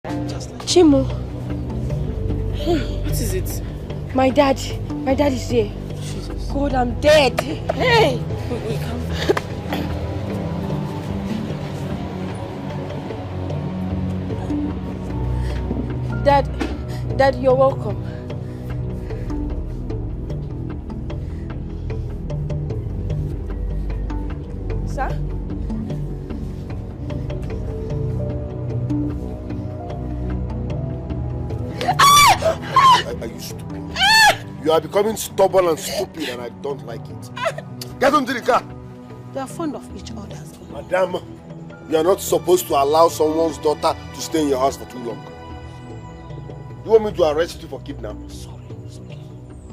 Just like Chimo. What is it? My dad is here. Jesus. God, I'm dead. Hey! Wait, come. Dad, you're welcome. Sir? Are you stupid? You are becoming stubborn and stupid and I don't like it. Get into the car. They are fond of each other. Madam, you are not supposed to allow someone's daughter to stay in your house for too long. You want me to arrest you for kidnapping? Sorry.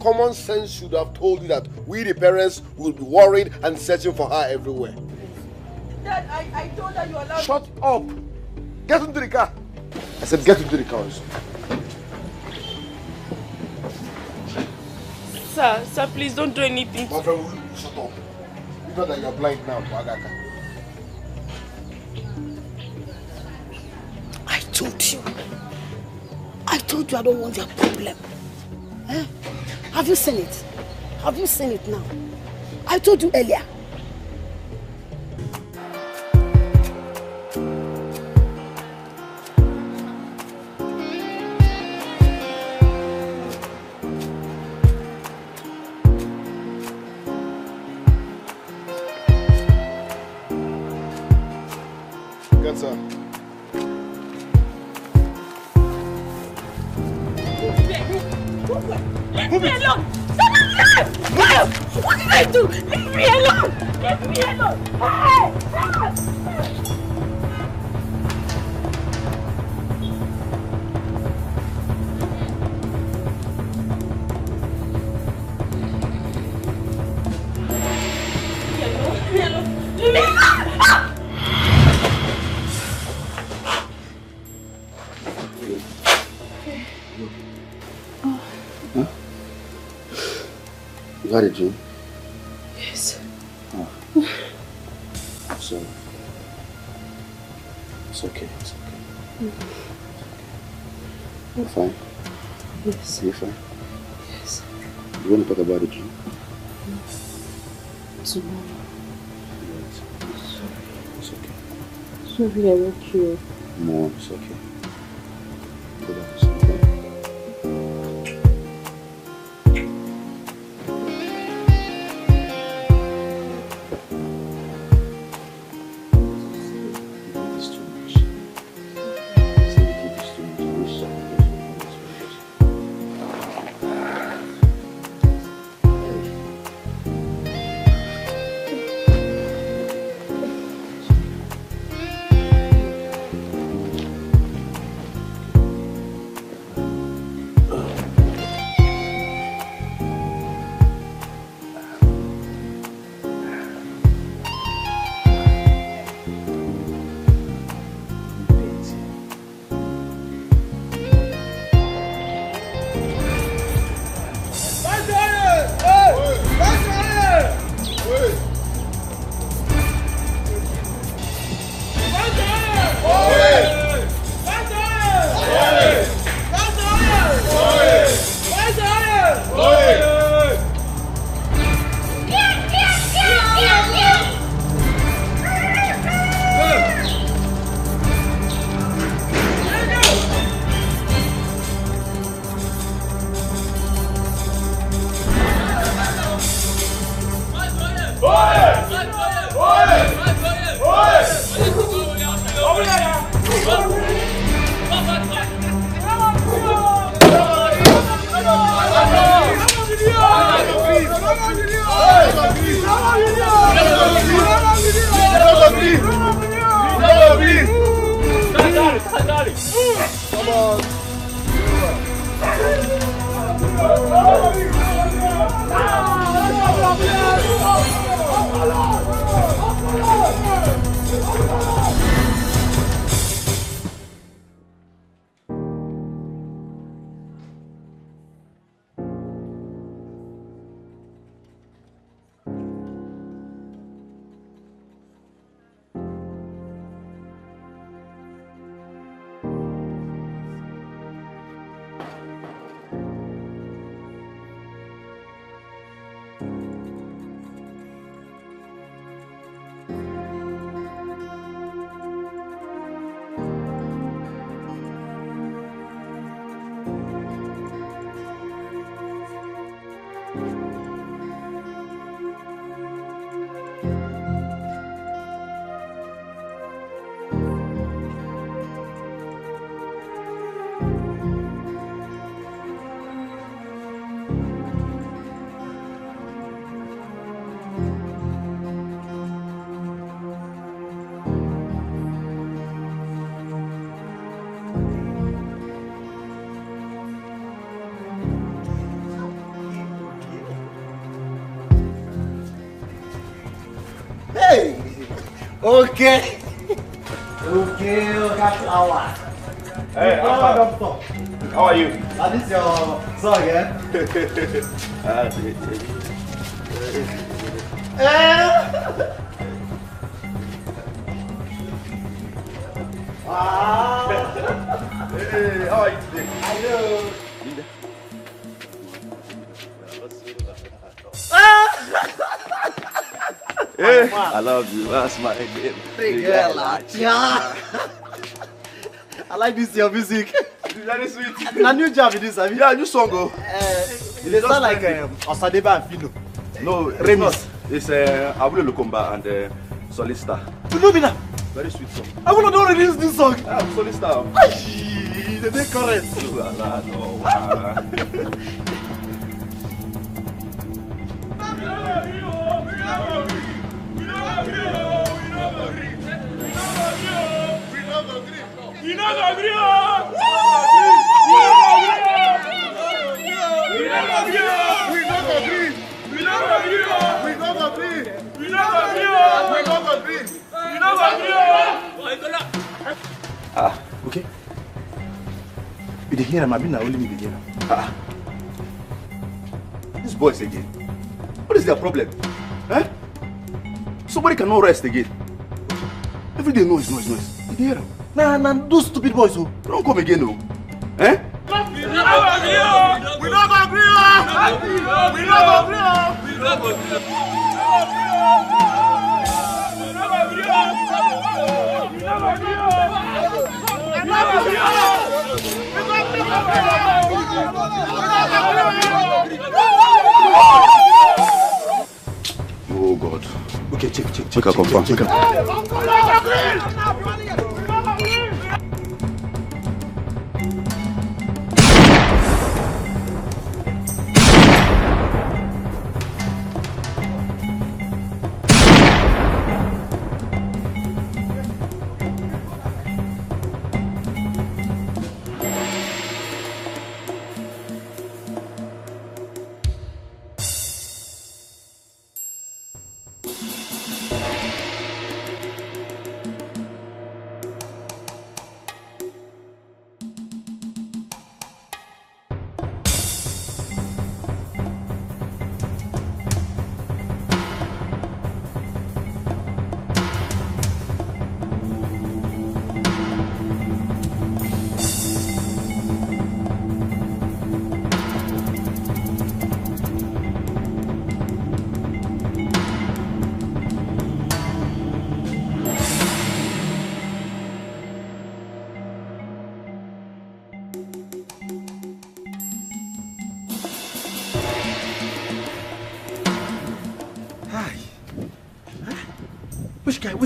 Common sense should have told you that we the parents will be worried and searching for her everywhere. Dad, I told her you allowed. Shut up! Get into the car! I said get into the car. Sir, please don't do anything. My friend, shut up. You know that you're blind now, Bagaka. I told you I don't want your problem. Eh? Have you seen it? Have you seen it now? I told you earlier. Yes, sir. Leave me alone! What did I do? Leave me alone! Leave me alone! Hey! Leave me alone! Leave me alone! You had a dream? Yes. Oh. So, it's okay. You're fine? Yes. You're fine? Yes. You want to talk about the dream? Tomorrow. Yes. Sorry. It's okay. Sorry, I woke you up. No, it's okay. Go back to sleep. Okay. Okay, got flower. Hey, Doctor. how are you? This is your son, yeah? Wow. Hey, how are you today? I know. Hey, I love you. That's my name. I like this your music. It's very sweet. Na new jam it is, have you? Yeah, new song. It sound like Osadeba and Fino. No, it's Remix. not. It's Abule Lukomba and Solista. You know me now. Very sweet song. I wanna don't release this song. Solista. The day current. Okay. You hear him? I've been only me again. These boys again. What is their problem? Eh? Somebody cannot rest again. Every day noise. You hear them? Nah, those stupid boys who don't come again, no. Eh? We don't agree. Oh God. Okay, check. Check.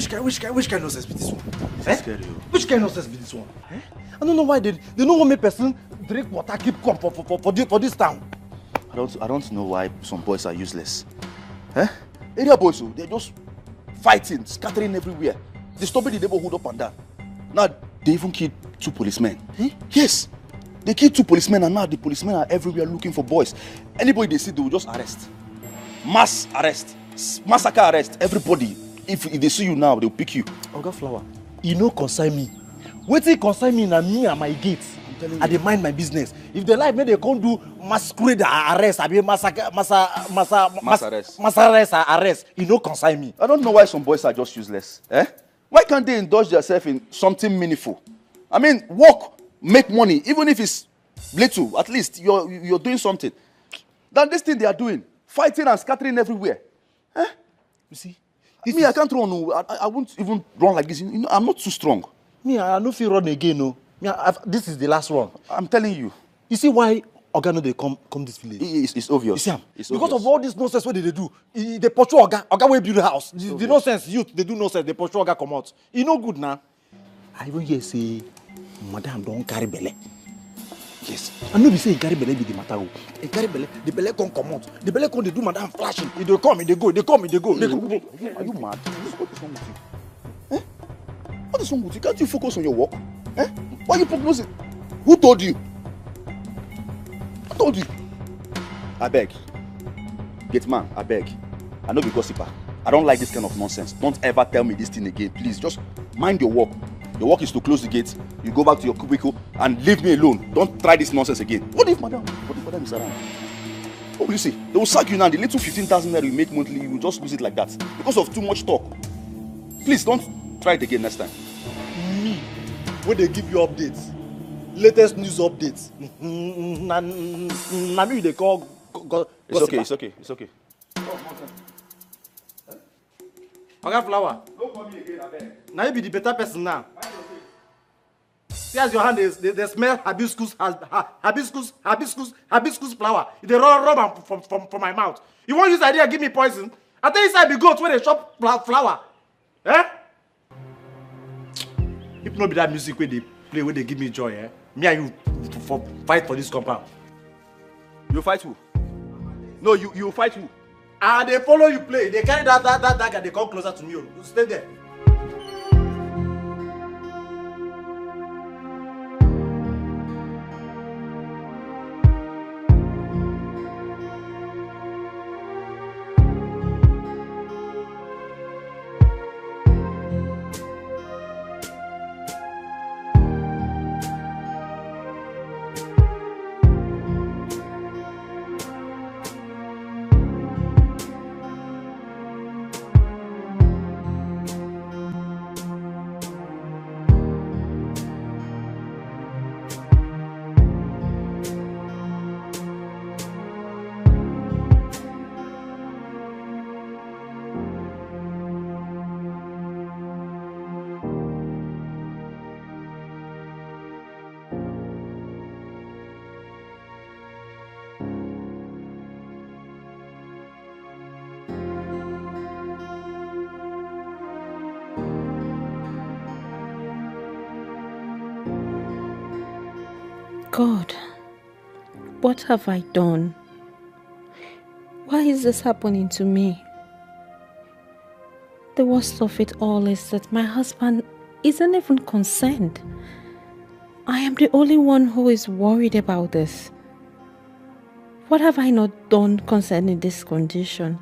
Which guy nonsense be this one? Scary. Which guy nonsense be this one? I don't know why they don't want me person drink water keep come for this town. I don't know why some boys are useless. Eh? Area boys, they're just fighting, scattering everywhere, disturbing the neighborhood up and down. Now they even killed 2 policemen. Yes, they killed 2 policemen, and now the policemen are everywhere looking for boys. Anybody they see, they will just arrest. Mass arrest, massacre arrest. Everybody. If they see you now, they'll pick you. Oga Flower, you no concern me. Wetin concern me na me and my gates. I dey mind my business. If they like, they can't do masquerade arrest. I mean mass arrest. You no concern me. I don't know why some boys are just useless. Eh? Why can't they indulge themselves in something meaningful? I mean, work, make money, even if it's little. At least you're doing something. Than this thing they are doing, fighting and scattering everywhere. Eh? You see. Me, I can't run. I won't even run like this. You know, I'm not too strong. Me, I no fit run again. No. Me, this is the last one. I'm telling you. You see why Oga no dey come this village? It's obvious. You see am? It's because obvious. of all this nonsense what they do. They pursue Oga. Oga wey build the house. The nonsense youth they do nonsense. They pursue Oga come out. E no good now. I even hear say madam don carry belle. Yes. I know be say carry belle be the matter. E carry belle, the belle come out. The belle come they do madam flashing. They come, they go. They come, they go. Are you mad? What is wrong with you? Eh? What is wrong with you? Can't you focus on your work? Eh? Why are you prognosing? Who told you? I told you. I beg. Gate man, I beg. I know be gossiper. I don't like this kind of nonsense. Don't ever tell me this thing again, please. Just mind your work. Your work is to close the gate. You go back to your cubicle and leave me alone. Don't try this nonsense again. What if madam is around? What will you say? They will sack you now. The little 15,000 that you make monthly, you will just lose it like that because of too much talk. Please don't try it again next time. Me, when they give you updates, latest news updates. Na me they call. It's okay. Oga Flower. Don't call me again, abeg. Now you be the better person now. See as your hand they smell hibiscus flower. They rub am from my mouth. You won't use idea give me poison? I tell you say I be goat when they chop flower. Eh? If not be that music where they play, where they give me joy, me and you fight for this compound. You fight who? No, you fight who? And they follow you play. They carry that dagger, they come closer to me. You stay there. God, what have I done? Why is this happening to me? The worst of it all is that my husband isn't even concerned. I am the only one who is worried about this. What have I not done concerning this condition?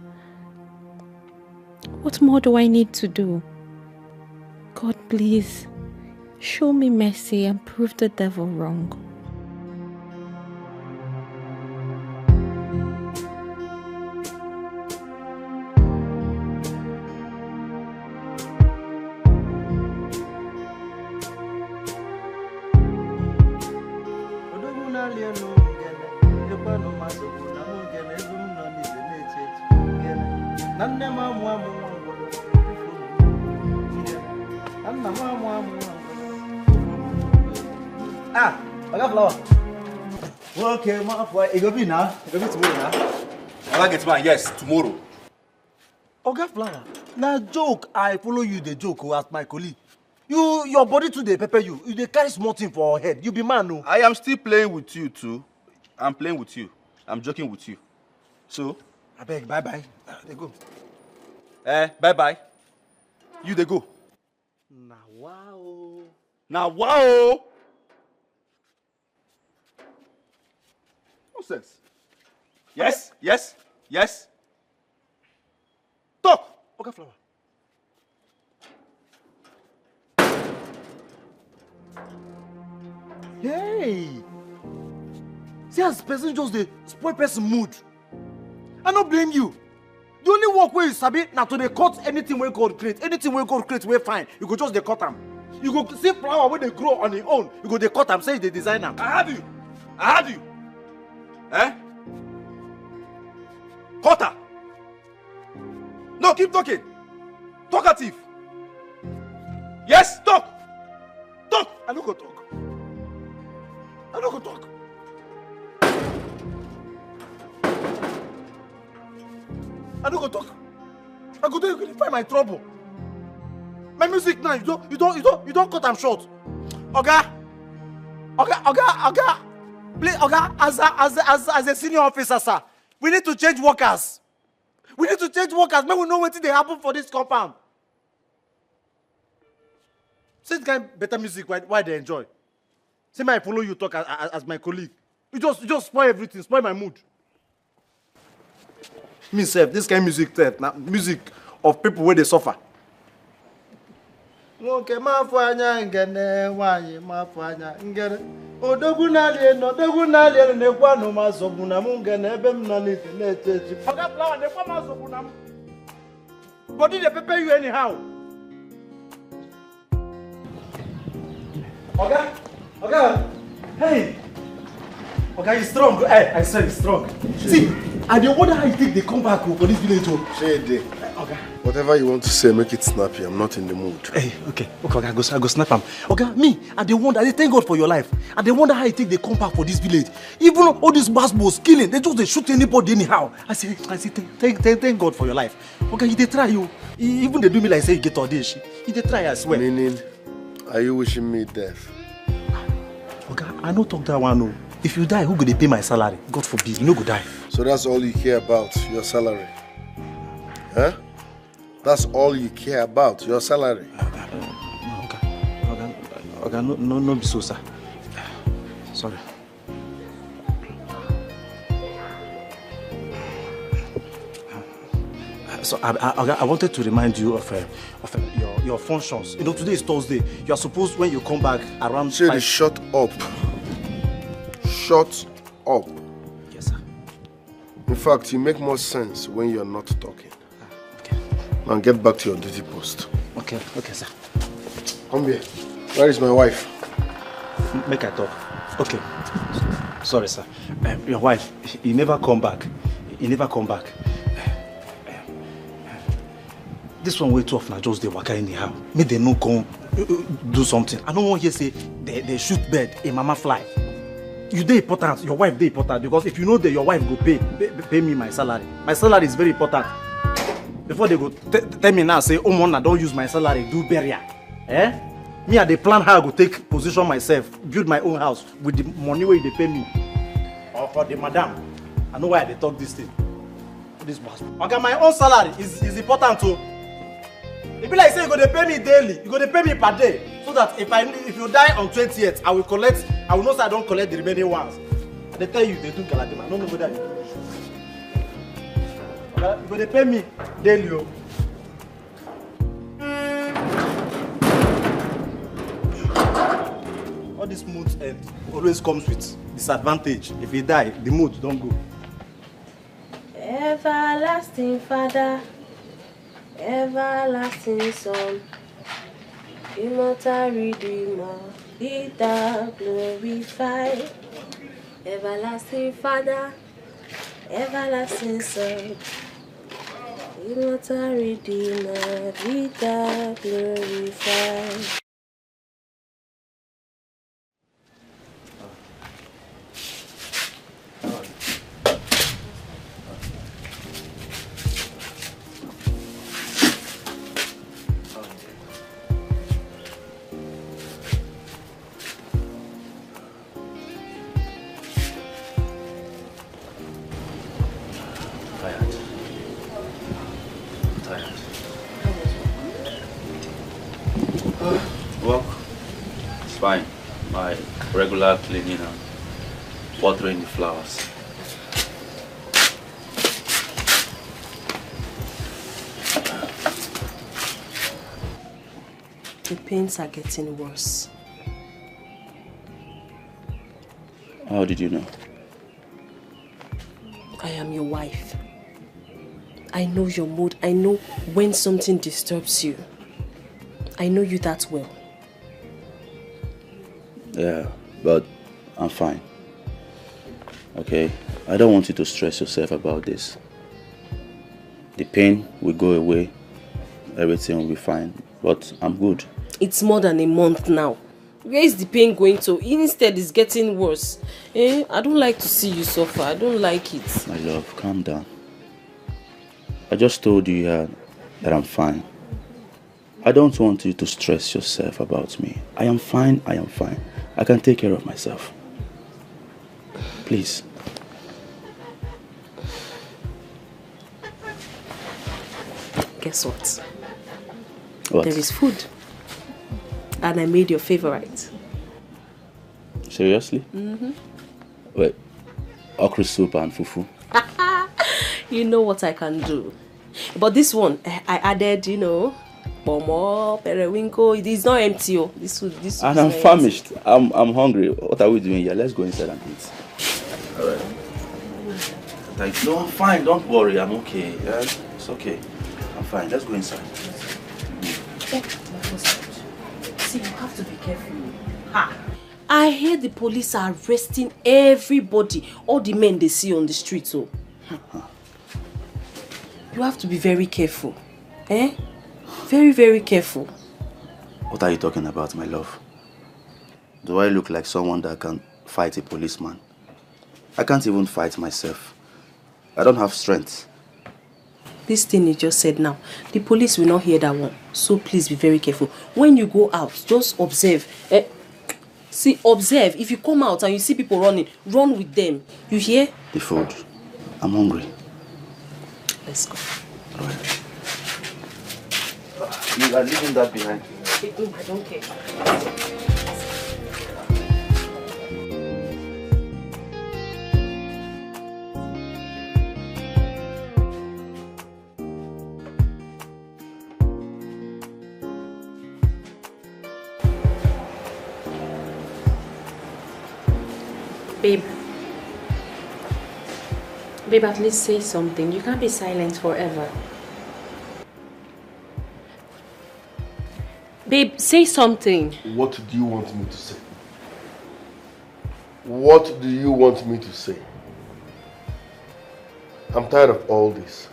What more do I need to do? God, please, show me mercy and prove the devil wrong. Okay, it go be now. It go be tomorrow now. Oga get man, yes, tomorrow. Oga Flower, na joke I follow you the joke as my colleague. Your body too dey pepper you. You dey carry small thing for your head. You be man no. I am still playing with you too. I'm playing with you. I'm joking with you. So, abeg, bye. They go. Bye. You they go. Now wow. Nonsense. Yes. Talk. Oga Flower. Hey. See as person just dey spoil person mood. I no blame you. The only work wey you sabi na to dey cut anything wey God create. Anything wey God create wey fine, you go just dey cut am. You go see flower wey dey grow on im own, you go dey cut am, say you dey design am. I have you. Cutter. No, keep talking. Talkative. Yes, talk. I no go talk. I no go talk. I go there, you find my trouble. My music now, you don't cut am short. Oga. Please, Oga, as a senior officer, sir, we need to change workers. Make we know what they happen for this compound. See this kind of better music, why they enjoy. See me, I follow you talk as my colleague. You just spoil everything, spoil my mood. Me self, this kind of music, music of people where they suffer. Okay, mafanya ngene wanyi mafanya ngene odogunali nekwa no mazobuna mungene ebe mnalite neteji Oga flower nekwa mazobuna mu. Body dey pepper you anyhow. Oga, hey. Oga, he's strong. Hey, I said he's strong. See, I don't wonder how you think they come back for this village. Shade. Oga. Whatever you want to say, make it snappy. I'm not in the mood. Hey, okay, I go snap him. Okay, me, I dey wonder, I thank God for your life. I dey wonder how you think they come back for this village. Even all these basketballs killing, they shoot anybody anyhow. I say, thank God for your life. Okay, they try you. Even they do me like say you get all this. They try, I swear. Meaning, are you wishing me death? Okay, I no talk that one. No. If you die, who go dey pay my salary? God forbid, you no go die. So that's all you care about, your salary? Huh? That's all you care about, your salary? Okay, no be so, sir. Sorry. So I wanted to remind you of your functions. You know, today is Thursday. You are supposed, when you come back around. Shady, shut up. Shut up. Yes, sir. In fact, you make more sense when you're not talking. Okay. Now get back to your duty post. Okay, sir. Come here. Where is my wife? Make I talk. Okay. Sorry, sir. Your wife, he never come back. This one way too often, I just dey waka anyhow. Make they no come do something. I don't want you to say they shoot bird, a mama fly. You dey important, your wife dey important, because if you know that your wife go pay me my salary. My salary is very important. Before they go tell me now, say, oh man, I don't use my salary, do burial. Me, I dey plan how I go take position myself, build my own house with the money where they pay me. Or for the madam. I know why they talk this thing. This boss. Okay, my own salary is important too. It be like say you go to pay me daily, you go to pay me per day, so that if you die on 20th, I will know say I don't collect the remaining ones. They tell you they do galadima. I don't know whether you do. Okay, you go to pay me daily. All this mood end always comes with disadvantage. If you die, the mood don't go. Everlasting Father, everlasting Son, immortal Redeemer, be thou glorified. Everlasting Father, everlasting Son, immortal Redeemer, be thou glorified. Well, it's fine. My regular cleaning and watering the flowers. The pains are getting worse. How did you know? I am your wife. I know your mood. I know when something disturbs you. I know you that well. Yeah, but I'm fine. Okay? I don't want you to stress yourself about this. The pain will go away. Everything will be fine. But I'm good. It's more than a month now. Where is the pain going to? Instead, it's getting worse. I don't like to see you suffer. I don't like it. My love, calm down. I just told you that I'm fine. I don't want you to stress yourself about me. I am fine. I can take care of myself. Please. Guess what? What? There is food. And I made your favorite. Seriously? Mm-hmm. Wait, okra soup and fufu? You know what I can do. But this one, I added, you know, Momo, Periwinkle. It is not empty. Oh. This and I'm famished. I'm hungry. What are we doing here? Let's go inside and eat. Alright. Like, no, I'm fine. Don't worry. I'm okay. Yeah? It's okay. I'm fine. Let's go inside. See, you have to be careful. Ha! I hear the police are arresting everybody, all the men they see on the street. So, you have to be very careful. Eh? Very, very careful. What are you talking about, my love? Do I look like someone that can fight a policeman? I can't even fight myself. I don't have strength. This thing you just said now, the police will not hear that one. So please be very careful. When you go out, just observe. See, observe. If you come out and you see people running, run with them. You hear? The food. I'm hungry. Let's go. All right. You are leaving that behind. I don't care. Babe. Babe, at least say something. You can't be silent forever. Babe, say something. What do you want me to say? What do you want me to say? I'm tired of all this.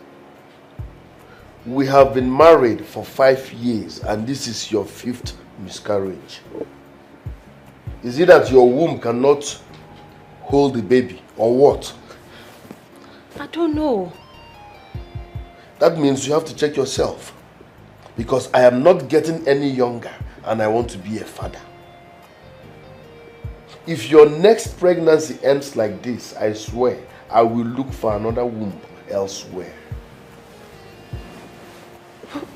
We have been married for 5 years and this is your 5th miscarriage. Is it that your womb cannot hold the baby or what? I don't know. That means you have to check yourself. Because I am not getting any younger and I want to be a father. If your next pregnancy ends like this, I swear, I will look for another womb elsewhere.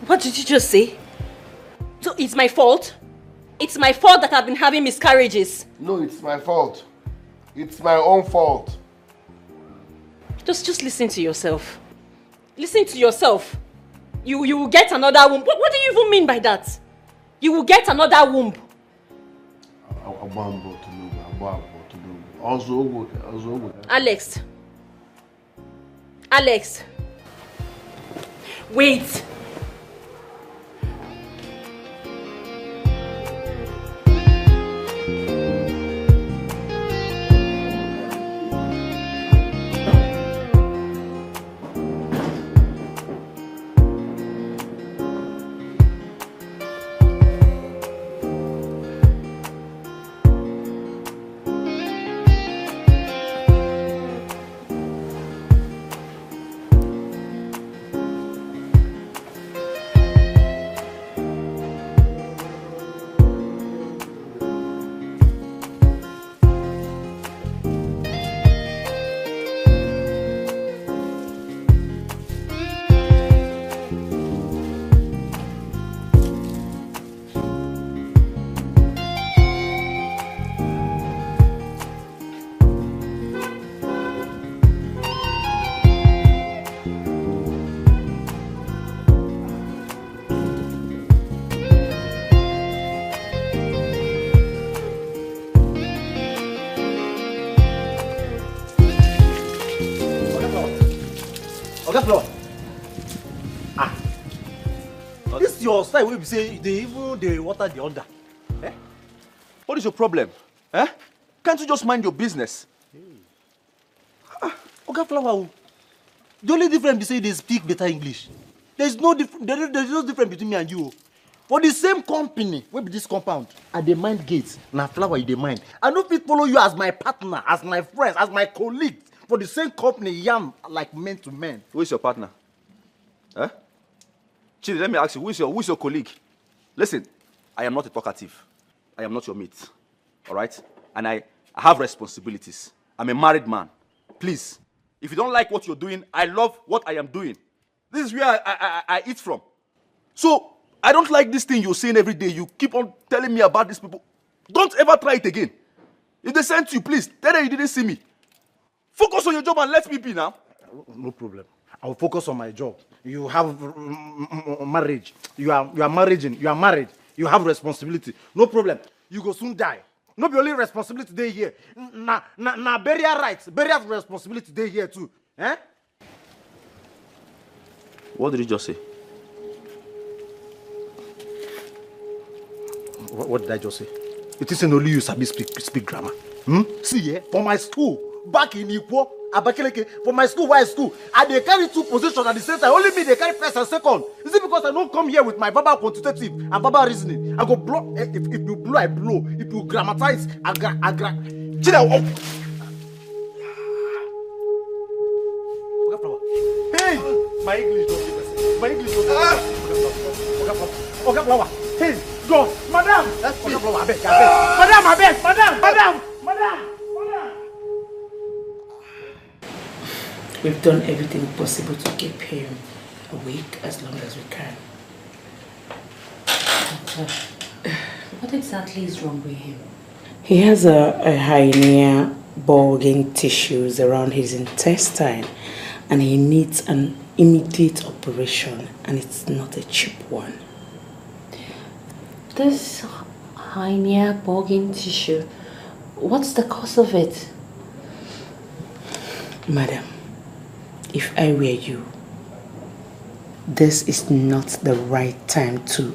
What did you just say? So it's my fault? It's my fault that I've been having miscarriages? No, it's my fault. It's my own fault. Just listen to yourself. Listen to yourself. You will get another womb. What do you even mean by that? You will get another womb. Alex. Alex. Wait. Oga Flo. This your style wey be say they water the under. Eh? What is your problem? Eh? Can't you just mind your business? Oga Flower, the only difference is say they speak better English. There's no difference between me and you. For the same company, wey be this compound, I dey mind gates. Na Flower you dey mind. I no fit follow you as my partner, as my friends, as my colleague. For the same company, yam like men to men. Who is your partner? Eh? Chidi, let me ask you, who is your colleague? Listen, I am not a talkative. I am not your mate. All right? And I have responsibilities. I'm a married man. Please, if you don't like what you're doing, I love what I am doing. This is where I eat from. So, I don't like this thing you're saying every day. You keep on telling me about these people. Don't ever try it again. If they sent you, please, tell them you didn't see me. Focus on your job and let me be now. No problem. I will focus on my job. You have marriage. You are married. You have responsibility. No problem. You go soon die. No be only responsibility they here. Na burial rights, burial responsibility they here too. Eh? What did you just say? What did I just say? It isn't only you sabi speak grammar. See, yeah, for my school, back in Ikwo, Abakeleke, for my school, why school, and they carry 2 positions at the same time. Only me, they carry first and second. Is it because I don't come here with my verbal quantitative and verbal reasoning? I go blow. If you blow, I blow. If you grammatize, I Chile, hey, my English don't give us. My English don't give us. Okay, flower. Hey, go, madam. Okay, flower. Madam. We've done everything possible to keep him awake as long as we can. What exactly is wrong with him? He has a hernia, bulging tissues around his intestine, and he needs an immediate operation, and it's not a cheap one. This hernia, bulging tissue, what's the cause of it? Madam, if I were you, this is not the right time to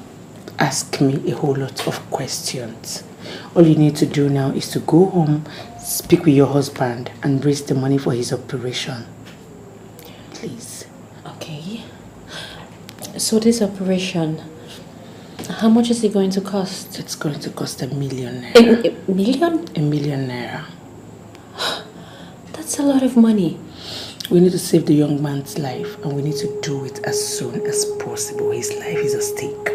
ask me a whole lot of questions. All you need to do now is to go home, speak with your husband, and raise the money for his operation. Please. Okay. So this operation, how much is it going to cost? It's going to cost $1 million naira. A million? $1 million naira. That's a lot of money. We need to save the young man's life, and we need to do it as soon as possible. His life is at stake.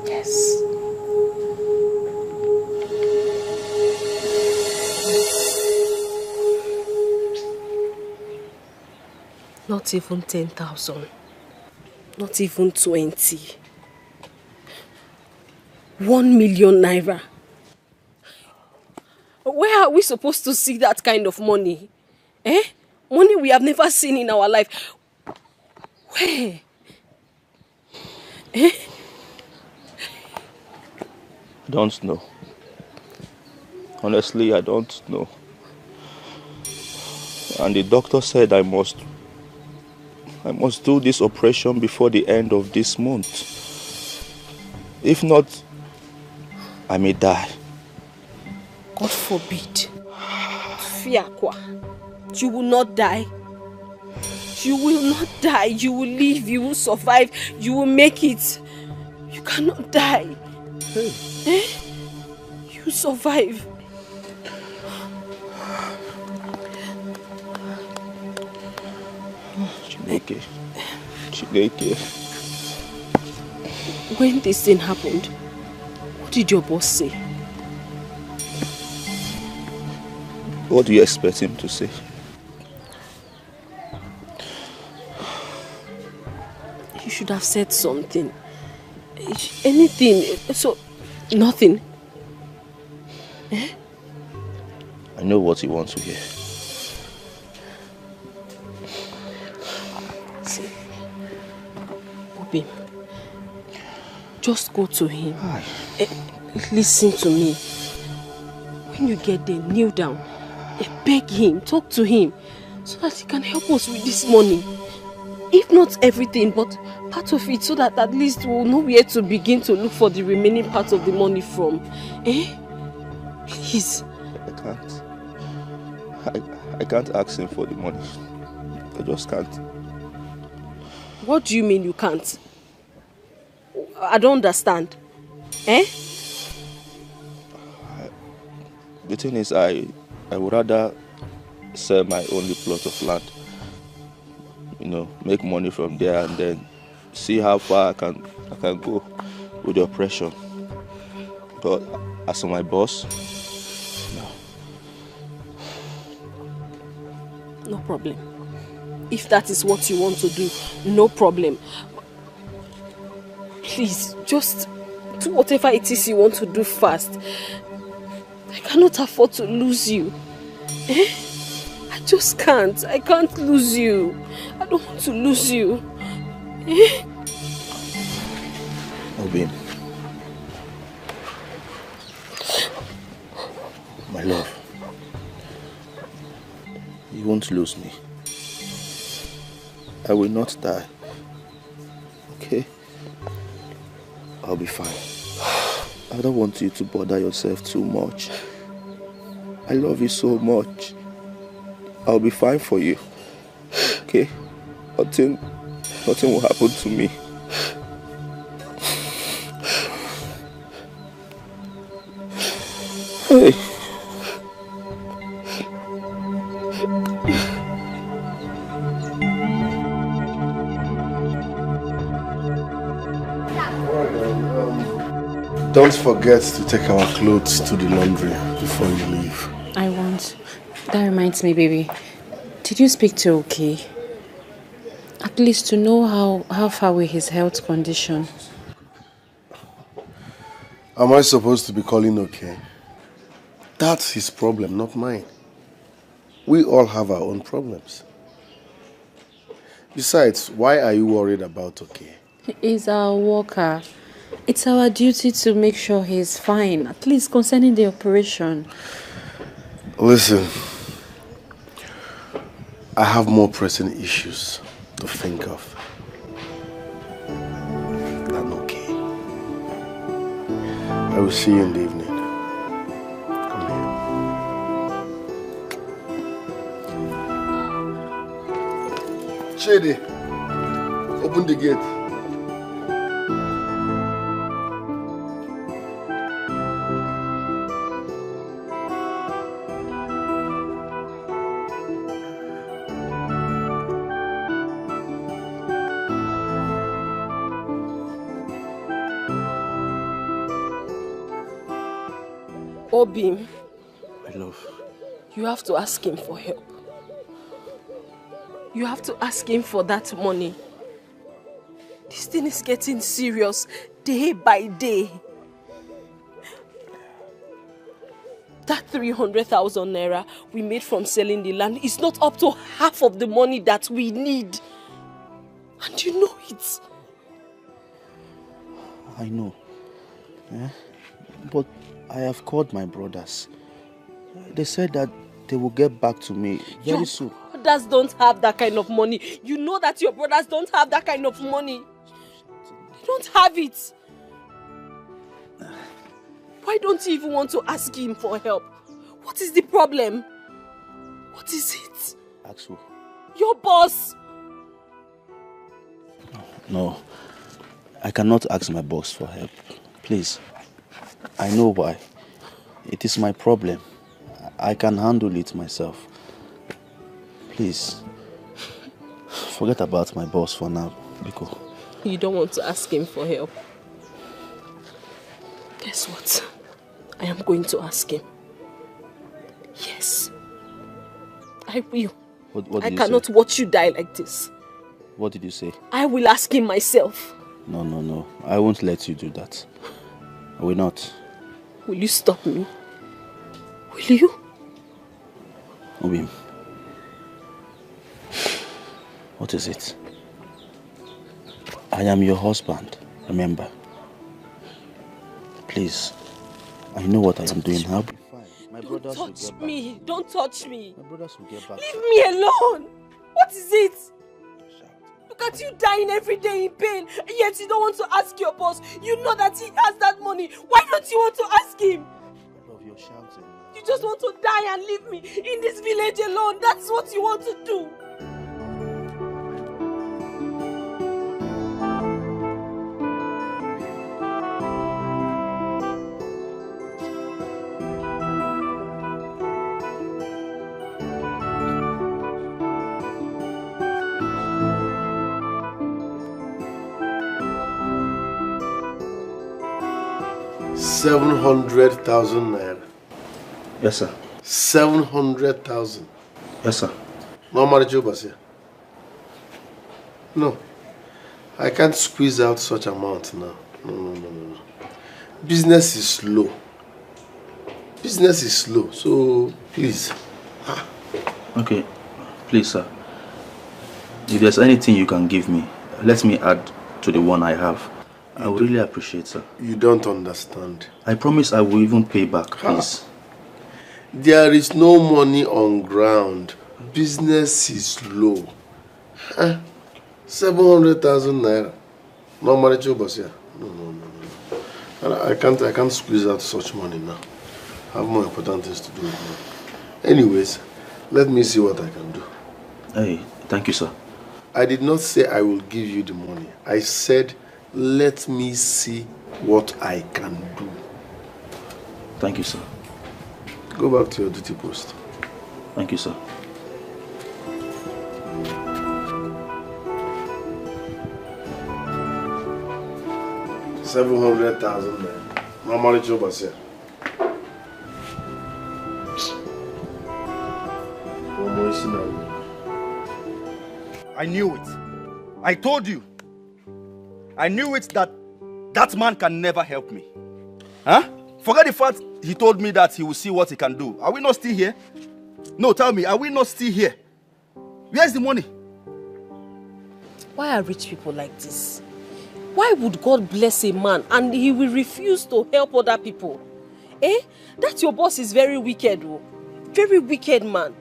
Yes. Not even 10,000. Not even 20. 1 million naira. Where are we supposed to see that kind of money? Eh? Money we have never seen in our life. Where? Eh? I don't know. Honestly, I don't know. And the doctor said I must do this operation before the end of this month. If not, I may die. God forbid. Fiakwa. You will not die. You will not die. You will live. You will survive. You will make it. You cannot die. Hey. Eh? You survive. Dikeh. When this thing happened, what did your boss say? What do you expect him to say? You should have said something. Anything. So, nothing. Eh? I know what he wants to hear. See, Obi, just go to him. Listen to me. When you get there, kneel down. Beg him, talk to him, so that he can help us with this money. If not everything, but part of it, so that at least we'll know where to begin to look for the remaining part of the money from. Eh? Please. I can't ask him for the money. I just can't. What do you mean you can't? I don't understand. Eh? The thing is, I would rather sell my only plot of land. You know, make money from there and then see how far I can go with the operation. But as for my boss, no. No problem. If that is what you want to do, no problem. Please, just do whatever it is you want to do fast. I cannot afford to lose you. I just can't. I can't lose you. I don't want to lose you. Obi, my love, you won't lose me. I will not die. Okay? I'll be fine. I don't want you to bother yourself too much. I love you so much. I'll be fine for you. Okay? Nothing will happen to me. Hey. Don't forget to take our clothes to the laundry before you leave. I won't. That reminds me, baby. Did you speak to OK? At least to know how far with his health condition. Am I supposed to be calling OK? That's his problem, not mine. We all have our own problems. Besides, why are you worried about OK? He's our worker. It's our duty to make sure he's fine, at least concerning the operation. Listen, I have more pressing issues to think of than OK. I will see you in the evening. Come here. Chidi, open the gate. Obi, My love. you have to ask him for help. You have to ask him for that money. This thing is getting serious day by day. That 300,000 naira we made from selling the land is not up to half of the money that we need. And you know it. I know. But I have called my brothers. They said that they will get back to me very soon. Your brothers don't have that kind of money. You know that your brothers don't have that kind of money. They don't have it. Why don't you even want to ask him for help? What is the problem? What is it? Ask who? Your boss. No. I cannot ask my boss for help. Please. I know why. It is my problem. I can handle it myself. Please. Forget about my boss for now, Biko. You don't want to ask him for help. Guess what? I am going to ask him. Yes. I will. What did I you cannot say? watch you die like this. What did you say? I will ask him myself. No. I won't let you do that. I will not. Will you stop me? Will you? Obim. What is it? I am your husband, remember? Please. I know what I am doing. I'll be fine. My brothers will get back. Don't touch me. My brothers will get back. Leave me alone. What is it? Look at you dying every day in pain, yet you don't want to ask your boss. You know that he has that money. Why don't you want to ask him? I love your shouting. You just want to die and leave me in this village alone. That's what you want to do. 700,000 naira. Yes, sir. 700,000. Yes, sir. No marriage over here. No. I can't squeeze out such amount now. No. Business is slow. So please, Okay, please, sir. If there's anything you can give me, let me add to the one I have. I would really appreciate, sir. You don't understand. I promise I will even pay back, please. There is no money on ground. Business is low. 700,000 naira. No money to boss here. No. I can't squeeze out such money now. I have more important things to do now. Anyways, let me see what I can do. Hey, thank you, sir. I did not say I will give you the money. I said, let me see what I can do. Thank you, sir. Go back to your duty post. Thank you, sir. $700,000. No money to boss here. I knew it. I told you. I knew it that man can never help me. Huh? Forget the fact he told me that he will see what he can do. Are we not still here? No, tell me, are we not still here? Where's the money? Why are rich people like this? Why would God bless a man and he will refuse to help other people? That your boss is very wicked, oh. Very wicked man.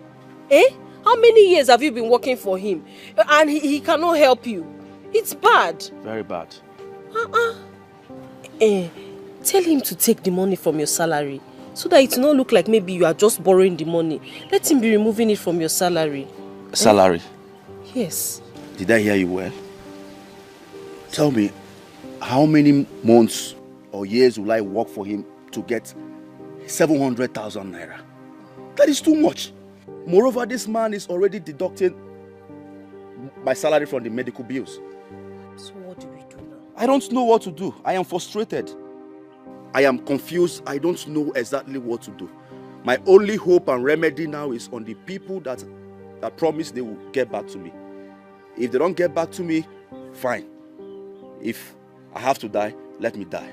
How many years have you been working for him? And he cannot help you. It's bad. Very bad. Tell him to take the money from your salary so that it will not look like maybe you are just borrowing the money. Let him be removing it from your salary. Salary? Yes. Did I hear you well? Tell me, how many months or years will I work for him to get 700,000 naira? That is too much. Moreover, this man is already deducting my salary from the medical bills. So what do we do now? I don't know what to do. I am frustrated. I am confused. I don't know exactly what to do. My only hope and remedy now is on the people that promise they will get back to me. If they don't get back to me, fine. If I have to die, let me die.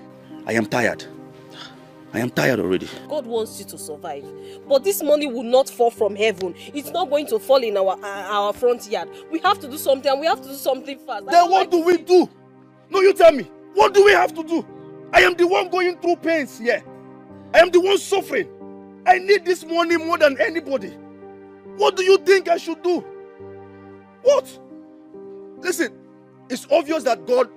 I am tired. I am tired already. God wants you to survive. But this money will not fall from heaven. It's not going to fall in our front yard. We have to do something, and we have to do something fast. Then what do we do? No, you tell me. What do we have to do? I am the one going through pains here. I am the one suffering. I need this money more than anybody. What do you think I should do? What? Listen, it's obvious that God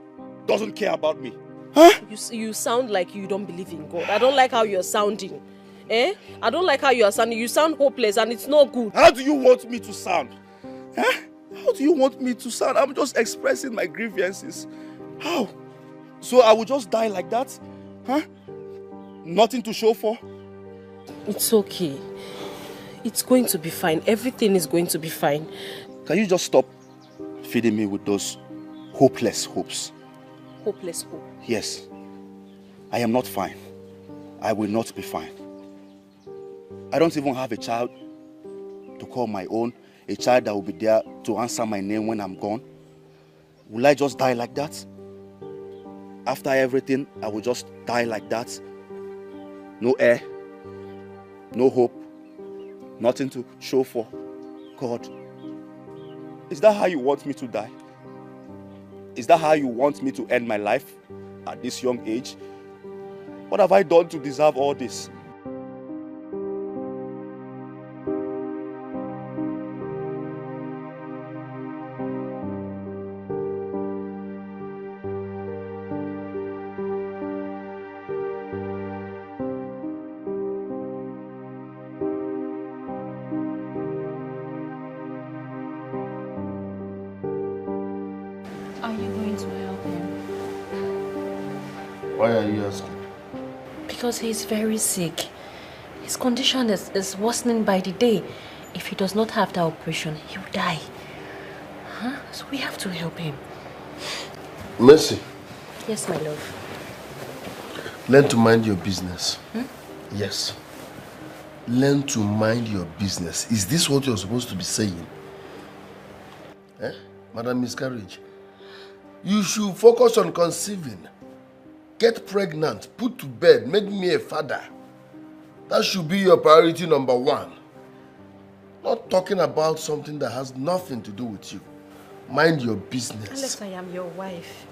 doesn't care about me. Huh? You sound like you don't believe in God. I don't like how you're sounding. I don't like how you're sounding. You sound hopeless and it's not good. How do you want me to sound? Huh? How do you want me to sound? I'm just expressing my grievances. How? So I will just die like that? Huh? Nothing to show for? It's okay. It's going to be fine. Everything is going to be fine. Can you just stop feeding me with those hopeless hopes? Hopeless hope? Yes. I am not fine. I will not be fine. I don't even have a child to call my own, a child that will be there to answer my name when I'm gone. Will I just die like that? After everything, I will just die like that? No air, no hope, nothing to show for. God, is that how you want me to die? Is that how you want me to end my life at this young age? What have I done to deserve all this? Why are you asking? Because he's very sick. His condition is worsening by the day. If he does not have the operation, he will die. So we have to help him. Mercy. Yes, my love. Learn to mind your business. Yes. Learn to mind your business. Is this what you're supposed to be saying? Madam Miscarriage? You should focus on conceiving. Get pregnant, put to bed, make me a father. That should be your priority number one. Not talking about something that has nothing to do with you. Mind your business. Unless I am your wife.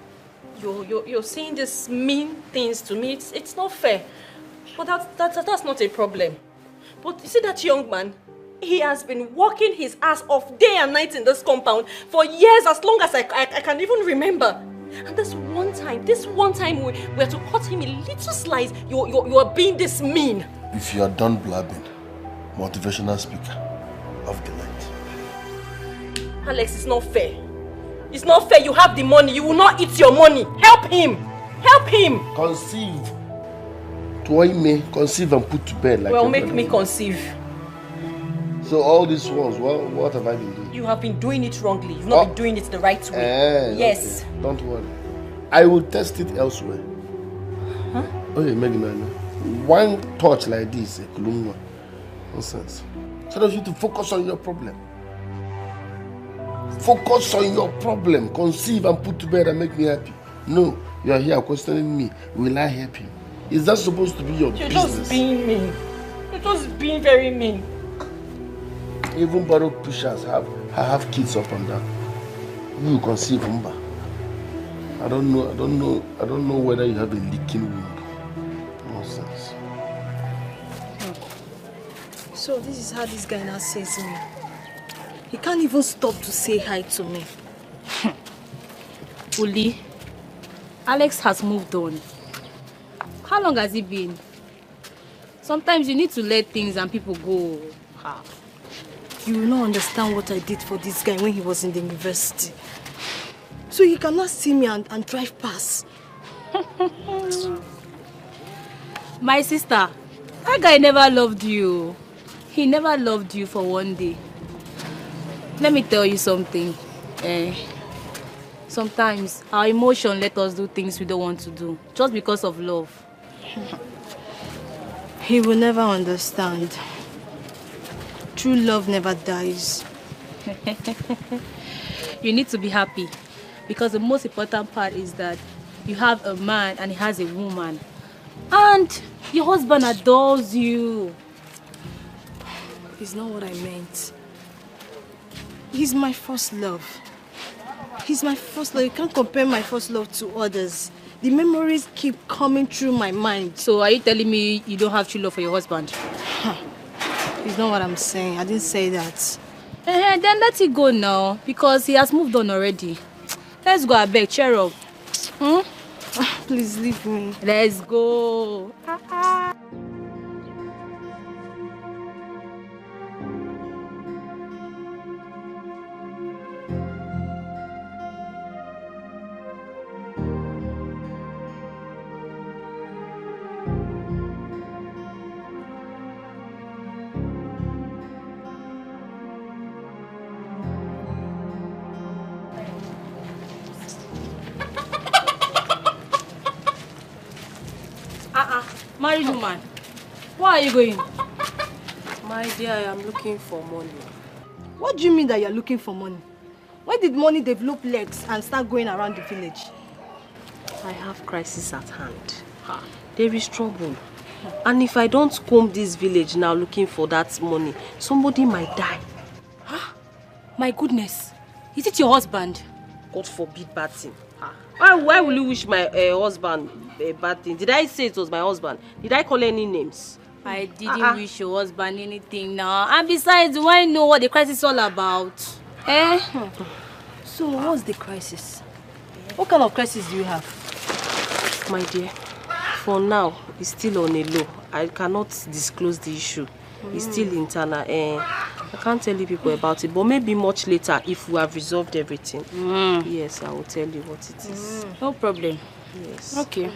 You're saying these mean things to me. It's not fair. But that's not a problem. But you see that young man? He has been working his ass off day and night in this compound for years, as long as I can even remember. And this one time we were to cut him a little slice, you are being this mean. If you are done blabbing, motivational speaker, off the light. Alex, it's not fair. It's not fair. You have the money. You will not eat your money. Help him. Help him. Conceive. To conceive and put to bed like. Well, make me conceive. So all these ones, what have I been doing? You have been doing it wrongly. You've not been doing it the right way. Yes. Okay. Don't worry. I will test it elsewhere. Huh? Okay, Megina. One touch like this, a kulumwa. Nonsense. So that you to focus on your problem. Focus on your problem. Conceive and put to bed and make me happy. No, you are here questioning me. Will I help you? Is that supposed to be your business? You're just being mean. You're just being very mean. Even baroque pushers have kids up and down. You conceive Umba. I don't know whether you have a leaking womb. Nonsense. So this is how this guy now says me. He can't even stop to say hi to me. Uli, Alex has moved on. How long has it been? Sometimes you need to let things and people go. You will not understand what I did for this guy when he was in the university. So he cannot see me and drive past. My sister, that guy never loved you. He never loved you for one day. Let me tell you something. Sometimes our emotion let us do things we don't want to do, just because of love. He will never understand. True love never dies. You need to be happy, because the most important part is that you have a man and he has a woman. And your husband adores you. It's not what I meant. He's my first love. He's my first love. You can't compare my first love to others. The memories keep coming through my mind. So are you telling me you don't have true love for your husband? It's not what I'm saying. I didn't say that. Then let it go now, because he has moved on already. Let's go, I beg, cheer up. Please leave me. Let's go. Married woman, where are you going? My dear, I am looking for money. What do you mean that you're looking for money? When did money develop legs and start going around the village? I have crisis at hand. There is trouble. And if I don't comb this village now looking for that money, somebody might die. My goodness. Is it your husband? God forbid bad thing. Why will you wish my husband a bad thing? Did I say it was my husband? Did I call any names? I didn't wish your husband anything now. And besides, do I know what the crisis is all about? So what's the crisis? What kind of crisis do you have? My dear, for now, it's still on a low. I cannot disclose the issue. It's still internal. I can't tell you people about it, but maybe much later if we have resolved everything. Yes, I will tell you what it is. No problem. Yes. Okay.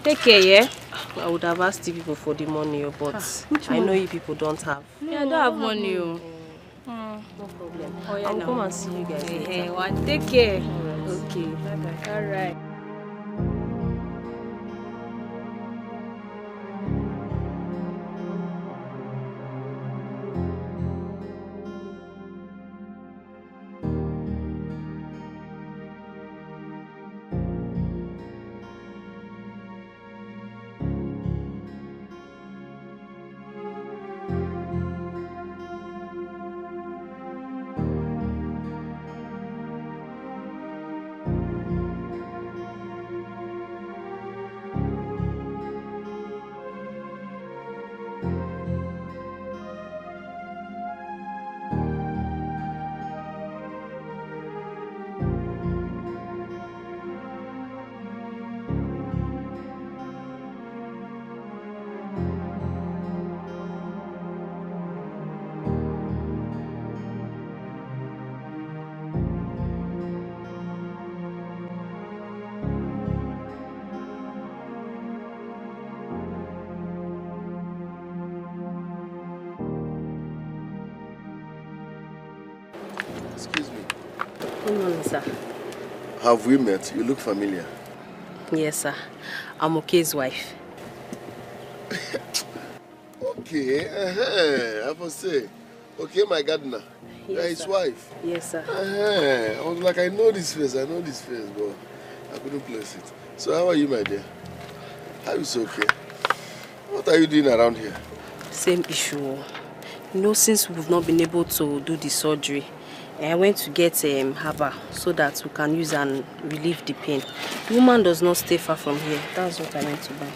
Take care, yeah? I would have asked you people for the money, but I know you people don't have. Yeah, I don't have money. No problem. I'll come and see you guys later. Hey, take care. Okay. Bye-bye. All right. excuse me. Good morning, sir. Have we met? You look familiar. Yes, sir. I'm Okay's wife. Okay, I must say. Okay, my gardener. Yes, You're his sir. wife. Yes, sir. I was like, I know this face, but I couldn't place it. So how are you, my dear? How is okay? What are you doing around here? Same issue. You know, since we've not been able to do the surgery, I went to get herbal so that we can use and relieve the pain. The woman does not stay far from here. That's what I went to buy.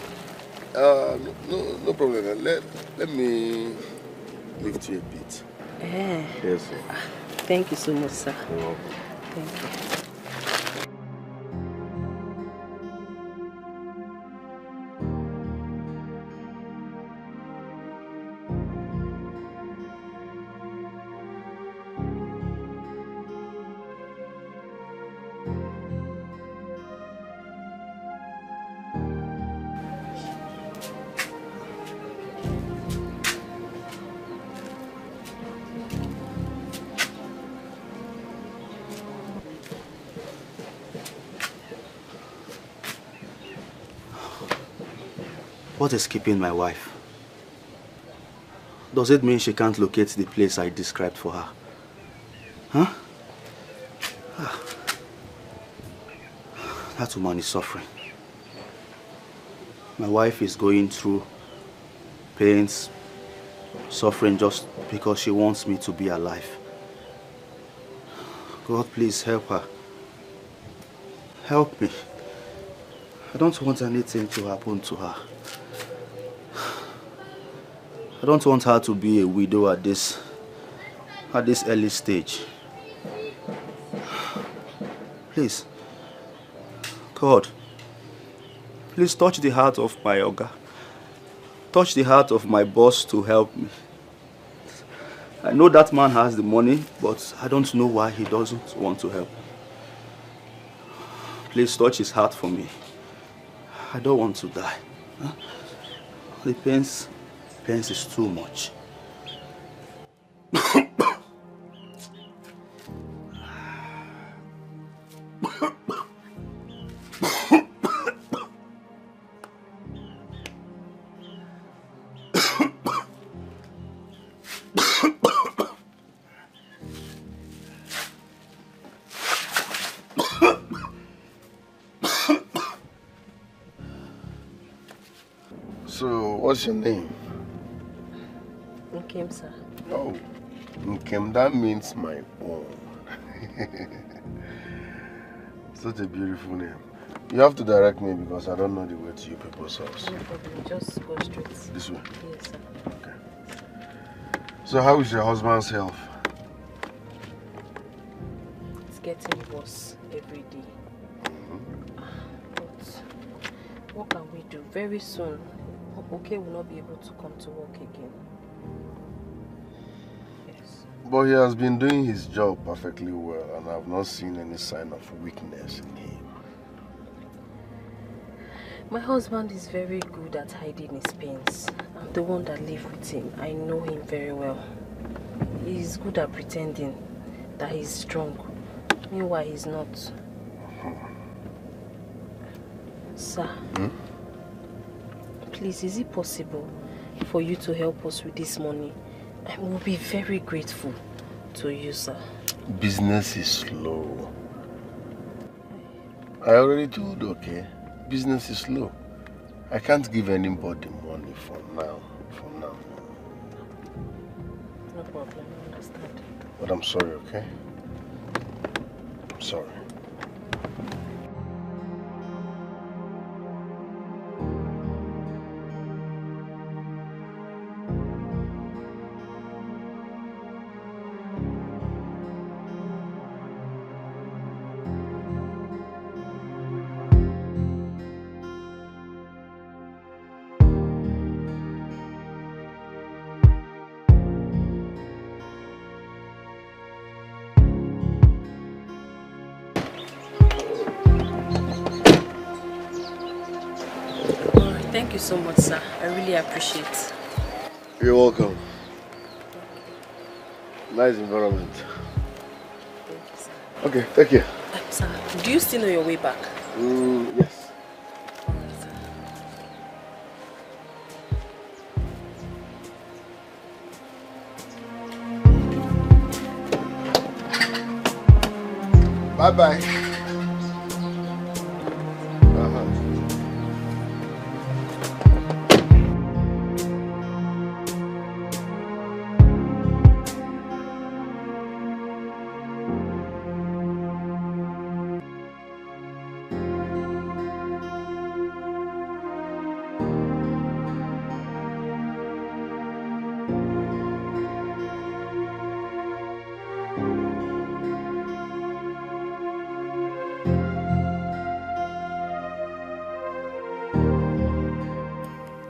No problem. Let me lift you a bit. Yes, sir. Thank you so much, sir. You're welcome. Thank you. What is keeping my wife? Does it mean she can't locate the place I described for her? Huh? That woman is suffering. My wife is going through pains, suffering just because she wants me to be alive. God, please help her. Help me. I don't want anything to happen to her. I don't want her to be a widow at this early stage. Please, God, please touch the heart of my Oga. Touch the heart of my boss to help me. I know that man has the money, but I don't know why he doesn't want to help me. Please touch his heart for me. I don't want to die. Huh? The pains is too much. So, what's your name? Nkem, sir. Oh, Nkem, that means my own. Such a beautiful name. You have to direct me because I don't know the way to your people's house. No problem, just go straight. This way? Yes, sir. Okay. So how is your husband's health? It's getting worse every day. But what can we do? Very soon, Okay will not be able to come to work again. Yes. But he has been doing his job perfectly well and I've not seen any sign of weakness in him. My husband is very good at hiding his pains. I'm the one that live with him. I know him very well. He's good at pretending that he's strong. Meanwhile, he's not. Sir, please, is it possible for you to help us with this money? I will be very grateful to you, sir. Business is slow. I already told, okay? Business is slow. I can't give anybody money for now. No problem, I understand. But I'm sorry, okay? I'm sorry. Thank you so much, sir. I really appreciate it. You're welcome. Nice environment. Okay, take care. Sir, do you still know your way back? Yes. Bye-bye.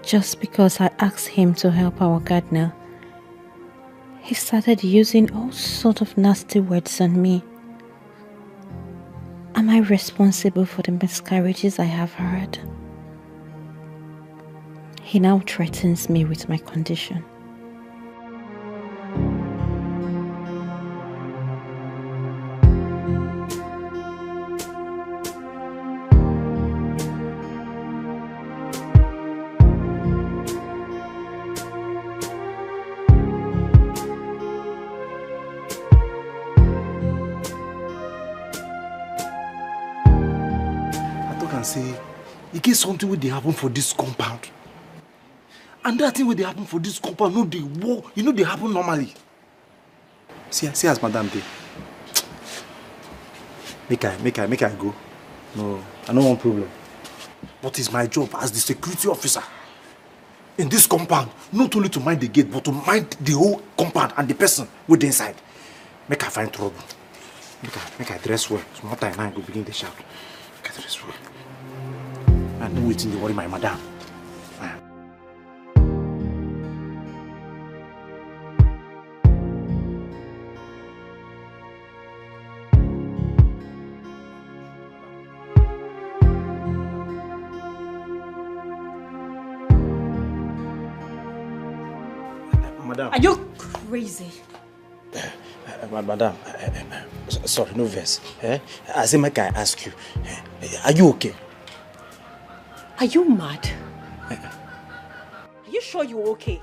Just because I asked him to help our gardener, he started using all sorts of nasty words on me. Am I responsible for the miscarriages I have heard? He now threatens me with my condition. Say, it get something will happen for this compound. And that thing will happen for this compound, no they war, you know they happen normally. See as madam dey. Make I go. No, I don't want problem. What is my job as the security officer in this compound? Not only to mind the gate, but to mind the whole compound and the person with the inside. Make I find trouble. Make I dress well. Small time now I go begin the shout. Make I dress well. I know waiting to worry my madam. Madam. Are you crazy? Madam, sorry, no verse. I say, make I ask you, are you okay? Are you mad? Are you sure you're okay?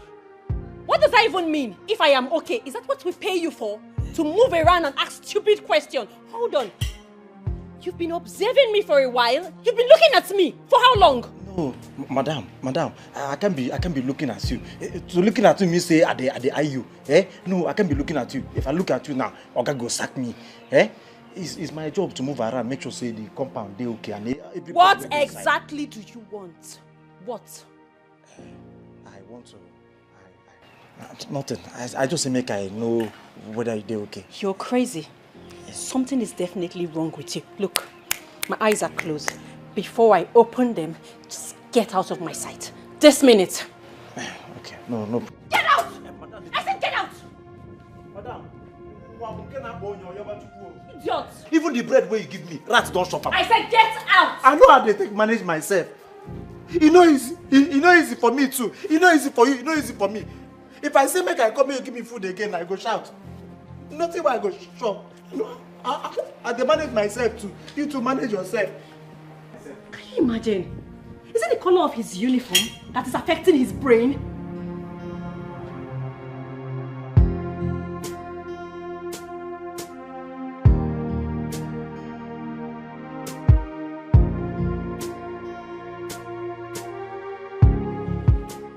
What does that even mean, if I am okay? Is that what we pay you for? To move around and ask stupid questions? Hold on. You've been observing me for a while. You've been looking at me. For how long? No, madam, I can't be looking at you. To looking at you means say I eye you. No, I can't be looking at you. If I look at you now, Oga go sack me. It's my job to move around, make sure say the compound they okay and what exactly do you want? What? I want to. Nothing. I just say make I know whether they're okay. You're crazy. Something is definitely wrong with you. Look, my eyes are closed. Before I open them, just get out of my sight. This minute. Okay. No. Get out! I said get out! Madam. Idiot! Even the bread where you give me, rats don't shop up. I said get out! I know how they take manage myself. You know easy for me too. You know easy for you. You know easy for me. If I say make I come here, you give me food again, I go shout. Nothing why I go shop. No, I manage myself too. You to manage yourself. Can you imagine? Is it the color of his uniform that is affecting his brain?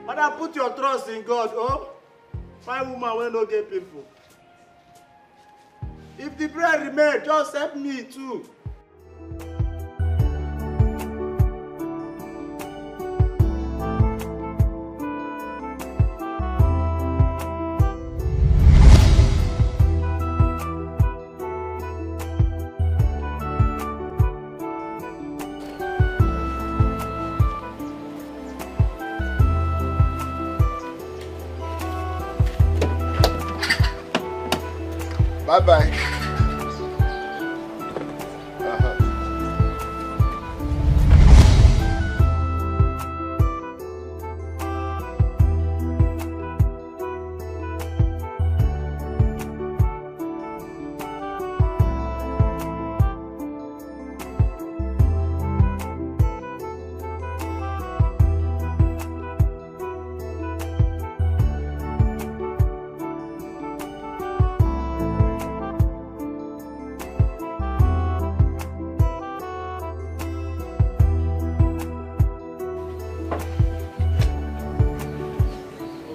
Madam, put your trust in God, oh? Find woman will not get people. If the bread remains, just help me too. Bye-bye.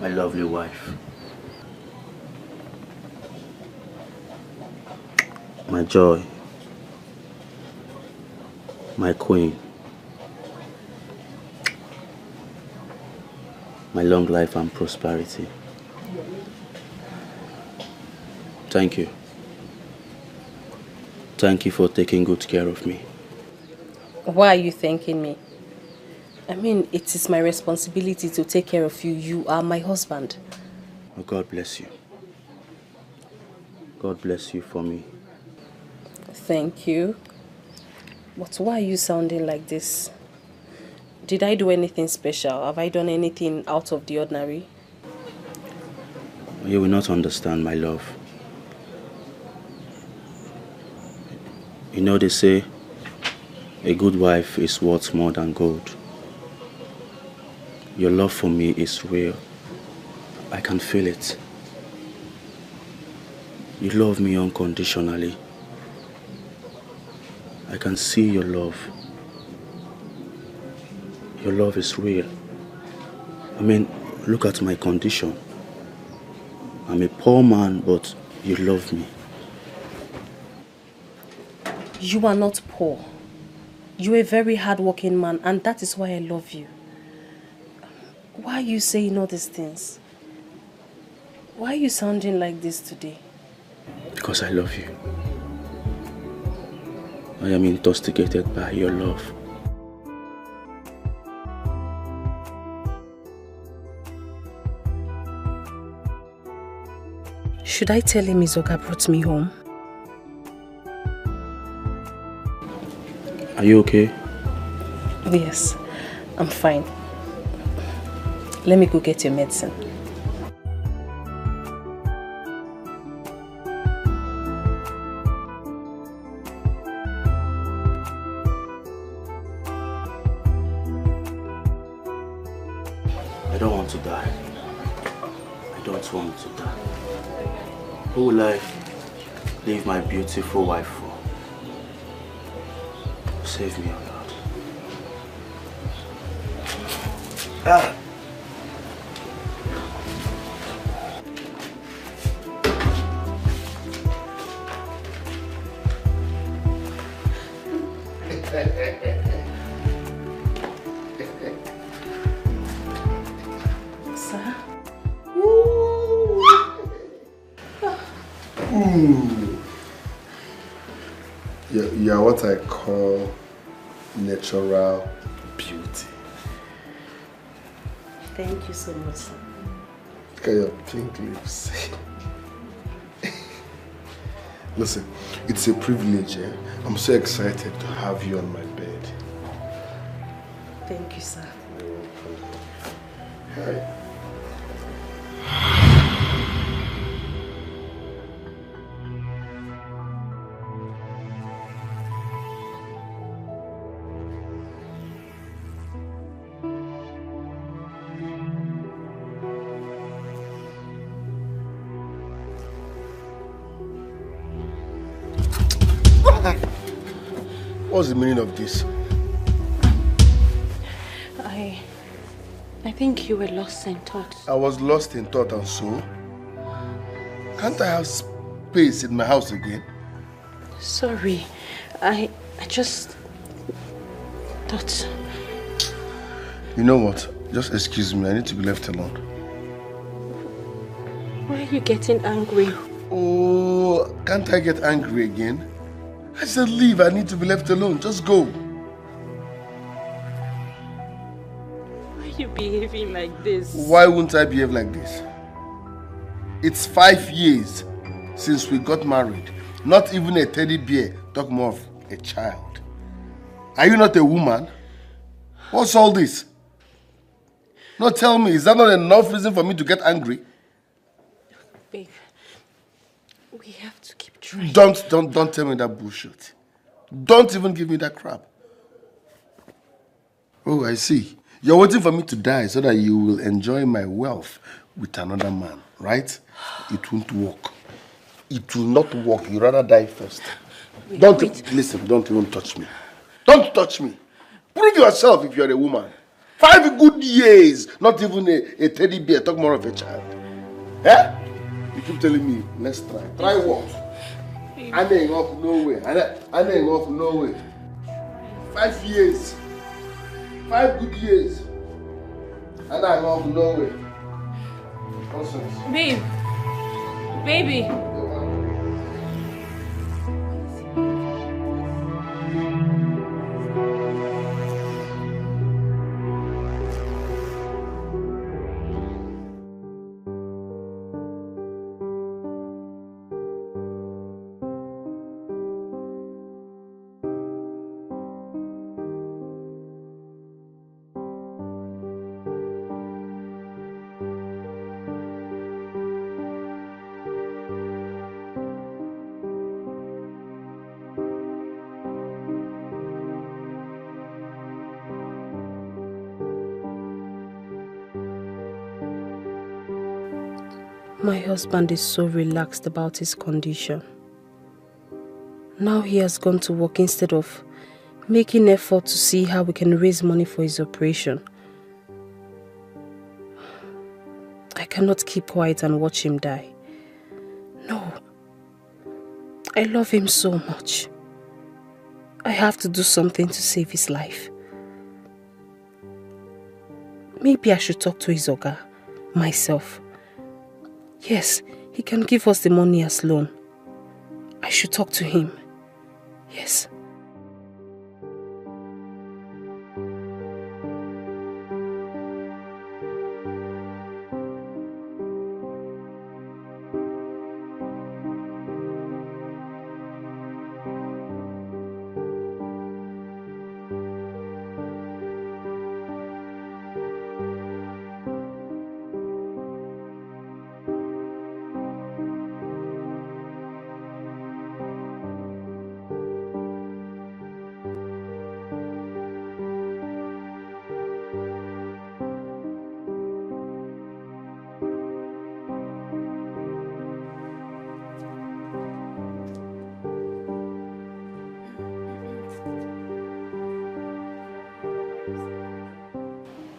my lovely wife. My joy. My queen. My long life and prosperity. Thank you. Thank you for taking good care of me. Why are you thanking me? I mean, it is my responsibility to take care of you. You are my husband. Oh, God bless you. God bless you for me. Thank you. But why are you sounding like this? Did I do anything special? Have I done anything out of the ordinary? You will not understand, my love. You know they say a good wife is worth more than gold. Your love for me is real. I can feel it. You love me unconditionally. I can see your love. Your love is real. I mean, look at my condition. I'm a poor man, but you love me. You are not poor. You're a very hardworking man, and that is why I love you. Why are you saying all these things? Why are you sounding like this today? Because I love you. I am intoxicated by your love. Should I tell him Izoga brought me home? Are you okay? Yes, I'm fine. Let me go get your medicine. I don't want to die. I don't want to die. Who will I leave my beautiful wife for? Save me, oh Lord. Ah! Sir? You're what I call natural beauty. Thank you so much, sir. Look at your pink lips. Listen, it's a privilege, eh? I'm so excited to have you on my bed. Thank you, sir. Hi. What's the meaning of this? I think you were lost in thought. I was lost in thought, and so? Can't I have space in my house again? Sorry, I just thought... You know what? Just excuse me, I need to be left alone. Why are you getting angry? Oh, can't I get angry again? I said leave, I need to be left alone. Just go. Why are you behaving like this? Why wouldn't I behave like this? It's 5 years since we got married. Not even a teddy bear, talk more of a child. Are you not a woman? What's all this? No, tell me, is that not enough reason for me to get angry? Babe, we have to keep trying. Don't tell me that bullshit. Don't even give me that crap. Oh, I see. You're waiting for me to die so that you will enjoy my wealth with another man, right? It won't work. It will not work. You'd rather die first. Listen, don't even touch me. Don't touch me. Prove yourself if you're a woman. 5 good years. Not even a teddy bear. Talk more of a child. Eh? You keep telling me, let's try. Try what? I ain't off nowhere. I ain't off nowhere. 5 years. 5 good years. And I'm off nowhere. Nonsense. Babe. Baby. My husband is so relaxed about his condition. Now he has gone to work instead of making effort to see how we can raise money for his operation. I cannot keep quiet and watch him die. No. I love him so much. I have to do something to save his life. Maybe I should talk to his oga myself. Yes, he can give us the money as loan. I should talk to him. Yes.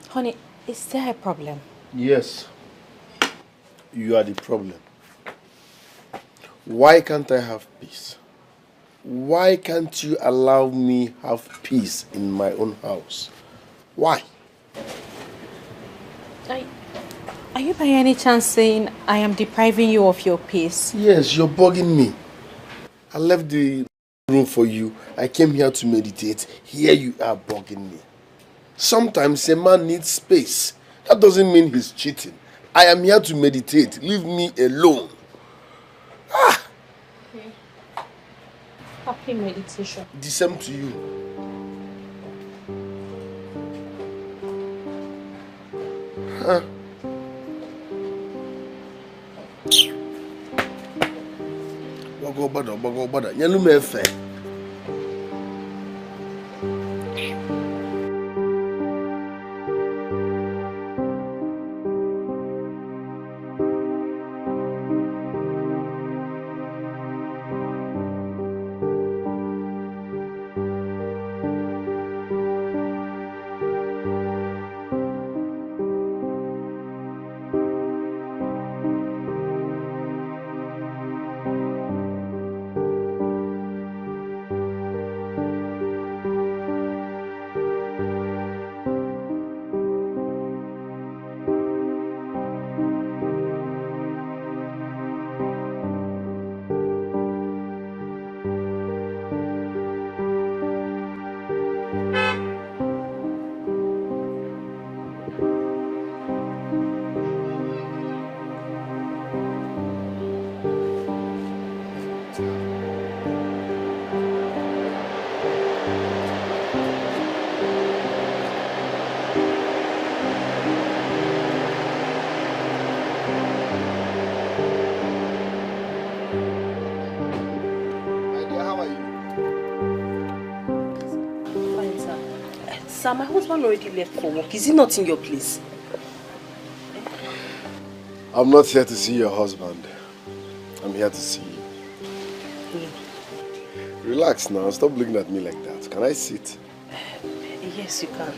Honey, is there a problem? Yes. You are the problem. Why can't I have peace? Why can't you allow me have peace in my own house? Why? Are you by any chance saying I am depriving you of your peace? Yes, you're bugging me. I left the room for you. I came here to meditate. Here you are bugging me. Sometimes a man needs space. That doesn't mean he's cheating. I am here to meditate. Leave me alone. Ah! Okay. Happy meditation. The same to you. Huh? Bago bada. Nyelu me fe. Sir, my husband already left for work. Is he not in your place? I'm not here to see your husband. I'm here to see you. Relax now. Stop looking at me like that. Can I sit? Yes, you can.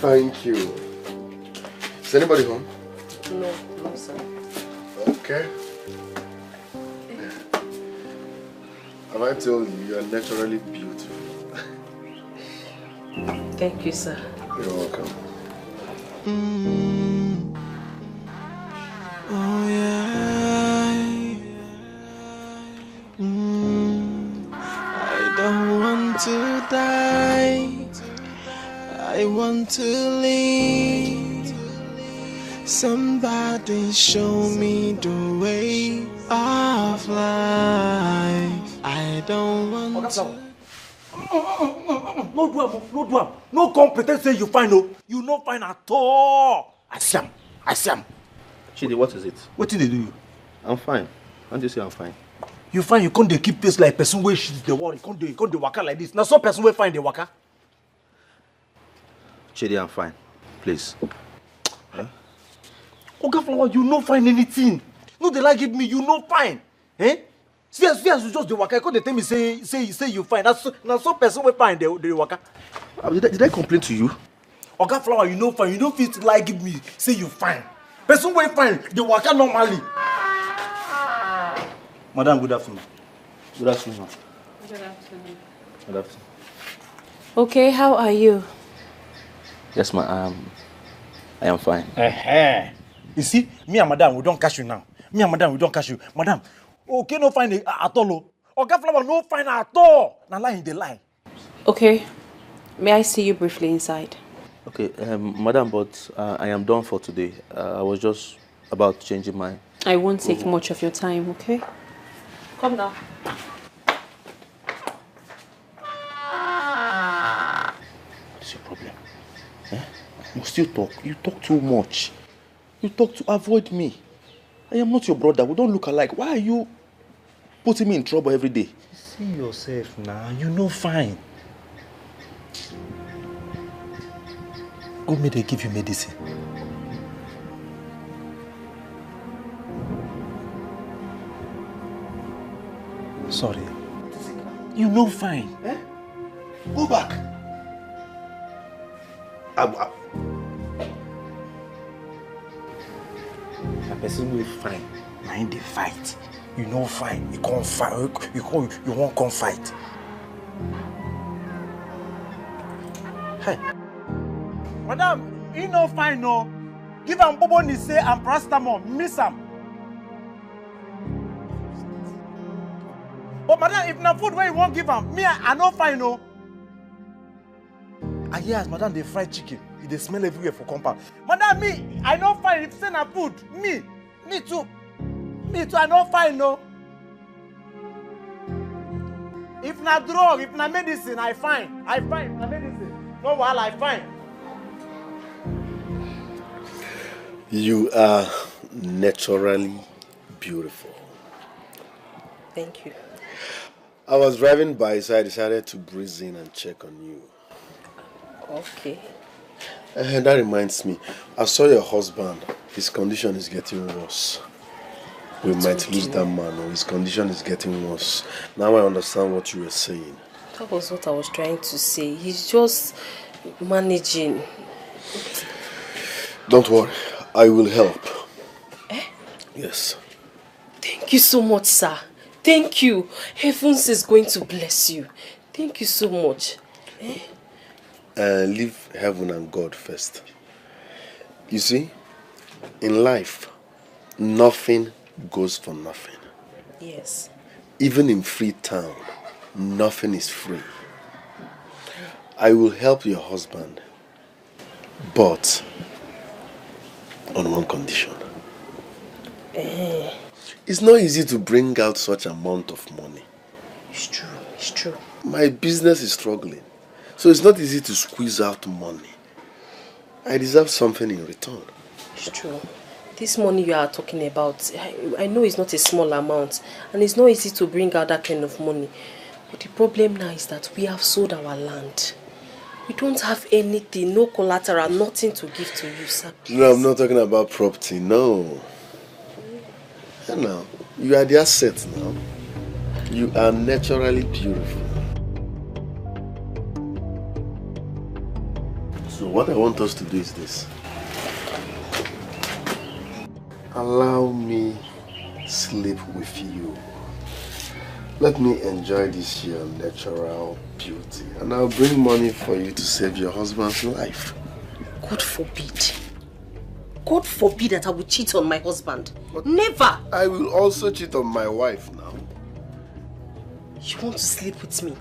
Thank you. Is anybody home? No, sir. Okay. Have I told you you are naturally beautiful? Thank you, sir. You're welcome. Oh yeah. I don't want to die. I want to live. Somebody show me the way of life. I don't want to. No do am. No come pretend say you fine, no. You no fine at all. I see am. Chidi, what is it? What did they do you? I'm fine. Can't you say I'm fine? You find you can't dey keep face like person wey shit the world. You can't dey waka like this. Now some person wey find the waka. Chidi, I'm fine. Please. Huh? Oga Flower, you no find anything. No, they like give me. You no find. Eh? See as you just the waka. They tell me say you find. Now some person wey find the waka. Did I complain to you? Oga Flower, you no find. You no fit like give me say you find. Person wey find the waka normally. Madam, good afternoon. Good afternoon. Good afternoon. Good afternoon. Okay, how are you? Yes, ma'am. I am fine. You see, me and Madam, we don't catch you now. Me and Madam, we don't catch you. Madam, okay, no find at all. Oga Flower, no find at all. Now lie in the lie. Okay, may I see you briefly inside? Okay, madam, but I am done for today. I was just about changing my... I won't take much of your time, okay? Come now. What's your problem? Eh? Must you talk? You talk too much. You talk to avoid me. I am not your brother. We don't look alike. Why are you putting me in trouble every day? See yourself now. You know fine. Go me, they give you medicine. Sorry. You know fine. Eh? Go back. A person will fine. Mind the fight. You know fine. You can't fight. You won't come fight. Hey. Madam, you know fine, no. Give am bobo ni say and paracetamol. Miss am. But madam, if na food where you won't give am, me I no fine, no. I hear as madam they fry chicken. They smell everywhere for compound. Madam, me, I no fine. If say na food, me too, I no fine, no. If na drug, if na medicine, I fine. If na medicine, no while I fine. You are naturally beautiful. Thank you. I was driving by, so I decided to breeze in and check on you. Okay. And that reminds me, I saw your husband. His condition is getting worse. We might lose that man, or his condition is getting worse. Now I understand what you were saying. That was what I was trying to say. He's just managing. Don't worry, I will help. Eh? Yes. Thank you so much, sir. Thank you. Heavens is going to bless you. Thank you so much. Eh? Leave heaven and God first. You see, in life, nothing goes for nothing. Yes. Even in Freetown, nothing is free. I will help your husband, but on one condition. It's not easy to bring out such amount of money. It's true, it's true. My business is struggling, so it's not easy to squeeze out money. I deserve something in return. It's true. This money you are talking about, I know it's not a small amount, and it's not easy to bring out that kind of money. But the problem now is that we have sold our land. We don't have anything, no collateral, nothing to give to you, sir. Please. No, I'm not talking about property, no. No, you are the asset now. You are naturally beautiful. So what I want us to do is this. Allow me sleep with you. Let me enjoy this your natural beauty, and I'll bring money for you to save your husband's life. God forbid. God forbid that I will cheat on my husband. But never! I will also cheat on my wife now. You want to sleep with me?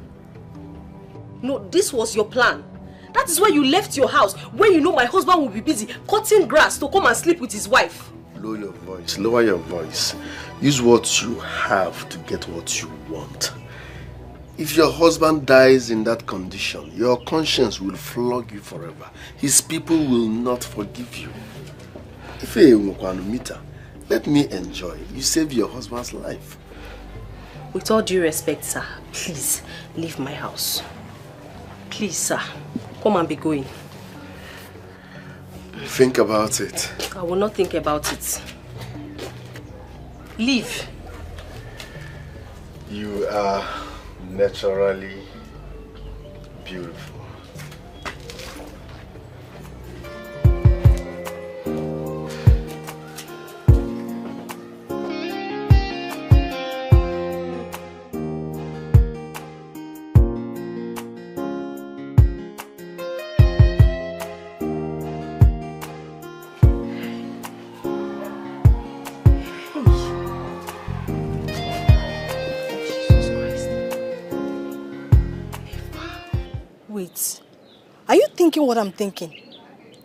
No, this was your plan. That is why you left your house when you know my husband will be busy cutting grass to come and sleep with his wife. Lower your voice. Lower your voice. Use what you have to get what you want. If your husband dies in that condition, your conscience will flog you forever. His people will not forgive you. If let me enjoy. You save your husband's life. With all due respect, sir, please leave my house. Please, sir, come and be going. Think about it. I will not think about it. Leave. You are naturally beautiful. Wait, are you thinking what I'm thinking?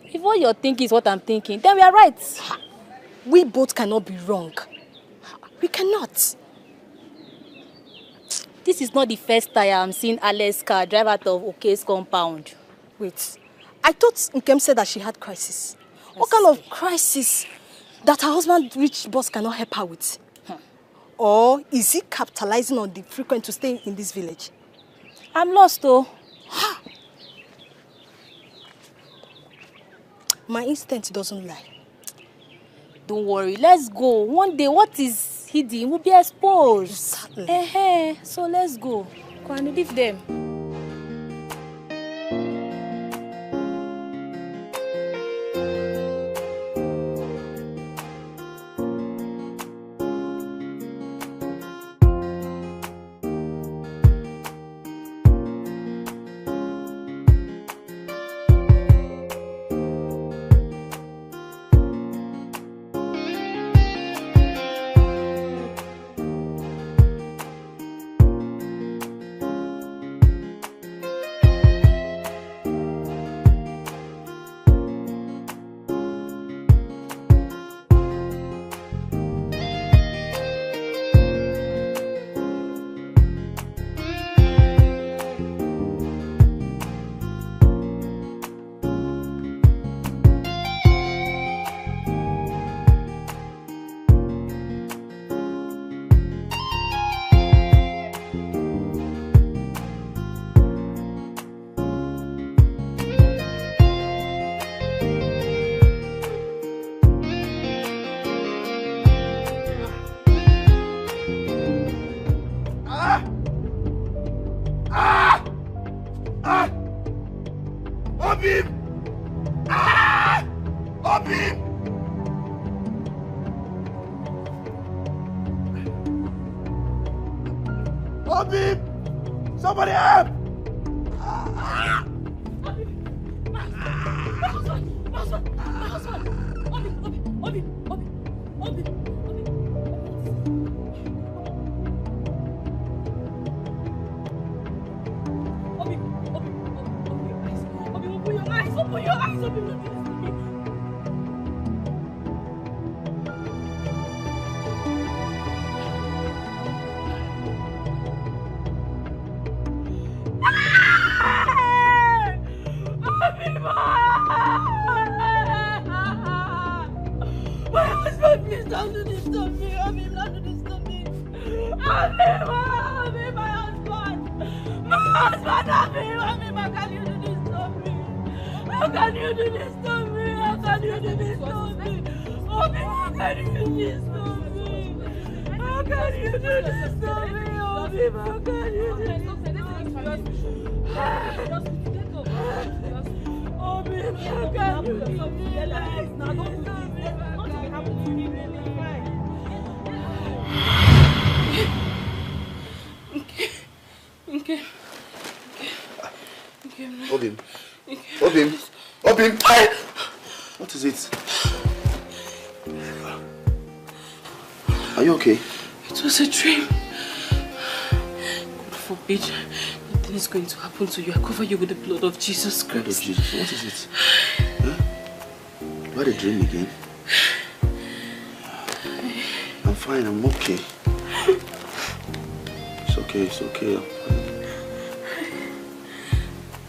If what you're thinking is what I'm thinking, then we are right. We both cannot be wrong. We cannot. This is not the first time I'm seeing Alex's car drive out of Oke's compound. Wait, I thought Nkem said that she had crisis. What kind of crisis that her husband rich boss cannot help her with? Or is he capitalizing on the frequent to stay in this village? I'm lost though. My instinct doesn't lie. Don't worry, let's go. One day, what is hidden will be exposed. Exactly. So let's go. Go and leave them. Somebody help! Obi, how can you leave me alive? Now don't do this. Nothing happened to me, really. Okay. Obim. Obim. Obim. What is it? Are you okay? It was a dream. God forbid nothing is going to happen to you. I cover you with the blood of Jesus Christ. Blood of Jesus. What is it? Huh? You had a dream again? I'm fine. I'm okay. It's okay. It's okay. I'm fine.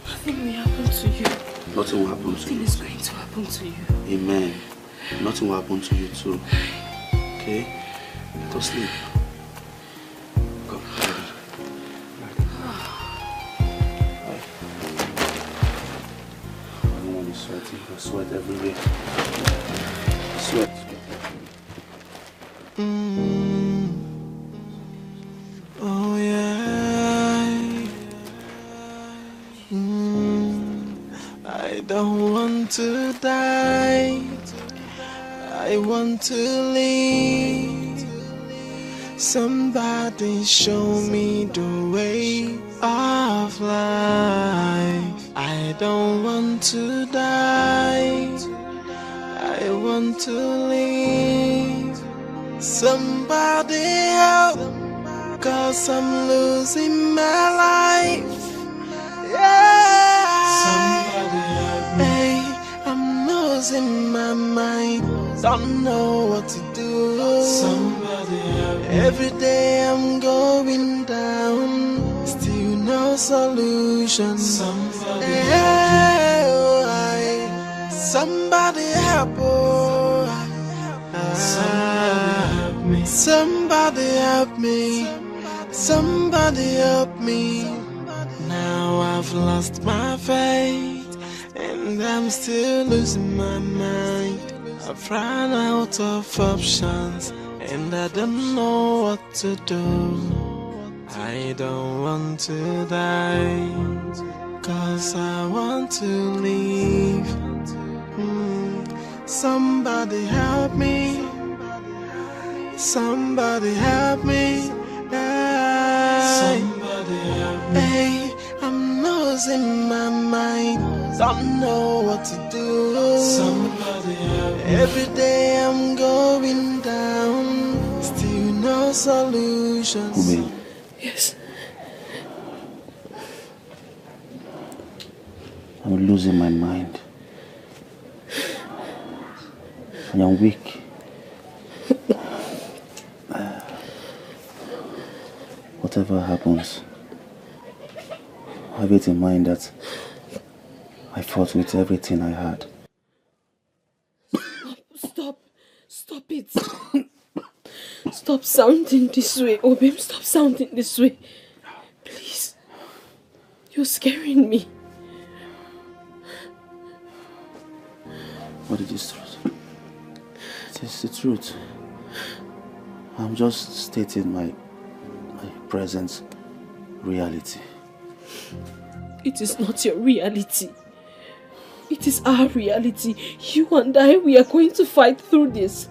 Nothing will happen to you. Nothing will happen to you. Nothing is going to happen to you. Amen. Nothing will happen to you too. Okay? Go sleep. Go. I don't want to be sweating. I sweat everywhere. Sweat. Oh yeah. I don't want to die. I want to live. Somebody show me the way of life. I don't want to die. I want to live. Somebody help, 'cause I'm losing my life. Yeah. Somebody help me. Hey, I'm losing my mind. Don't know what to do. Somebody help me. Every day I'm going down, still no solution. Somebody help me. Somebody help. Somebody help me. Somebody help me. Now I've lost my faith, and I'm still losing my mind. I've run out of options, and I don't know what to do. I don't want to die, 'cause I want to live. Somebody help me. Somebody help me. Somebody help me. Hey, I'm losing my mind. Don't know what to do. Somebody help me. Every day I'm going down, still no solutions. Ube. Yes. I'm losing my mind. I'm weak. Whatever happens, have it in mind that I fought with everything I had. Stop it. Stop sounding this way, Obim. Stop sounding this way. Please. You're scaring me. What is this truth? It is the truth. I'm just stating my present reality. It is not your reality. It is our reality. You and I, we are going to fight through this.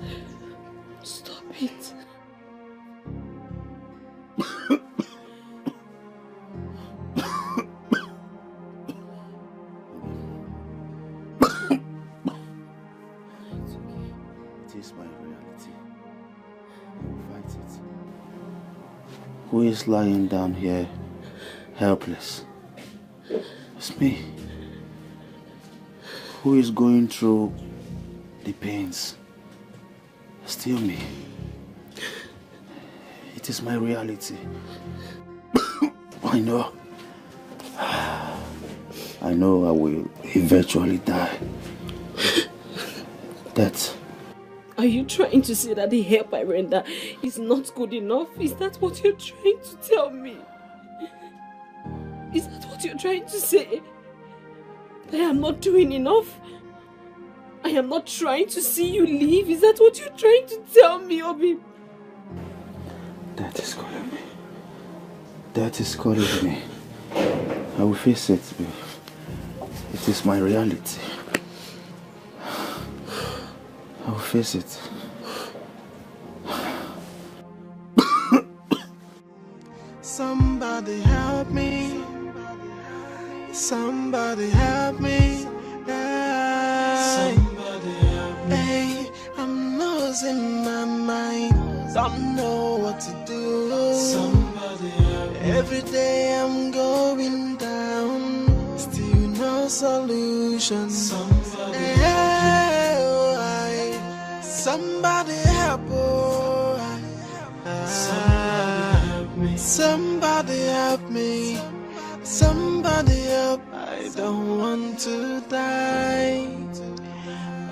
Stop it. It is my reality. Fight it. Who is lying down here helpless? It's me. Who is going through the pains? Still me. It is my reality. I know I will eventually die. Death. Are you trying to say that the help I render is not good enough? Is that what you're trying to tell me? Is that what you're trying to say? That I am not doing enough? I am not trying to see you leave? Is that what you're trying to tell me, Obi? Death is calling me. Death is calling me. I will face it, babe. It is my reality. I'll face it. Somebody help me. Somebody help me. Somebody help me. Hey, I'm losing my mind. Don't know what to do. Somebody help me. Every day I'm going down. Still no solution. Somebody help me. Somebody help me. Somebody help me. Somebody help. I don't want to die.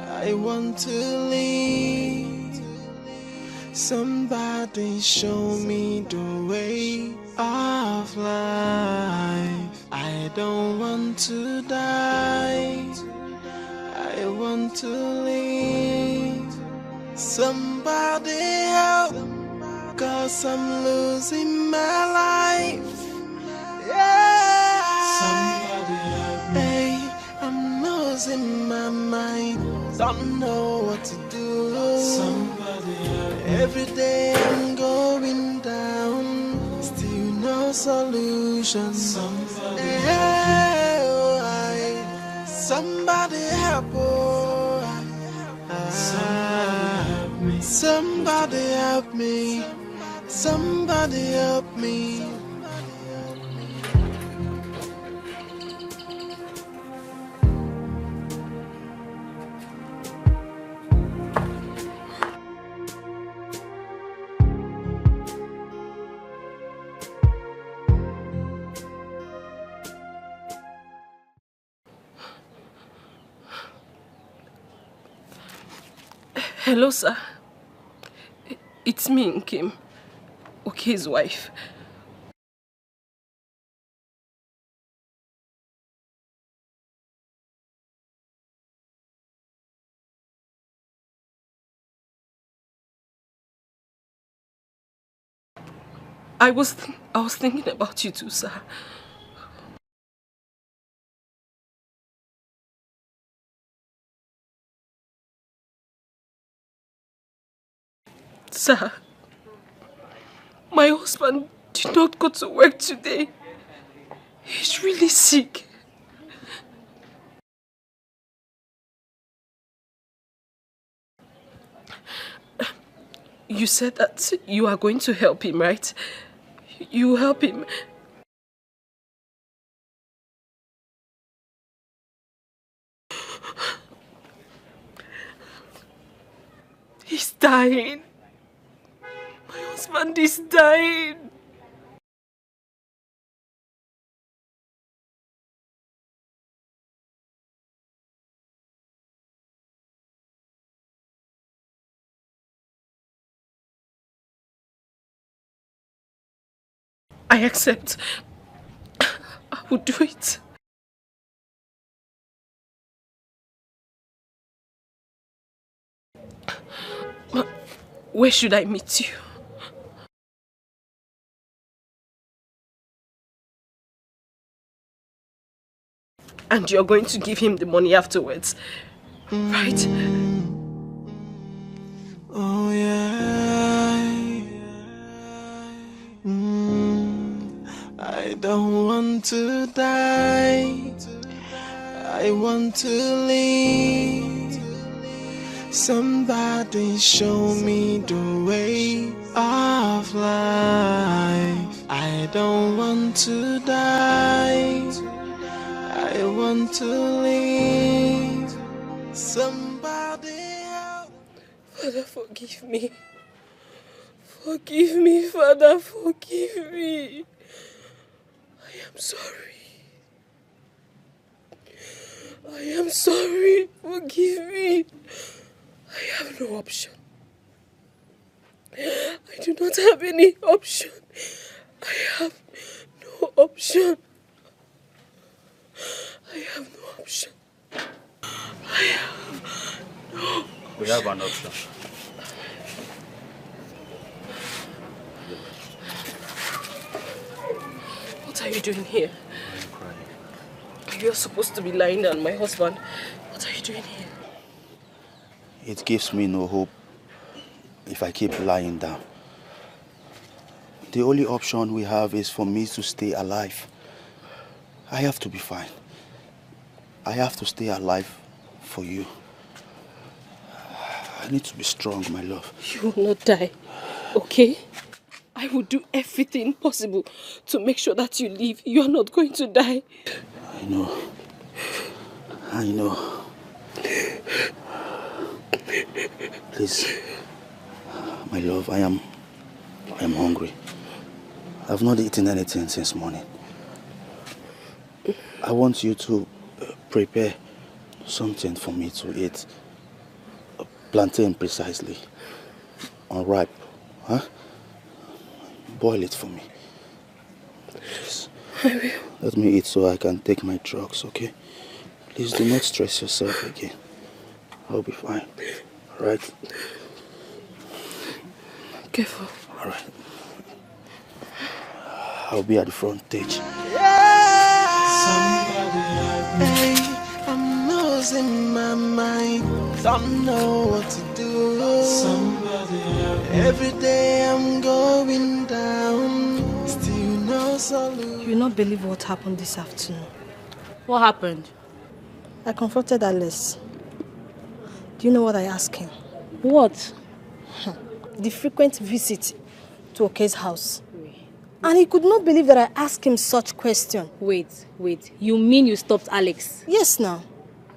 I want to live. Somebody show me the way of life. I don't want to die. I want to live. Somebody help. 'Cause I'm losing my life. Yeah. Somebody help me. Hey, I'm losing my mind. Don't know what to do. Somebody help me. Every day I'm going down. Still no solution. Somebody help me. Somebody help me. Somebody help me. Somebody help me. Hello, sir. It's me, Nkim. Okay's wife. I was thinking about you too, sir. Sir, my husband did not go to work today. He's really sick. You said that you are going to help him, right? You help him. He's dying. My husband is dying. I accept. I will do it. Where should I meet you? And you're going to give him the money afterwards, right? Oh yeah. I don't want to die. I want to live. Somebody show me the way of life. I don't want to die. I want to live. Somebody help. Father, forgive me. Forgive me, Father, forgive me. I am sorry. I am sorry. Forgive me. I have no option. I do not have any option. I have no option. I have no option. I have no. We have an option. What are you doing here? I'm crying. Are You're supposed to be lying down, my husband. What are you doing here? It gives me no hope if I keep lying down. The only option we have is for me to stay alive. I have to be fine. I have to stay alive for you. I need to be strong, my love. You will not die, okay? I will do everything possible to make sure that you live. You are not going to die. I know. I know. Please, my love, I am hungry. I've not eaten anything since morning. I want you to prepare something for me to eat. Plantain precisely. Unripe. Huh? Boil it for me. Please. I will. Let me eat so I can take my drugs, okay? Please do not stress yourself again. I'll be fine. Alright? Careful. Alright. I'll be at the front stage. Somebody help me. I'm losing my mind. Don't know what to do. Somebody help me. Every day I'm going down. Still no solution. You will not believe what happened this afternoon. What happened? I confronted Alice. Do you know what I asked him? What? The frequent visit to Oke's house. And he could not believe that I asked him such question. Wait. You mean you stopped Alex? Yes, now.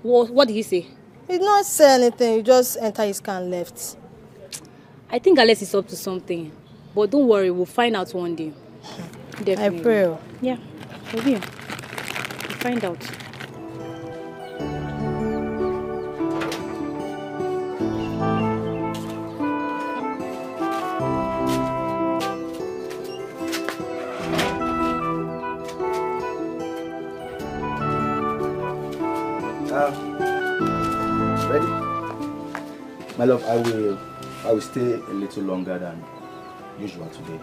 What did he say? He did not say anything. He just entered his car and left. I think Alex is up to something. But don't worry, we'll find out one day. Definitely. I pray. Yeah, we'll be here. We'll find out. Ready? My love, I will stay a little longer than usual today.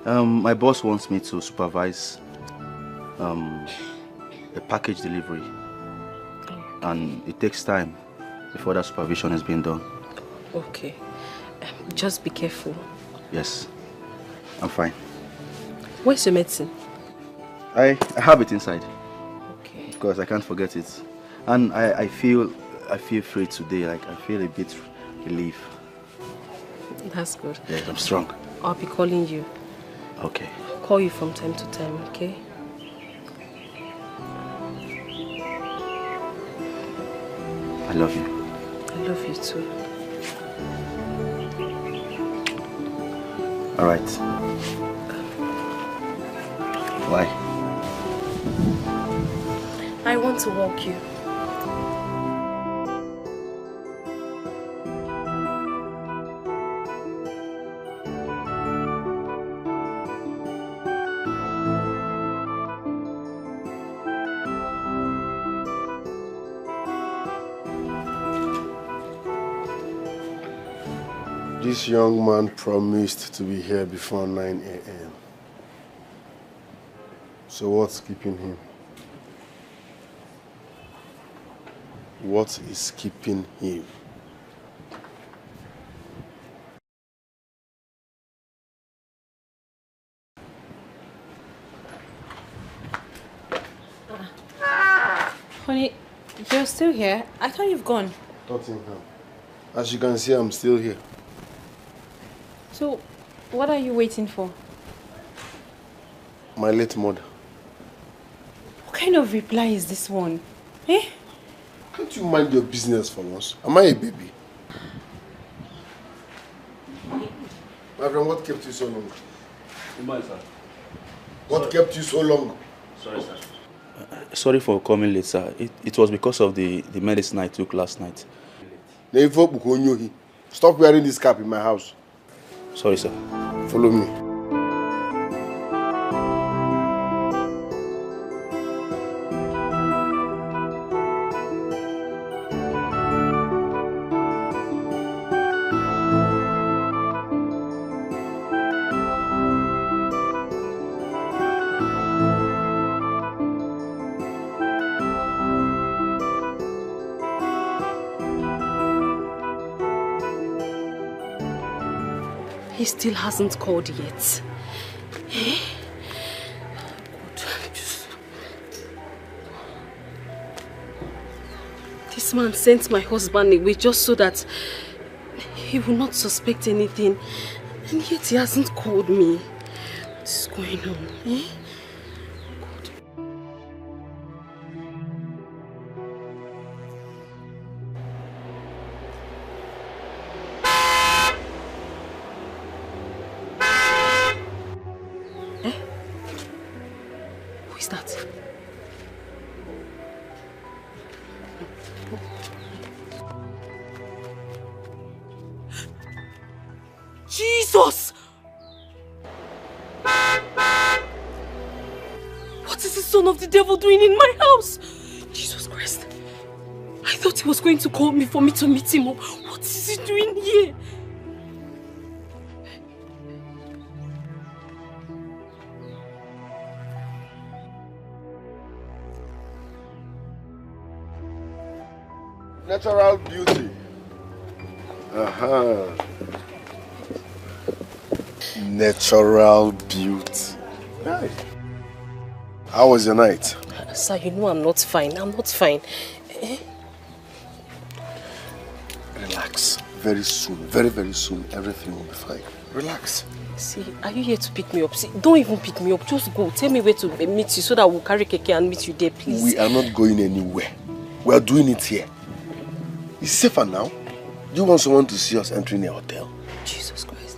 My boss wants me to supervise a package delivery, and it takes time before that supervision is being done. Okay. Just be careful. Yes, I'm fine. Where's your medicine? I have it inside. Okay. Because I can't forget it. And I feel free today. Like I feel a bit relief. That's good. Yes, I'm strong. I'll be calling you. Okay. I'll call you from time to time, okay? I love you. I love you too. All right. Why? I want to walk you. This young man promised to be here before 9 a.m. So what's keeping him? What is keeping him? Honey, you're still here? I thought you've gone. Nottingham. As you can see, I'm still here. So, what are you waiting for? My late mother. What kind of reply is this one? Eh? Can't you mind your business for once? Am I a baby? My friend, what kept you so long? Sir. What kept you so long? Sorry, sir. Sorry for coming late, sir. It was because of the medicine I took last night. Stop wearing this cap in my house. Sorry, sir. Follow me. He still hasn't called yet. Eh? This man sent my husband away just so that he will not suspect anything. And yet he hasn't called me. What is going on? Eh? Jesus! What is the son of the devil doing in my house? Jesus Christ. I thought he was going to call me for me to meet him. What is he doing here? Natural beauty. Natural beauty. Nice. How was your night? Sir, you know I'm not fine. I'm not fine. Relax. Very soon, very, very soon, everything will be fine. Relax. See, are you here to pick me up? See, don't even pick me up. Just go. Tell me where to meet you so that we'll carry Keke and meet you there, please. We are not going anywhere. We are doing it here. It's safer now. Do you want someone to see us entering a hotel? Jesus Christ.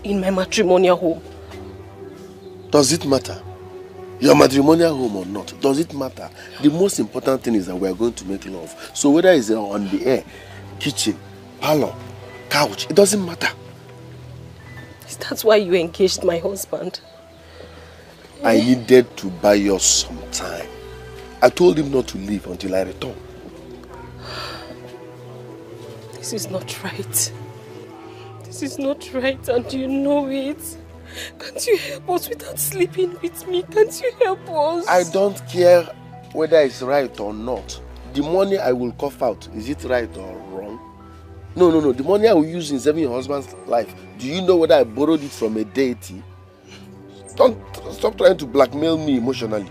In my matrimonial home. Does it matter? Your matrimonial home or not, does it matter? The most important thing is that we are going to make love. So whether it's on the air, kitchen, parlor, couch, it doesn't matter. Is that why you engaged my husband? I needed to buy us some time. I told him not to leave until I return. This is not right. This is not right, and you know it. Can't you help us without sleeping with me? Can't you help us? I don't care whether it's right or not. The money I will cough out, is it right or wrong? No. The money I will use in saving your husband's life, do you know whether I borrowed it from a deity? Stop trying to blackmail me emotionally.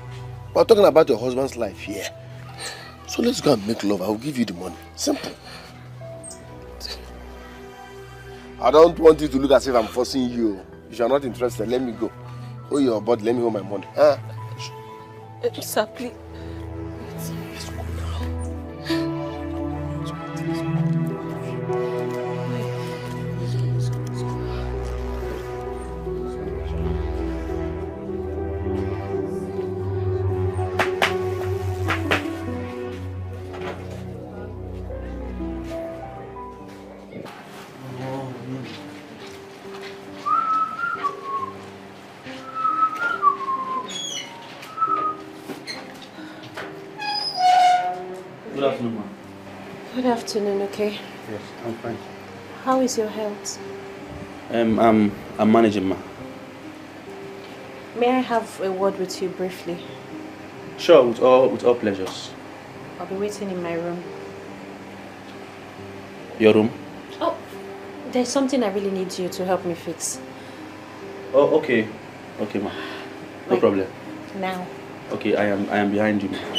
We're talking about your husband's life here. So let's go and make love. I will give you the money. Simple. I don't want you to look as if I'm forcing you. If you are not interested, let me go. Hold your body, let me hold my money. Sir, please. Let's go now. Good afternoon, ma'am. Good afternoon, okay? Yes, I'm fine. How is your health? I'm managing, ma'am. May I have a word with you briefly? Sure, with all pleasures. I'll be waiting in my room. Your room? Oh, there's something I really need you to help me fix. Oh, okay. Okay, ma'am. No problem. Now. Okay, I am behind you, ma'am.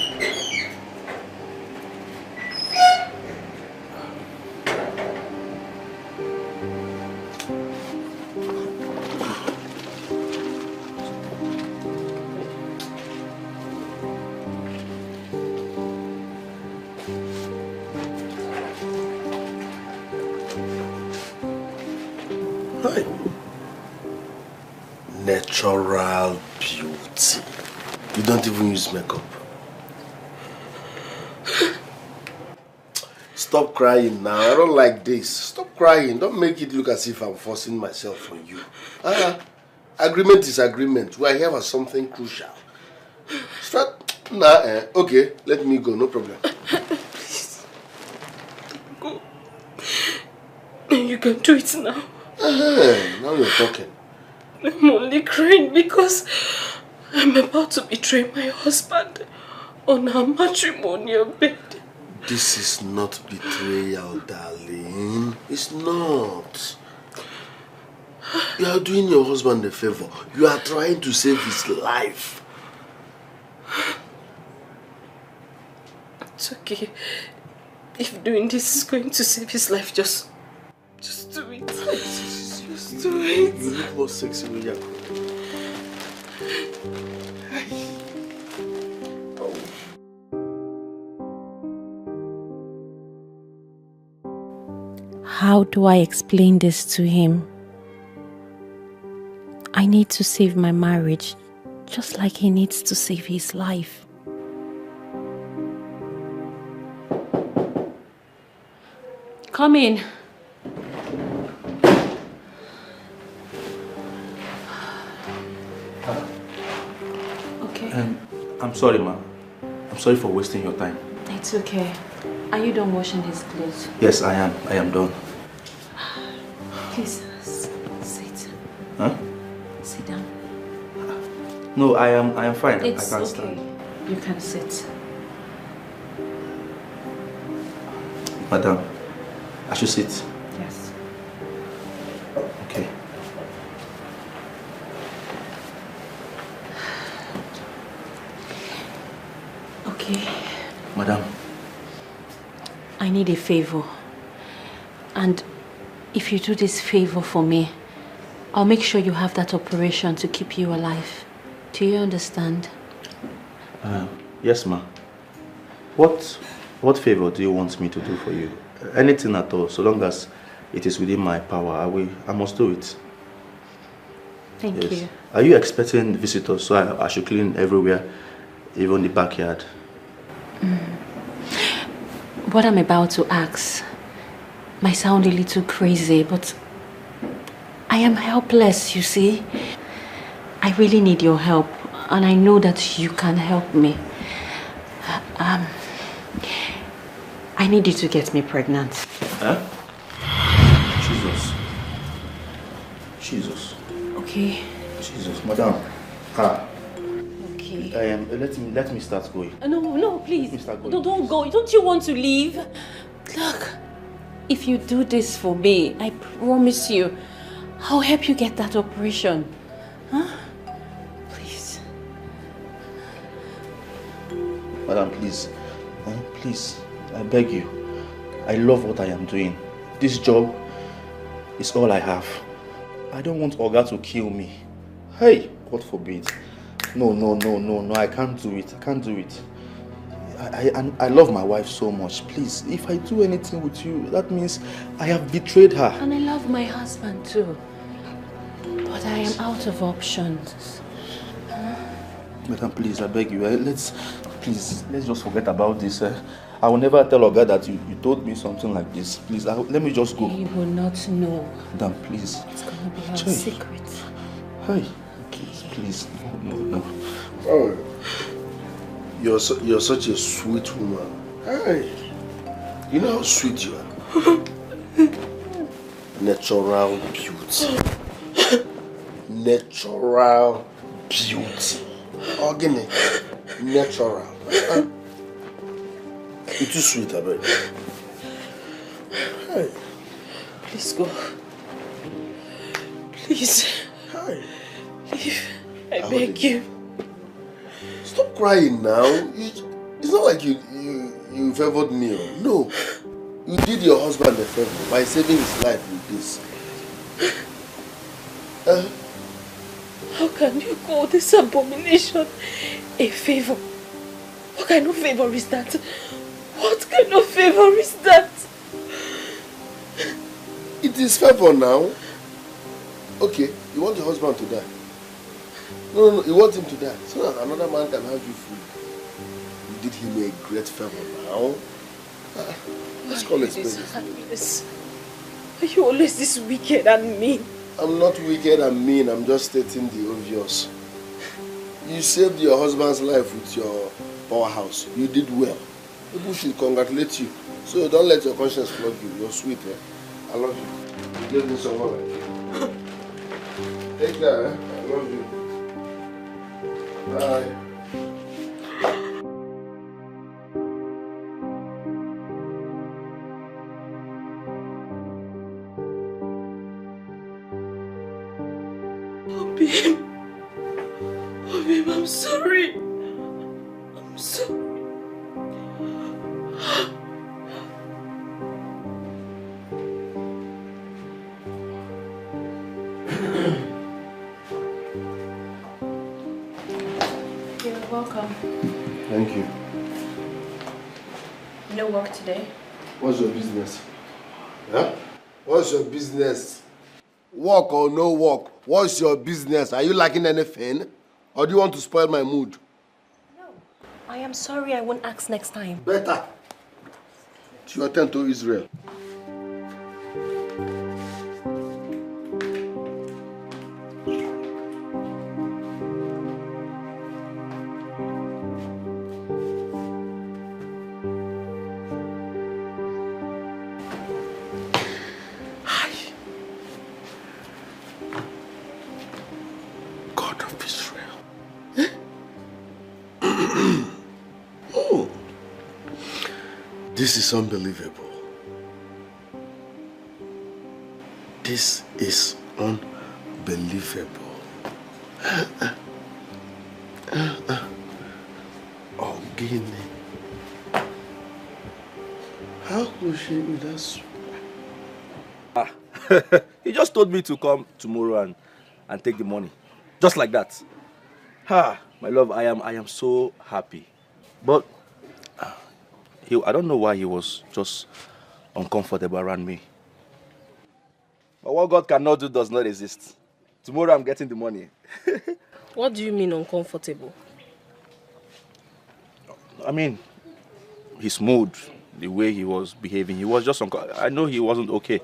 Natural beauty. You don't even use makeup. Stop crying now. I don't like this. Stop crying. Don't make it look as if I'm forcing myself on you. Agreement is agreement. We are here for something crucial. Start. Okay, let me go. No problem. Please. Go. You can do it now. Now you're talking. I'm only crying because I'm about to betray my husband on our matrimonial bed. This is not betrayal, darling. It's not. You are doing your husband a favor. You are trying to save his life. It's okay. If doing this is going to save his life, just do it. Just do it. You look more sexy when you are crying. How do I explain this to him? I need to save my marriage, just like he needs to save his life. Come in. Okay. I'm sorry, ma. I'm sorry for wasting your time. It's okay. Are you done washing his clothes? Yes, I am. I am done. Please, sit. Huh? Sit down. No, I am fine. It's I can't okay. stand. You can sit. Madam, I should sit. Yes. Okay. Okay. Madam. I need a favor. And if you do this favor for me, I'll make sure you have that operation to keep you alive. Do you understand? Yes, ma. What favor do you want me to do for you? Anything at all, so long as it is within my power, I must do it. Thank you. Are you expecting visitors, so I should clean everywhere, even the backyard? What I'm about to ask might sound a little crazy, but I am helpless, you see. I really need your help, and I know that you can help me. I need you to get me pregnant. Huh? Jesus. Okay. Jesus, madam. Okay. Let me start going. No, please. Let me start going. Don't go. Don't you want to leave? Look, if you do this for me, I promise you, I'll help you get that operation. Huh? Please. Madam, please. Please, I beg you. I love what I am doing. This job is all I have. I don't want Oga to kill me. Hey, God forbid. No, I can't do it. I can't do it. I love my wife so much. Please, if I do anything with you, that means I have betrayed her. And I love my husband too. But I am out of options. Madam, please, I beg you. Let's just forget about this. I will never tell Oga that you told me something like this. Please, let me just go. He will not know. Madam, please. It's going to be our secret. Hey, please. No. Oh, you're such a sweet woman. Hey, you know how sweet you are. Natural beauty. Natural beauty. Organic. Natural. You're too sweet, I bet. Hey. Please go. Please. Hi. Leave. I beg you. Stop crying now. It's not like you favored me. No. You did your husband a favor by saving his life with this. How can you call this abomination a favor? What kind of favor is that? What kind of favor is that? It is favor now. Okay, you want your husband to die. No, you want him to die so that another man can have you free. You did him a great favor now. Let's call it spade. Are you always this wicked and mean? I'm not wicked and mean, I'm just stating the obvious. You saved your husband's life with your powerhouse. You did well. People should congratulate you. So don't let your conscience flog you. You're sweet, eh? I love you. You gave me someone like you. Take care, eh? I love you. Bye. Obim, I'm sorry. I'm sorry. You're welcome. Thank you. No work today? What's your business? Huh? What's your business? Work or no work? What's your business? Are you lacking anything? Or do you want to spoil my mood? No. I am sorry, I won't ask next time. Better. It's your turn to Israel. This is unbelievable. This is unbelievable. Oh, Guinea. How could she with us? He just told me to come tomorrow and take the money. Just like that. My love, I am so happy. But I don't know why he was just uncomfortable around me. But what God cannot do does not exist. Tomorrow I'm getting the money. What do you mean uncomfortable? I mean, his mood, the way he was behaving, he was just I know he wasn't okay.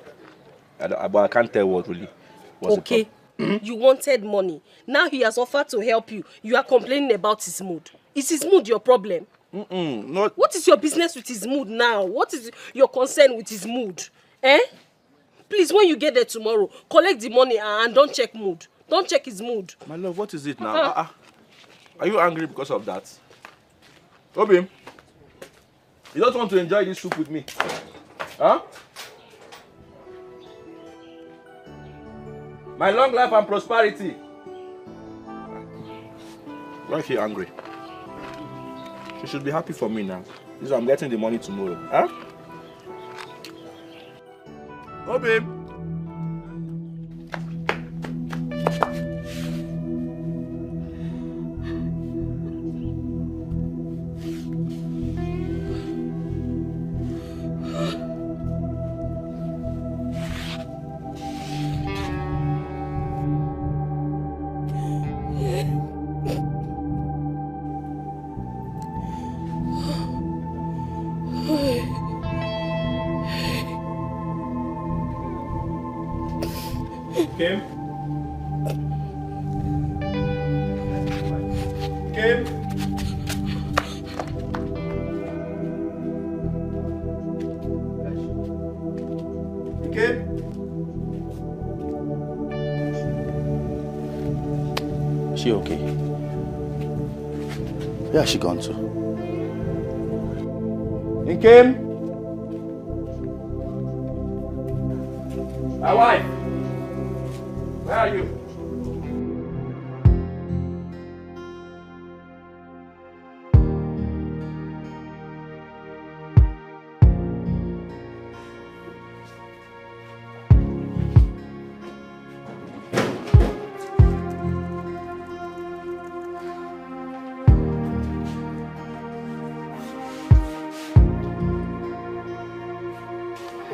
But I can't tell what really was okay. You wanted money. Now he has offered to help you. You are complaining about his mood. Is his mood your problem? Not... What is your business with his mood now? What is your concern with his mood? Please, when you get there tomorrow, collect the money and don't check mood. Don't check his mood. My love, what is it now? Are you angry because of that? Obim, you don't want to enjoy this soup with me? Huh? My long life and prosperity. Why is she angry? She should be happy for me now. This is I'm getting the money tomorrow. Huh? Obim. Kim? Kim? Kim? Is she okay? Where has she gone to? Kim? My wife! Where are you?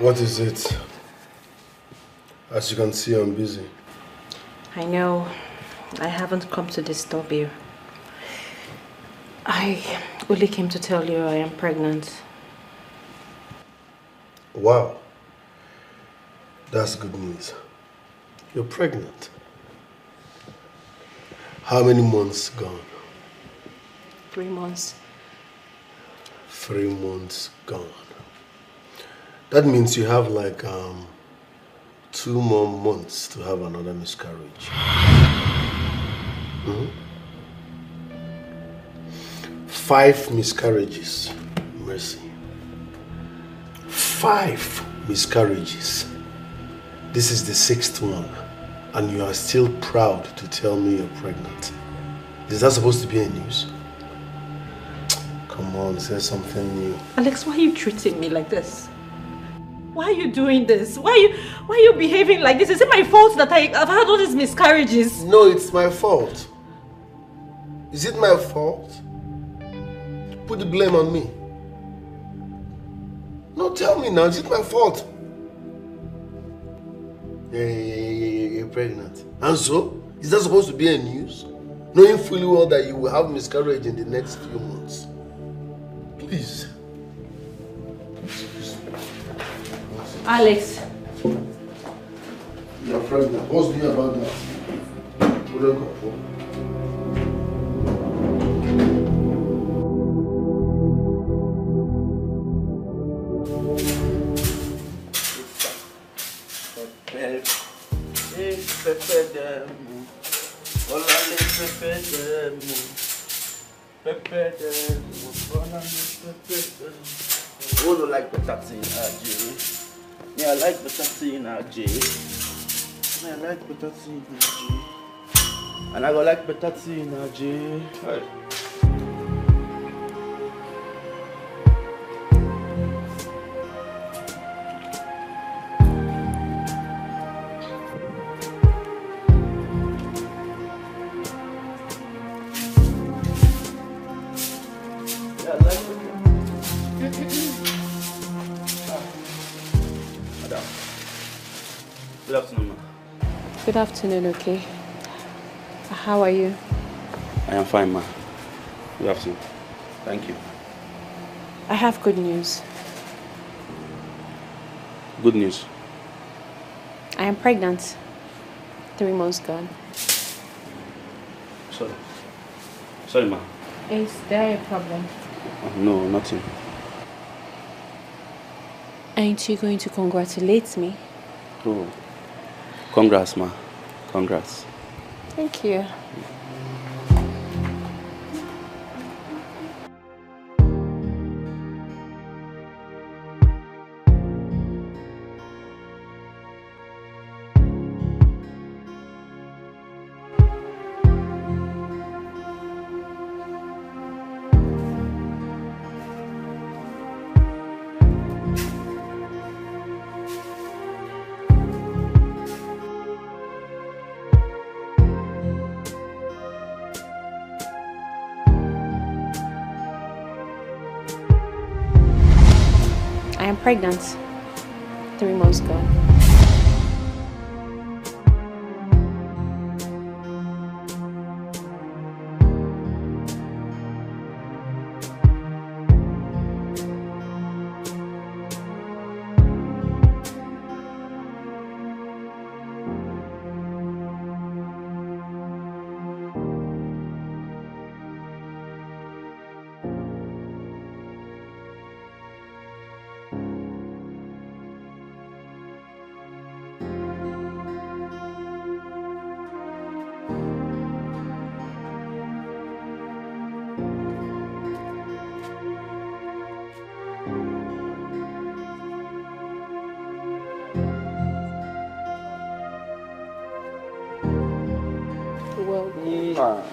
What is it? As you can see, I'm busy. I know. I haven't come to disturb you. I only came to tell you I am pregnant. Wow. That's good news. You're pregnant. How many months gone? 3 months. 3 months gone. That means you have like 2 more months to have another miscarriage. 5 miscarriages. Mercy. 5 miscarriages. This is the 6th one. And you are still proud to tell me you're pregnant. Is that supposed to be a news? Come on, say something new. Alex, why are you treating me like this? Why are you doing this? Why are you behaving like this? Is it my fault that I've had all these miscarriages? No, it's my fault. Is it my fault? Put the blame on me. No, tell me now, is it my fault? Yeah, you're pregnant. And so? Is that supposed to be a news? Knowing fully well that you will have miscarriage in the next few months. Please. Alex. You're pregnant. What's new about that? Who don't like better thing, RJ? Me, I like better thing, RJ. Me, I like better thing, RJ. And I go like better thing, RJ. Right. Good afternoon, ma. Good afternoon, okay. How are you? I am fine, ma. Good afternoon. Thank you. I have good news. Good news. I am pregnant. 3 months gone. Sorry. Sorry, ma. Is there a problem? No, nothing. Aren't you going to congratulate me? Oh. Congrats, ma. Congrats. Thank you. I am pregnant. 3 months gone.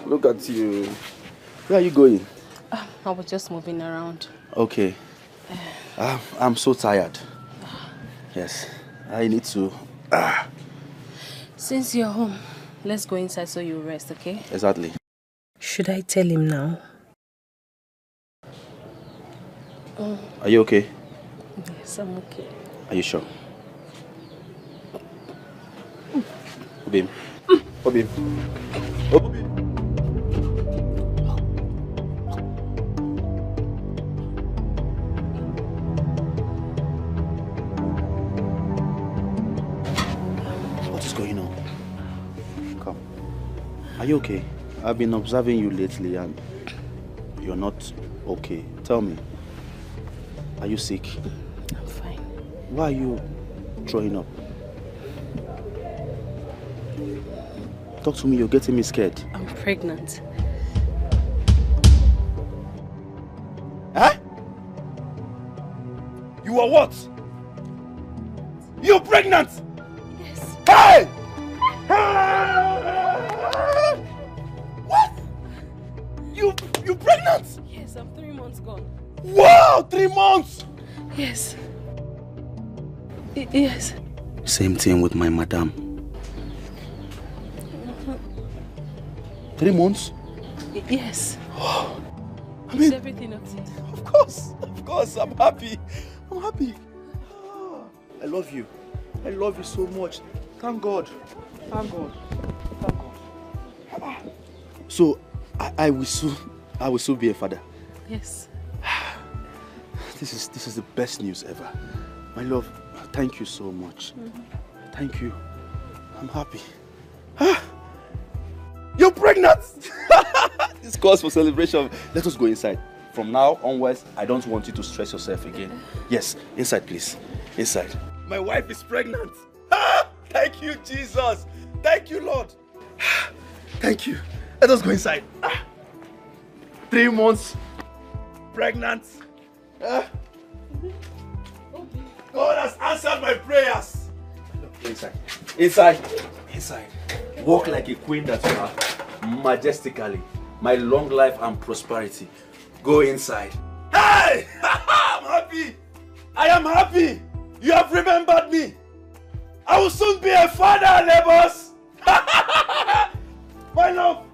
Look at you. Where are you going? I was just moving around. Okay. I'm so tired. Yes. I need to... Since you're home, let's go inside so you rest, okay? Exactly. Should I tell him now? Are you okay? Yes, I'm okay. Are you sure? Obim. Obim. Obim. What is going on? Come. Are you okay? I've been observing you lately and you're not okay. Tell me. Are you sick? I'm fine. Why are you throwing up? Talk to me, you're getting me scared. I'm pregnant. Huh? You are what? You're pregnant! Yes. Hey! What? You pregnant? Yes, I'm 3 months gone. Wow, 3 months! Yes. Yes. Same thing with my madam. 3 months? Yes. I mean, Is everything okay? Of course, I'm happy. I'm happy. I love you. I love you so much. Thank God. Thank God. Thank God. So, I will soon be a father. Yes. This is the best news ever. My love, thank you so much. Thank you. I'm happy. You're pregnant! This calls for celebration. Let us go inside. From now onwards, I don't want you to stress yourself again. Yes, inside please. Inside. My wife is pregnant. Thank you, Jesus. Thank you, Lord. Thank you. Let us go inside. 3 months. Pregnant. God has answered my prayers. Inside. Inside. Inside. Walk like a queen that you are. Majestically. My long life and prosperity. Go inside. Hey! I'm happy. I am happy. You have remembered me. I will soon be a father, neighbors. My love.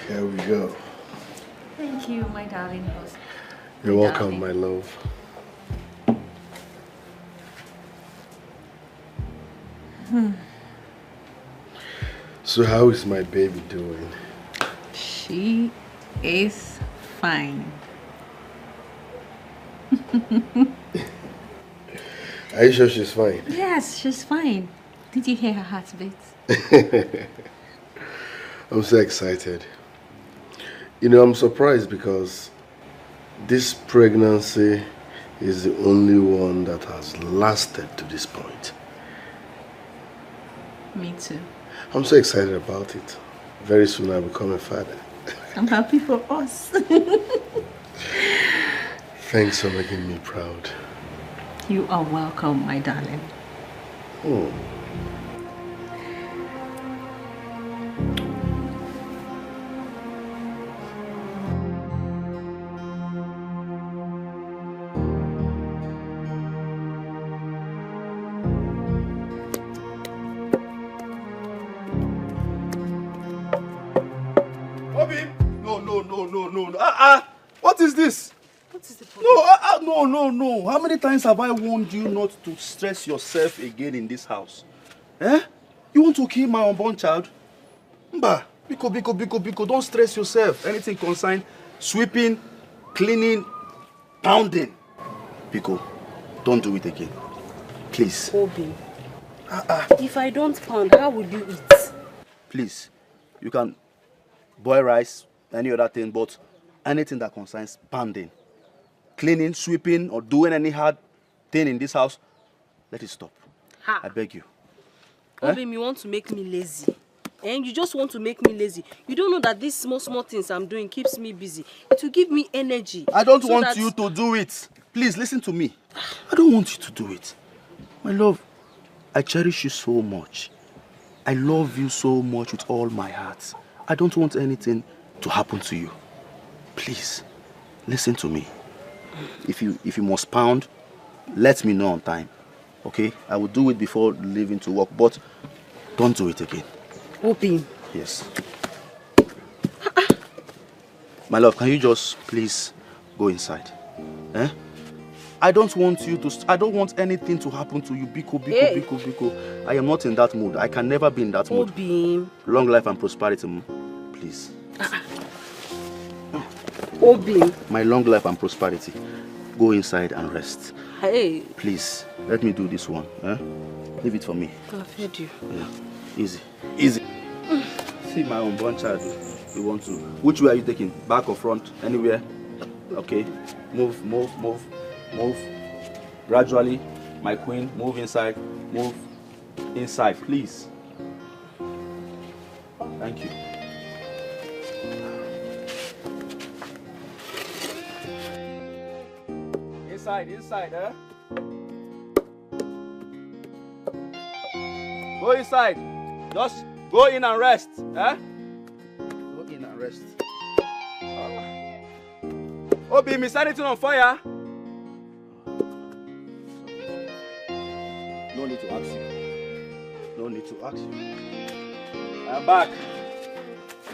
Here we go. Thank you, my darling host. You're welcome, my love. So how is my baby doing? She is fine. Are you sure she's fine? Yes, she's fine. Did you hear her heartbeat? I'm so excited. You know, I'm surprised because this pregnancy is the only one that has lasted to this point. Me too. I'm so excited about it. Very soon I'll become a father. I'm happy for us. Thanks for making me proud. You are welcome, my darling. Oh. Obi! No. What is this? What is the problem? No. How many times have I warned you not to stress yourself again in this house? Eh? You want to kill my unborn child? Mba, Biko, don't stress yourself. Anything concerned sweeping, cleaning, pounding. Biko, don't do it again. Please. Obi, if I don't pound, how will you eat? Please, you can boil rice, any other thing, but anything that concerns pounding, cleaning, sweeping, or doing any hard thing in this house, let it stop. Ha. I beg you. Obi, you want to make me lazy. And you just want to make me lazy. You don't know that these small things I'm doing keeps me busy. It will give me energy. I don't want you to do it. Please, listen to me. I don't want you to do it. My love, I cherish you so much. I love you so much with all my heart. I don't want anything to happen to you. Please, listen to me. If you must pound, let me know on time. Okay? I will do it before leaving to work, but don't do it again. Obi. Yes. My love, can you just please go inside? Eh? I don't want anything to happen to you. Biko. I am not in that mood. I can never be in that mood. Obi. Long life and prosperity, please. Obi. My long life and prosperity. Go inside and rest. Hey. Please, let me do this one. Leave it for me. I've heard you. Yeah. Easy. Easy. See my unborn child. You want to. Which way are you taking? Back or front? Anywhere? Okay. Move. Gradually. My queen, move inside. Move inside, please. Thank you. Inside, Go inside. Just go in and rest, Go in and rest. Obi, is anything on fire? No need to ask you. I'm back.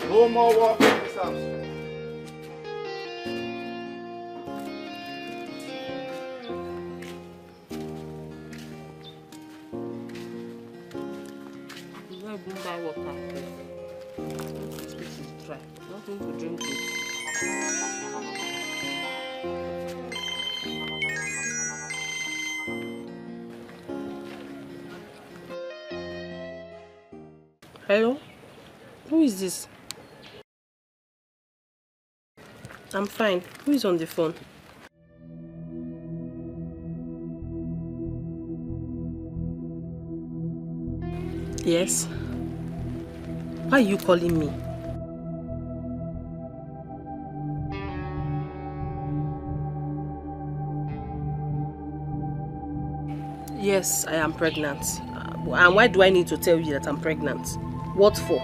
No more work in this house. Buy water. This place is dry. Nothing to drink with. Hello? Who is this? I'm fine. Who is on the phone? Yes? Why are you calling me? Yes, I am pregnant. And why do I need to tell you that I'm pregnant? What for?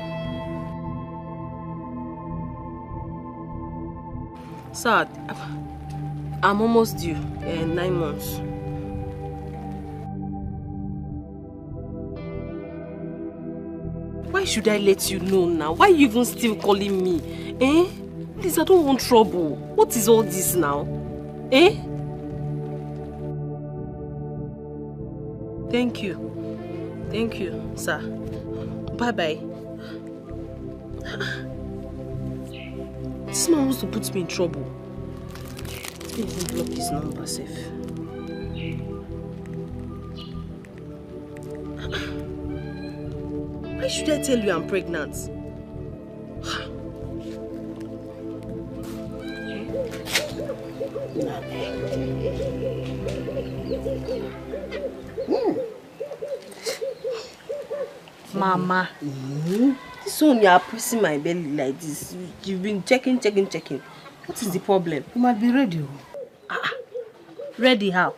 Sir, I'm almost due in 9 months. Why should I let you know now? Why are you even still calling me? Please, I don't want trouble. What is all this now? Thank you, sir. Bye-bye. This man wants to put me in trouble. Let me even block his number safe. Why should I tell you I'm pregnant? Mama. This one you are pressing my belly like this. You've been checking. What is the problem? You might be ready. Ready how?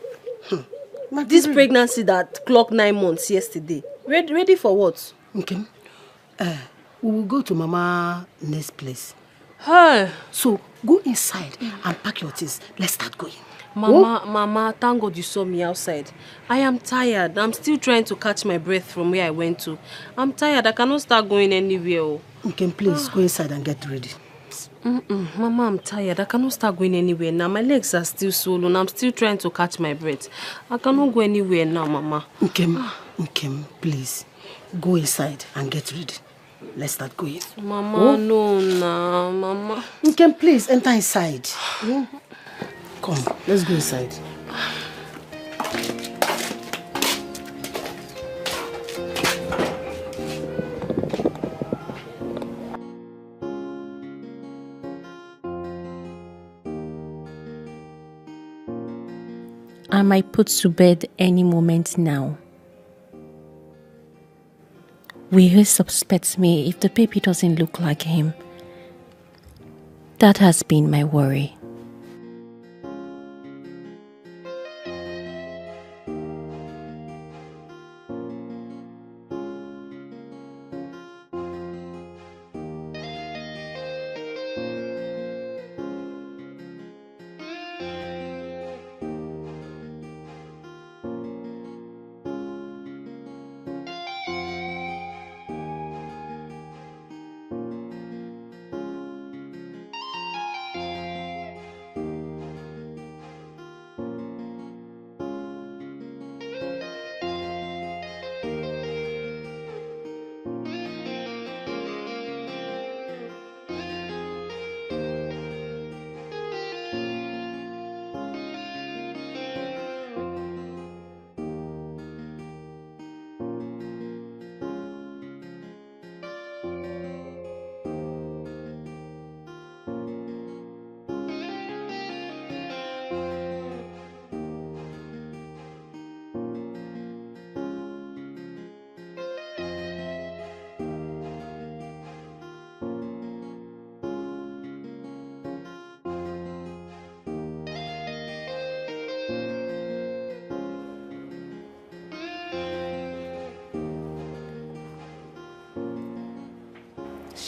This pregnancy that clocked 9 months yesterday. Ready for what? Okay. We will go to Mama next place. Hey. So go inside and pack your things. Let's start going. Mama, thank God you saw me outside. I am tired. I'm still trying to catch my breath from where I went to. I'm tired. I cannot start going anywhere. Okay, please go inside and get ready. Mama, I'm tired. I cannot start going anywhere now. My legs are still swollen. I'm still trying to catch my breath. I cannot go anywhere now, Mama. Okay, please go inside and get ready. Let's start going. Mama, no, Mama. Okay, please enter inside. Come, let's go inside. I might put to bed any moment now. Will he suspect me if the baby doesn't look like him? That has been my worry.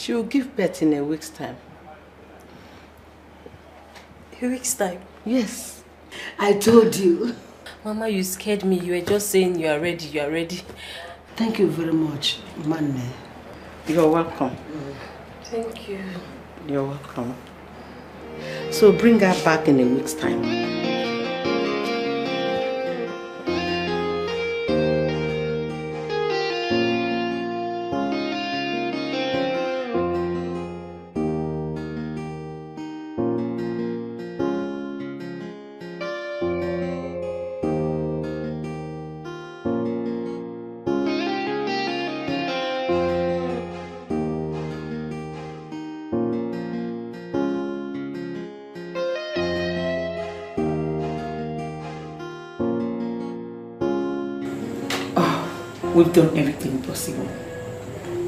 She will give birth in a week's time. A week's time? Yes. I told you. Mama, you scared me. You were just saying you are ready, you are ready. Thank you very much, Manne. You're welcome. Thank you. You're welcome. So bring her back in a week's time. We've done everything possible.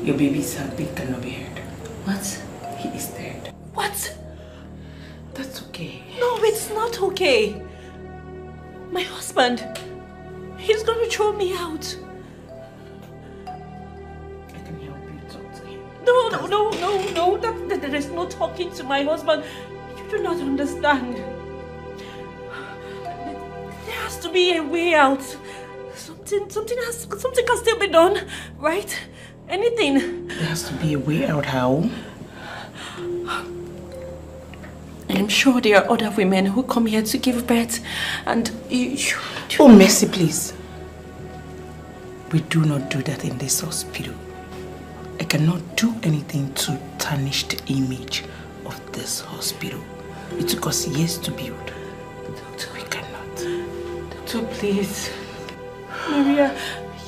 Your baby's heartbeat cannot be heard. What? He is dead. What? That's okay. No, it's not okay. My husband, he's going to throw me out. I can help you talk to him. No. There is no talking to my husband. You do not understand. There has to be a way out. Something can still be done, right? Anything. There has to be a way out. How? And I'm sure there are other women who come here to give birth, and you... Oh, Mercy, please. We do not do that in this hospital. I cannot do anything to tarnish the image of this hospital. It took us years to build. Doctor, we cannot. Doctor, please. Maria,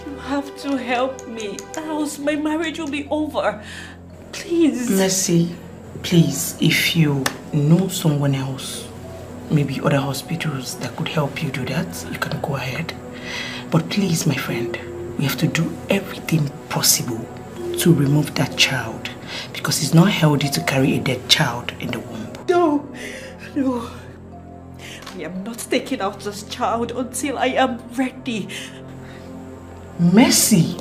you have to help me. Else my marriage will be over. Please. Mercy, please, if you know someone else, maybe other hospitals that could help you do that, you can go ahead. But please, my friend, we have to do everything possible to remove that child, because it's not healthy to carry a dead child in the womb. No. I am not taking out this child until I am ready. Mercy.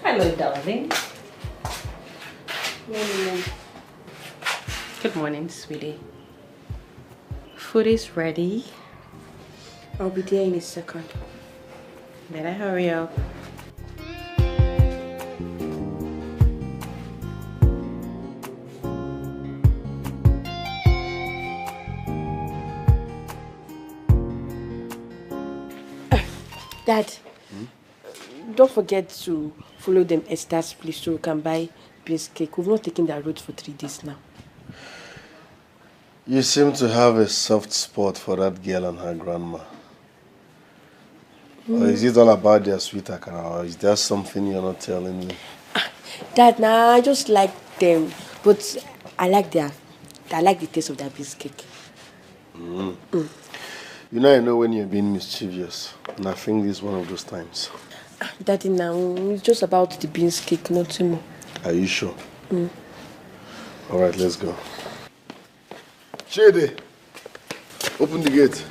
Hello, darling. Morning. Good morning, sweetie. Food is ready. I'll be there in a second. Better hurry up. Dad, don't forget to follow them Esther's place so we can buy beans cake. We've not taken that road for 3 days now. You seem to have a soft spot for that girl and her grandma. Or is it all about their sweet akara, or is there something you're not telling me? Dad, nah, I just like them, but I like the taste of their beans cake. You know, I know when you're being mischievous, and I think this is one of those times. Daddy, now it's just about the beans cake, nothing more. Are you sure? Mm. All right, let's go. Chidi, open the gate.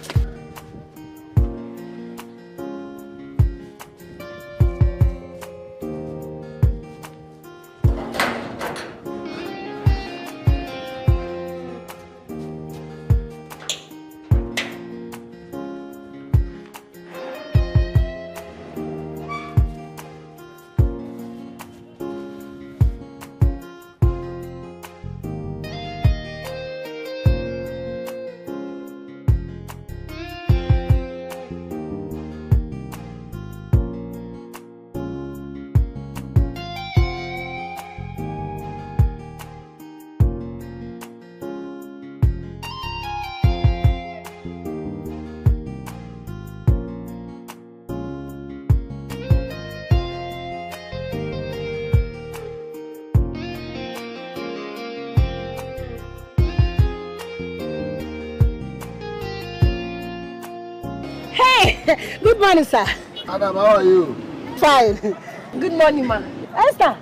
Good morning, sir. Adam, how are you? Fine. Good morning, ma. Esther,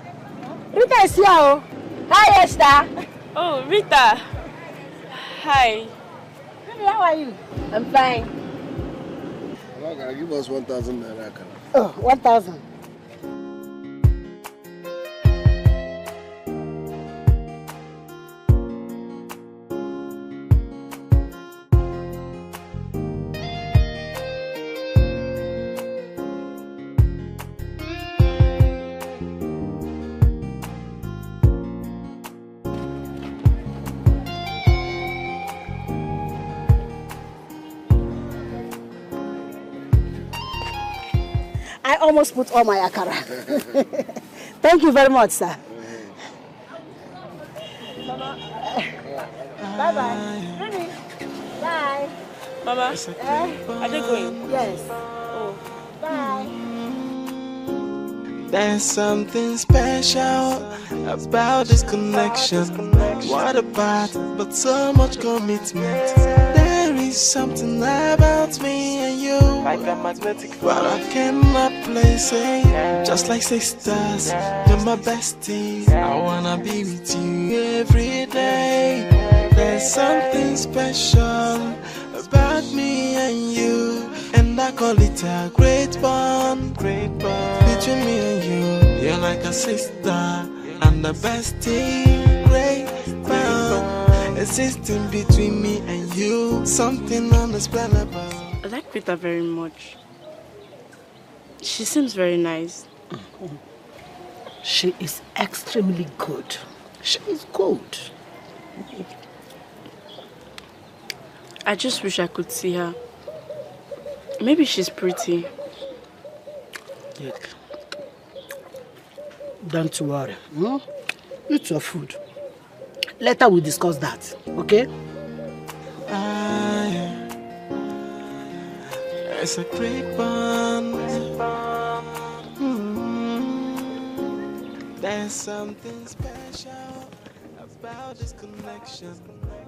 Rita is here. Oh. Hi, Esther. Oh, Rita. Hi. Baby, how are you? I'm fine. Okay, give us 1,000 naira. Oh, 1,000. I almost put all my akara. Thank you very much, sir. Bye-bye. Baby. Bye. Mama, are they going? Yes. Oh. Bye. There's something special about this connection. What about but so much commitment? There is something about me and you, like a magnetic force, but I cannot place it. Just like sisters, you're my bestie. I wanna be with you every day. There's something special about me and you, and I call it a great bond. Great bond between me and you. You're like a sister and a bestie. Great bond existing between me and you. Something unexplainable. I like Rita very much. She seems very nice. She is extremely good. She is good. I just wish I could see her. Maybe she's pretty. Look, don't worry. Eat your food. Later we'll discuss that, okay? It's a great bond. There's something special about this connection.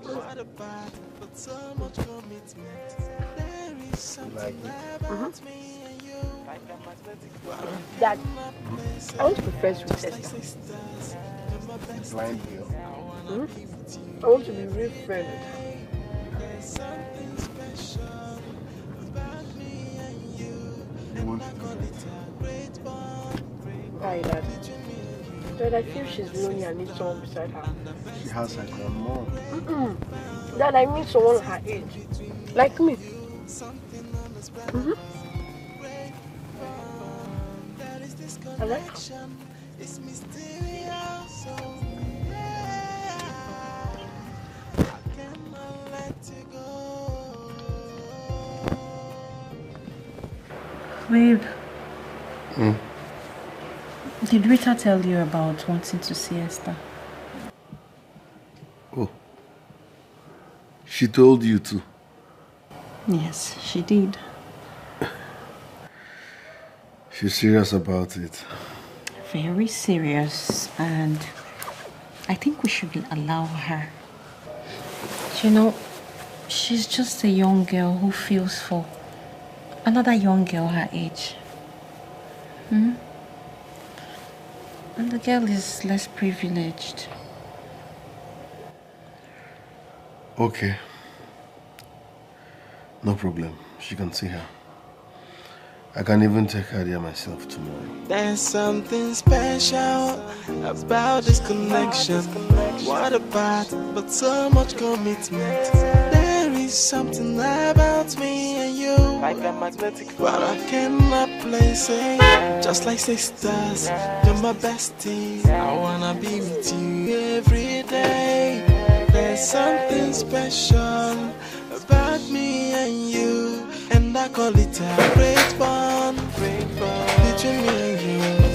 What about but so much commitment? There is something about me and you. Dad, I want to be friends with Esther. Blind girl. I want to be real friend with her. There's something special about me and you. You want Hi, Dad. Dad, I feel she's lonely and needs someone beside her. She has her grandma. Dad, I need someone her age. Like me. I like her. It's mysterious. I cannot let you go. Babe. Did Rita tell you about wanting to see Esther? Oh. She told you to? Yes, she did. She's serious about it. Very serious, and I think we should allow her. You know, she's just a young girl who feels for another young girl her age. And the girl is less privileged. Okay. No problem. She can see her. I can even take her there myself tomorrow. There's something special about this connection. What about, but so much commitment. There is something about me and you, like a magnetic, but I cannot place it. Just like sisters, you're my bestie. I wanna be with you every day. There's something special about me and you, and I call it a great bond. Between me and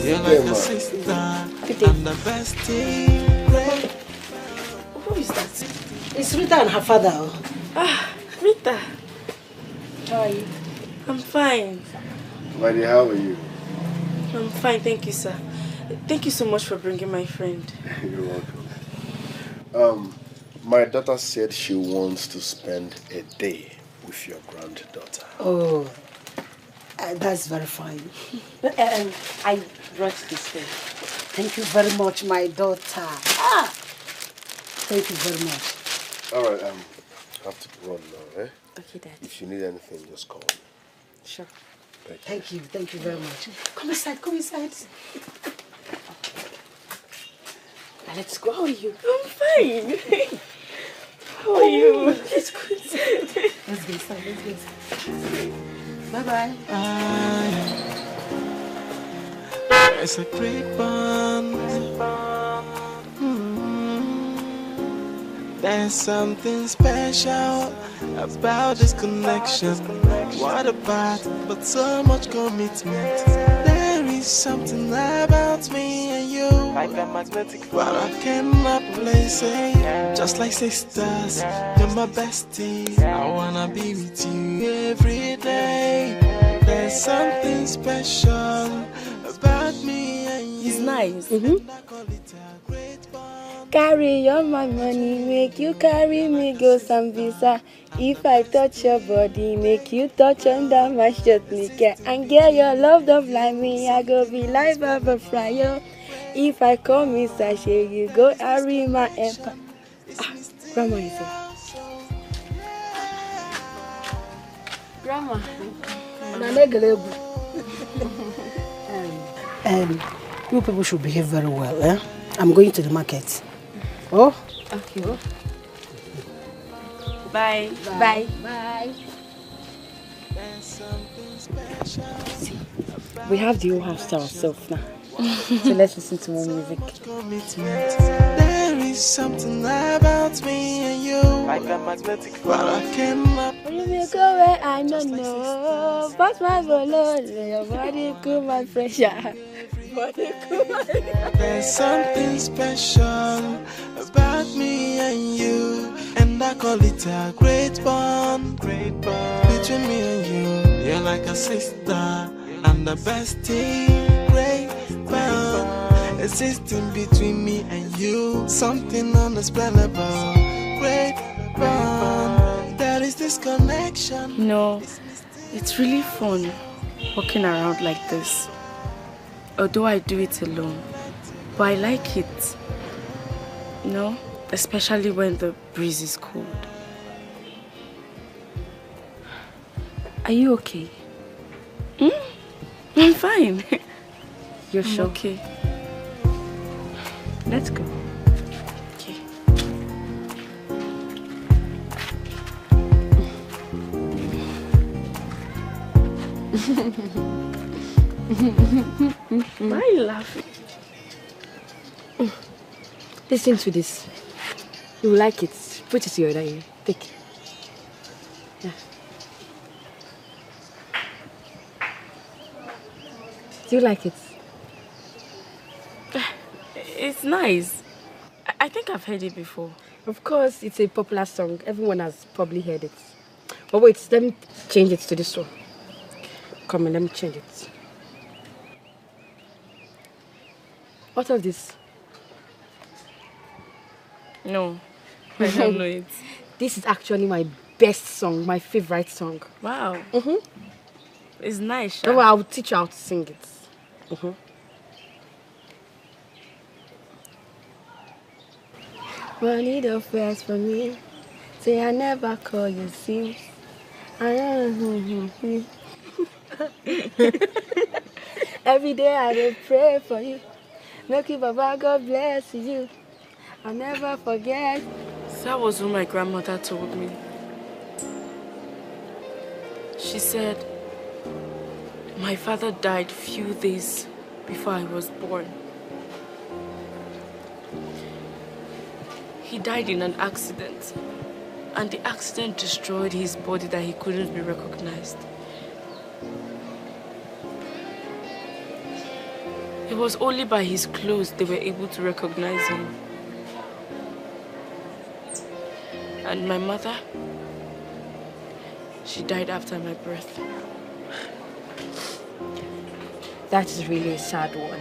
you, you're like a sister and the bestie. Who is that? It's Rita and her father. Ah, Rita. How are you? I'm fine. Lady, how are you? I'm fine, thank you, sir. Thank you so much for bringing my friend. You're welcome. My daughter said she wants to spend a day with your granddaughter. Oh, that's very fine. I brought this thing. Thank you very much, my daughter. Thank you very much. All right, I have to run now, eh? Okay, Dad. If you need anything, just call me. Sure. Thank you very much. Come inside, come inside. Now let's go. How are you? I'm fine. How are you? Let's go inside. Let's go inside, let's go inside. Bye-bye. It's a great bond. There's something special about this connection. What about, but so much commitment. There is something about me and you, like a magnetic, but I cannot place it. Just like sisters, you're my bestie. I wanna be with you every day. There's something special about me and you. He's nice. Carry on my money, make you carry me go Sambisa. If I touch your body, make you touch under my shirt, Dikeh. And get your love don't fly me, I go be like Baba Fryer. If I come inside, you go carry my empire. Grandma is here. Grandma. You people should behave very well, eh? I'm going to the market. Oh? Okay. Bye. Bye. Bye. See, we have the whole house to ourselves now. So let's listen to more music. There is something about me and you, like a magnetic, but I cannot. You may go where I don't know, but my below, your body cool, my pressure. There's something special about me and you, and I call it a great bond. Between me and you, you're like a sister and the bestie. Great bond existing between me and you, something unexplainable. Great bond, there is this connection. No, it's really fun walking around like this. Although I do it alone, but I like it, you know, especially when the breeze is cold. Are you okay? I'm fine. You're sure? Okay. Let's go. Okay. Why are you laughing? Listen to this. You will like it. Put it to your ear. Take it. Yeah. Do you like it? It's nice. I think I've heard it before. Of course, it's a popular song. Everyone has probably heard it. But wait, let me change it to this one. Come on, let me change it. What of this? No, I don't know it. This is actually my best song, my favorite song. Wow. It's nice. Don't worry, I'll teach you how to sing it. Money don't first for me. Say I never call you, see. Every day I will pray for you. Make you, Baba, God bless you. I'll never forget. That was what my grandmother told me. She said, my father died few days before I was born. He died in an accident, and the accident destroyed his body that he couldn't be recognized. It was only by his clothes they were able to recognize him. And my mother, she died after my birth. That is really a sad one.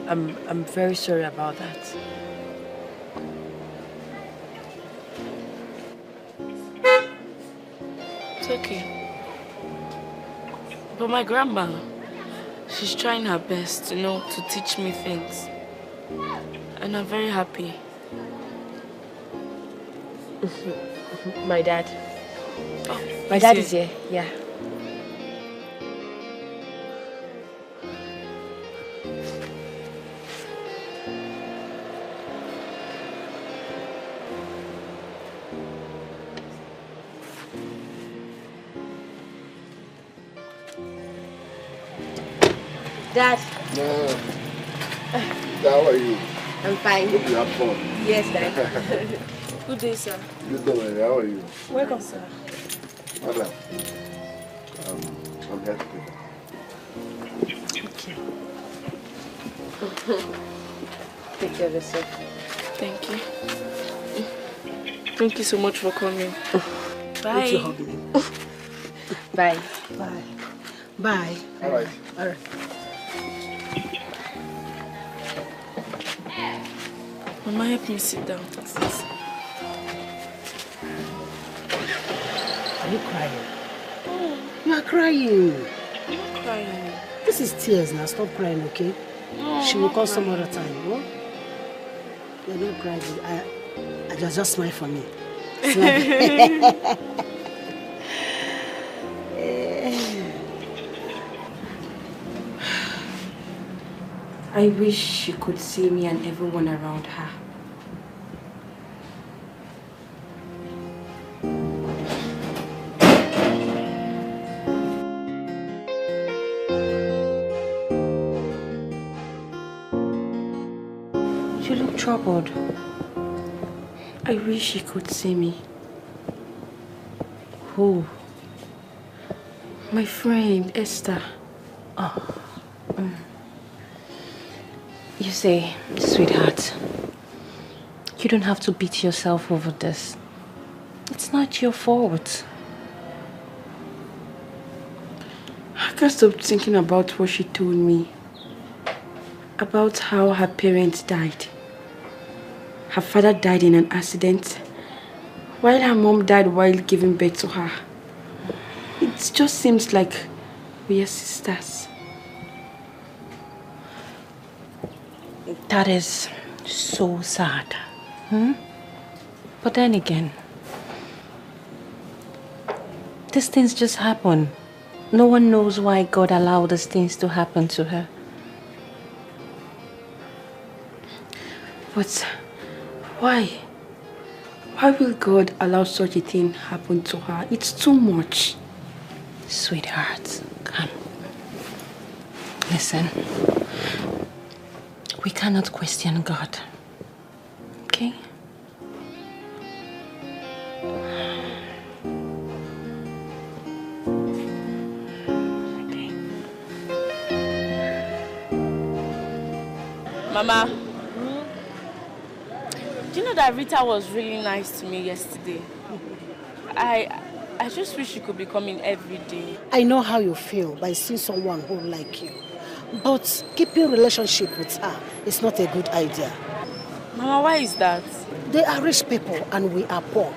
I'm very sorry about that. It's okay. But my grandma, she's trying her best, to teach me things. And I'm very happy. My dad. Oh, my dad is here, yeah. Dad. No. How are you? I'm fine. Hope you have fun. Yes, Dad. Good day, sir. Good day, how are you? Welcome, sir. Madam, I'm here Okay. Take care of yourself. Thank you. Thank you so much for coming. Bye. Bye. Bye. Bye. All right. All right. Mama, help me sit down, please. Are you crying? You are crying. I'm not crying. This is tears now. Stop crying, okay? No, she will call some other time. What? You're not crying. I just smile for me. Smile. I wish she could see me and everyone around her. She looked troubled. I wish she could see me. Who? My friend, Esther. Oh. You say, sweetheart, you don't have to beat yourself over this. It's not your fault. I can't stop thinking about what she told me. About how her parents died. Her father died in an accident, while her mom died while giving birth to her. It just seems like we are sisters. That is so sad. But then again, these things just happen. No one knows why God allowed these things to happen to her. But why? Why will God allow such a thing happen to her? It's too much. Sweetheart, come. Listen. We cannot question God. Okay? Mama, do you know that Rita was really nice to me yesterday? I just wish she could be coming every day. I know how you feel by seeing someone who like you. But keeping relationship with her is not a good idea. Mama, why is that? They are rich people and we are poor.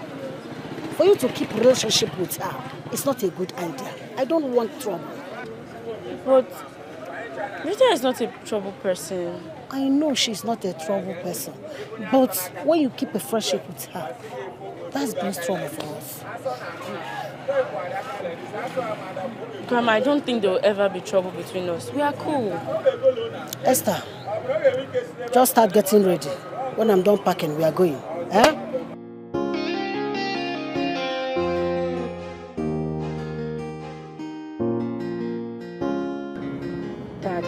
For you to keep relationship with her, it's not a good idea. I don't want trouble. But Rita is not a trouble person. I know she's not a trouble person, but when you keep a friendship with her, that's been strong for us. Grandma, I don't think there will ever be trouble between us. We are cool. Esther, just start getting ready. When I'm done packing, we are going. Eh? Dad,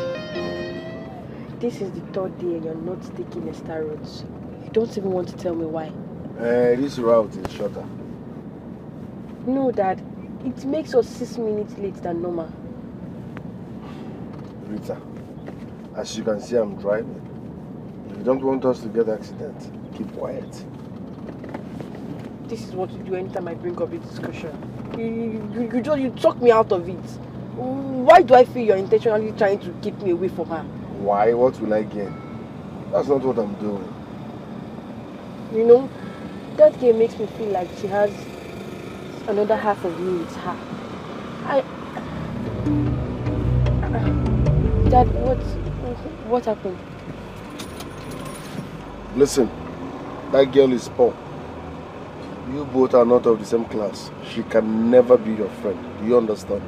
this is the third day and you're not taking the star roads. You don't even want to tell me why. This route is shorter. No, Dad. It makes us 6 minutes late than normal. Rita, as you can see, I'm driving. If you don't want us to get accident, keep quiet. This is what you do anytime I bring up a discussion. You talk me out of it. Why do I feel you're intentionally trying to keep me away from her? Why? What will I gain? That's not what I'm doing. You know, that game makes me feel like she has another half of me with her. Dad, what happened? Listen, that girl is poor. You both are not of the same class. She can never be your friend. Do you understand?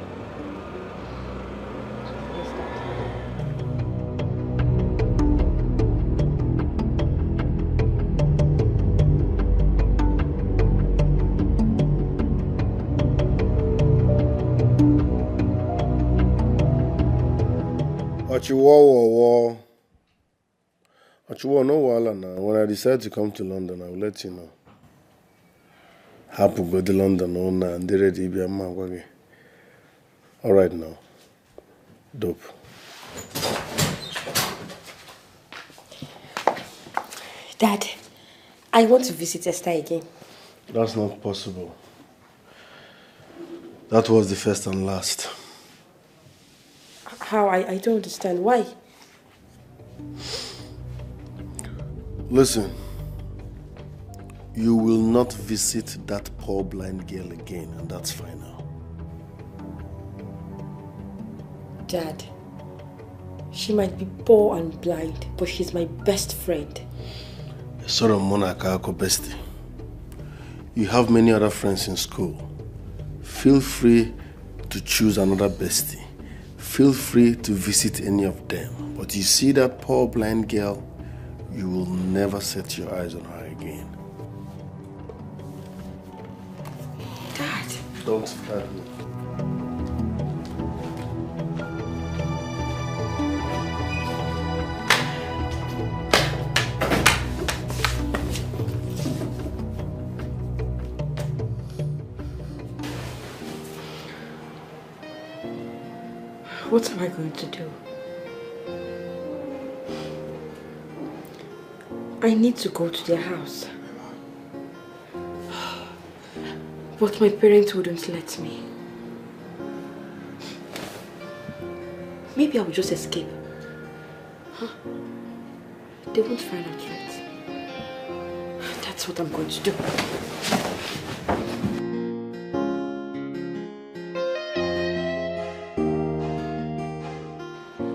Achiwo, no wahala now. When I decide to come to London, I will let you know. Happy go to London, and they ready be a man. All right now. Dope. Dad, I want to visit Esther again. That's not possible. That was the first and last. How? I don't understand. Why? Listen, you will not visit that poor blind girl again, and that's final. Dad, she might be poor and blind, but she's my best friend. Sort of Monaka bestie. You have many other friends in school. Feel free to choose another bestie. Feel free to visit any of them. But you see that poor blind girl, you will never set your eyes on her again. Dad. Don't start me. What am I going to do? I need to go to their house. But my parents wouldn't let me. Maybe I will just escape. Huh? They won't find out yet. That's what I'm going to do.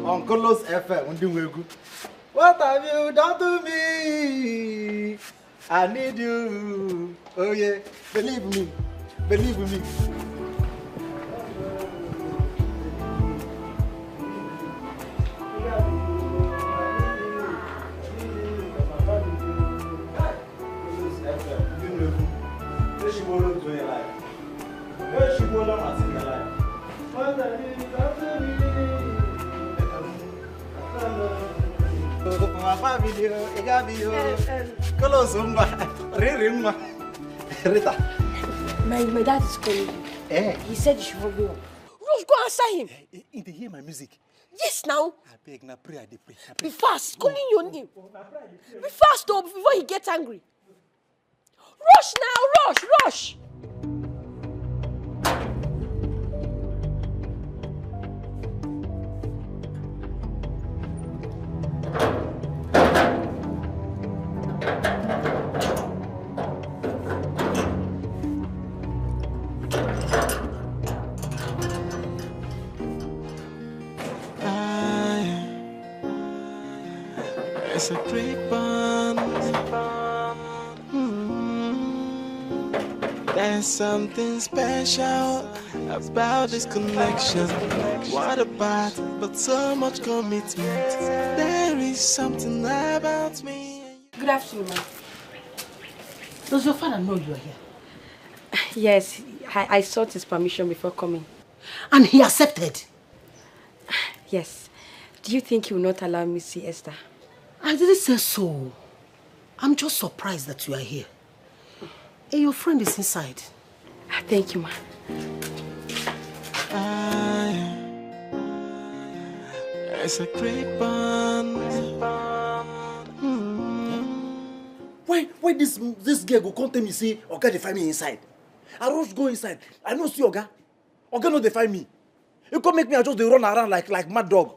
Uncle's FM, what have you done to me? I need you. Oh yeah, believe me, believe me. Rita. My dad is calling you. Eh? He said you should hurry up. Rush, go answer him. He dey hear my music. Yes, now. I beg, na pray, I dey pray. Be fast, calling your name. Be fast, though, before he gets angry. Rush now, rush, rush. It's a great bond. There's something special about this connection. What about, but so much commitment. There is something about me. Good afternoon, ma'am. Does your father know you are here? Yes, I sought his permission before coming. And he accepted? Yes. Do you think he will not allow me to see Esther? I didn't say so. I'm just surprised that you are here. And your friend is inside. Thank you, ma. It's a great bond. Why this girl go come tell me say Oga dey find me inside? I rush go inside. I no see Oga. Oga no dey find me. You come make me I just dey run around like mad dog.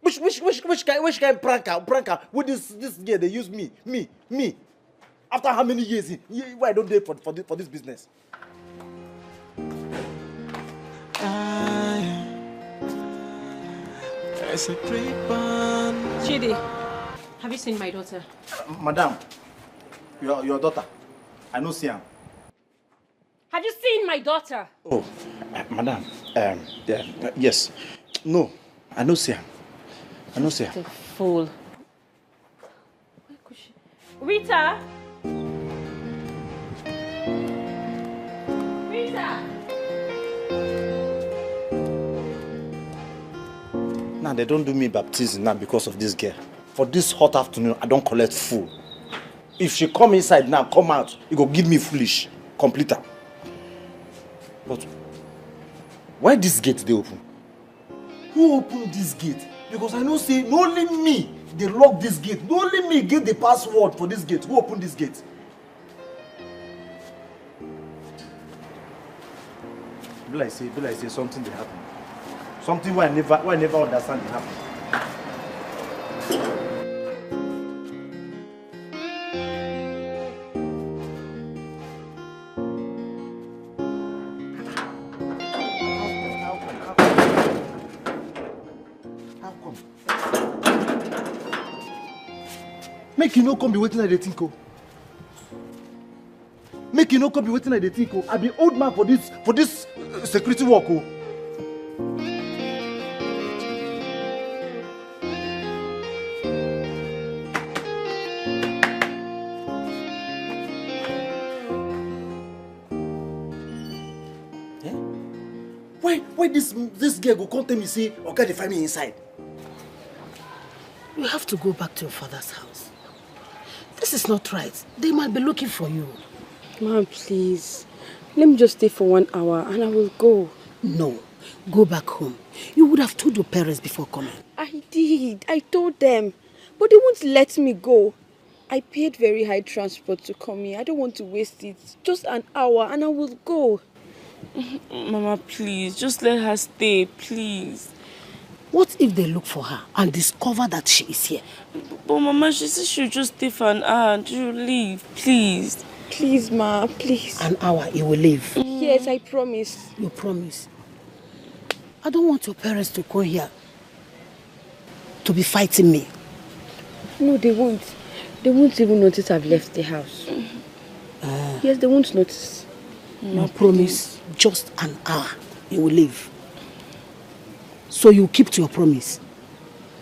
Which kind pranker with this girl they use me. After how many years? Why I don't dey for this business? It's a great bond. Chidi, have you seen my daughter? Madam, your daughter. I no see her. Have you seen my daughter? Oh, madam. Yeah, yes. No, I no see her. I no see her. The fool. Where could she? Rita! Rita! Now they don't do me baptism now because of this girl. For this hot afternoon, I don't collect food. If she come inside now, come out, you go give me foolish, complete her. But why this gate they open? Who opened this gate? Because I know say only me they lock this gate. Only me get the password for this gate. Who opened this gate? Be like say something they happen. Something why I never understand it happen. Make you no come be waiting at the think. Make you no come be waiting at the think. I be old man for this security work. Why this girl go come tell me say Oga dey find me inside? You have to go back to your father's house. This is not right. They might be looking for you. Mom, please. Let me just stay for 1 hour and I will go. No. Go back home. You would have told your parents before coming. I did. I told them. But they won't let me go. I paid very high transport to come here. I don't want to waste it. Just 1 hour and I will go. Mama, please. Just let her stay, please. What if they look for her and discover that she is here? But Mama, she said she'll just stay for 1 hour and she'll leave, please. Please, Ma, please. 1 hour, you will leave. Yes, I promise. You promise? I don't want your parents to come here to be fighting me. No, they won't. They won't even notice I've left the house. Yes, they won't notice. No, promise. Just 1 hour, you will leave. So you keep to your promise?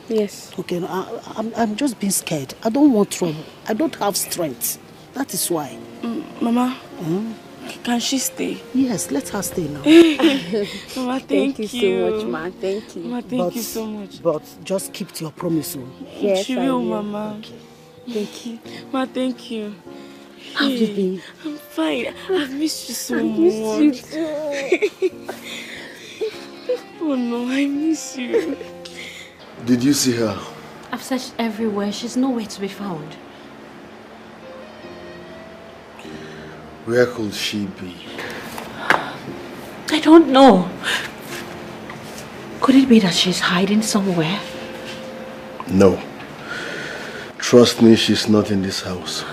Yes. Okay, no, I'm just being scared. I don't want trouble. I don't have strength. That is why. Mama, can she stay? Yes, let her stay now. Mama, thank you so much, Ma. Thank you. Mama, thank you so much. But just keep to your promise. Yes, she will, Mama. Okay. Thank you. Ma, thank you. How have you been? I'm fine. I've missed you so much. I miss you too. Oh no, I miss you. Did you see her? I've searched everywhere. She's nowhere to be found. Where could she be? I don't know. Could it be that she's hiding somewhere? No. Trust me, she's not in this house.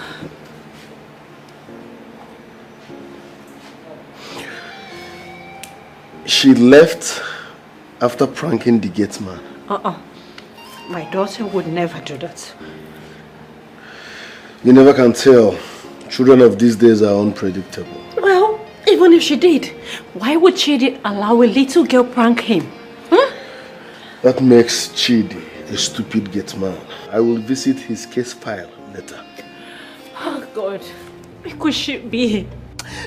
She left after pranking the gate man. My daughter would never do that. You never can tell. Children of these days are unpredictable. Well, even if she did, why would Chidi allow a little girl prank him? Huh? That makes Chidi a stupid gate man. I will visit his case file later. Oh God, where could she be?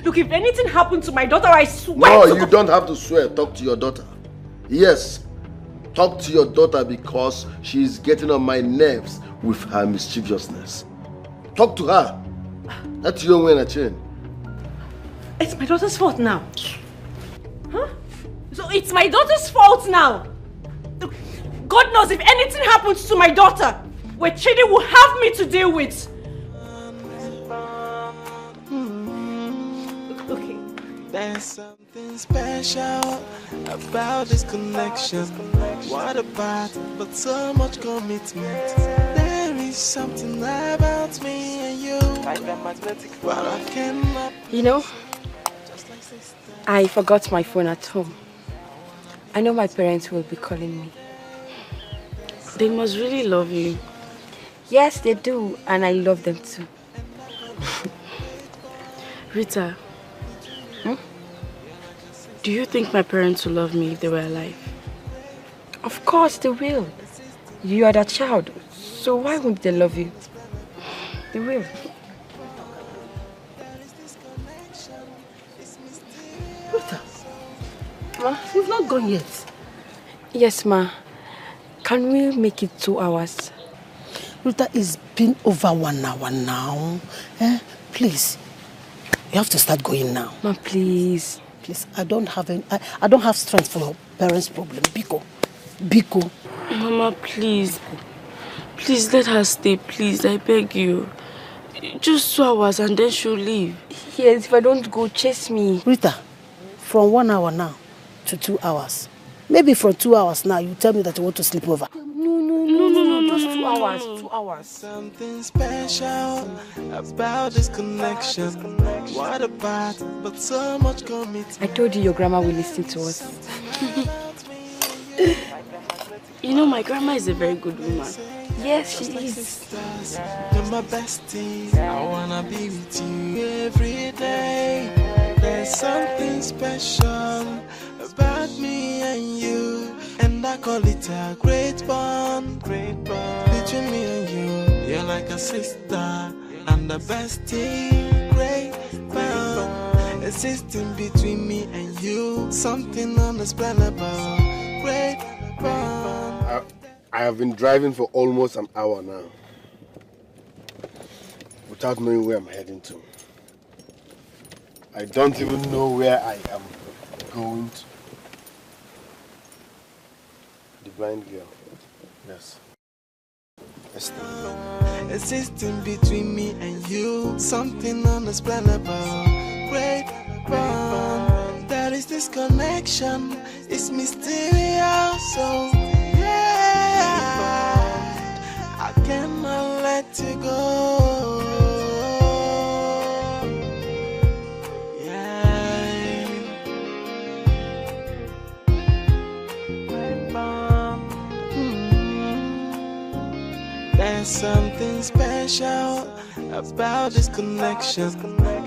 Look, if anything happened to my daughter, I swear. No, you don't have to swear. Talk to your daughter. Yes, talk to your daughter because she is getting on my nerves with her mischievousness. Talk to her. That's your way, Nachin. It's my daughter's fault now. Huh? So it's my daughter's fault now. Look, God knows if anything happens to my daughter, where Chidi will have me to deal with. Okay. There's something special about this connection. What about, but so much commitment. There is something about me and you. Well, I cannot. You know, I forgot my phone at home. I know my parents will be calling me. They must really love you. Yes, they do, and I love them too. Rita, do you think my parents will love me if they were alive? Of course they will. You are their child, so why won't they love you? They will. Rita, Ma, we've not gone yet. Yes, Ma. Can we make it 2 hours? Rita, it's been over 1 hour now. Please, you have to start going now. Ma, please. Please, I don't have strength for your parents' problem. Biko. Mama, please. Please let her stay, please. I beg you. Just 2 hours and then she'll leave. Yes, if I don't go, chase me. Rita, from 1 hour now to 2 hours. Maybe from 2 hours now, you tell me that you want to sleep over. No, just 2 hours. 2 hours. Something special about this connection. What about, but so much commitment. I told you your grandma will listen to us. You know, my grandma is a very good woman. Yes, she is. You're my bestie. I wanna be with you every day. There's something special about me and you, and I call it a great bond between me and you. You're like a sister and a bestie. Great bond existing between me and you. Something unexplainable. Great bond. I have been driving for almost an hour now without knowing where I'm heading to. I don't even know where I am going to. The blind girl. Yes. Existing between me and you, something unexplainable. Great bond. There is this connection. It's mysterious. So I cannot let you go. Yeah. There's something special about this connection.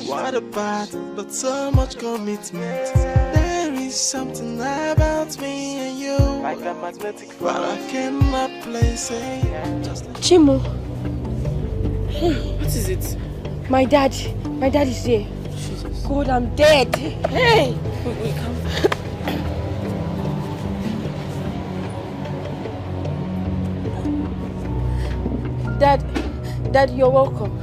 What about, but so much commitment. There is something about me and you, like a magnetic field, but I cannot place it. Chimo. Hey, what is it? My dad is here. Jesus. God, I'm dead. Hey. Wait, come. Dad, you're welcome.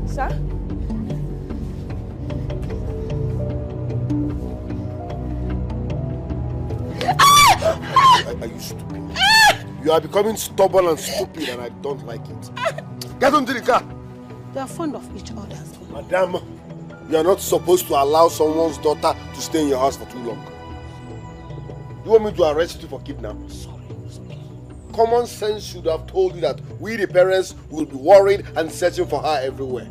Sir? Are you stupid? You are becoming stubborn and stupid and I don't like it. Get into the car. They are fond of each other. Madam, you are not supposed to allow someone's daughter to stay in your house for too long. You want me to arrest you for kidnapping? Sorry. Common sense should have told you that we the parents will be worried and searching for her everywhere.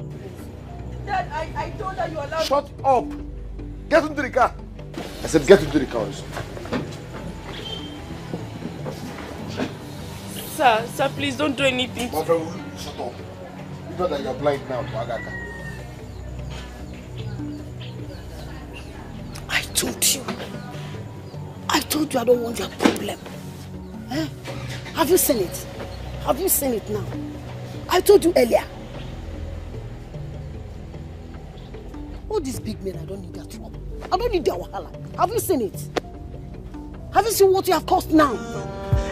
Dad, I told her you allowed. Shut up! Get into the car! I said, get into the car. Sir, please don't do anything. My friend, shut up. You know that you're blind now, Agaka. I told you I don't want your problem. Eh? Have you seen it? Have you seen it now? I told you earlier. All these big men, I don't need their trouble. I don't need their wahala. Have you seen it? Have you seen what you have caused now?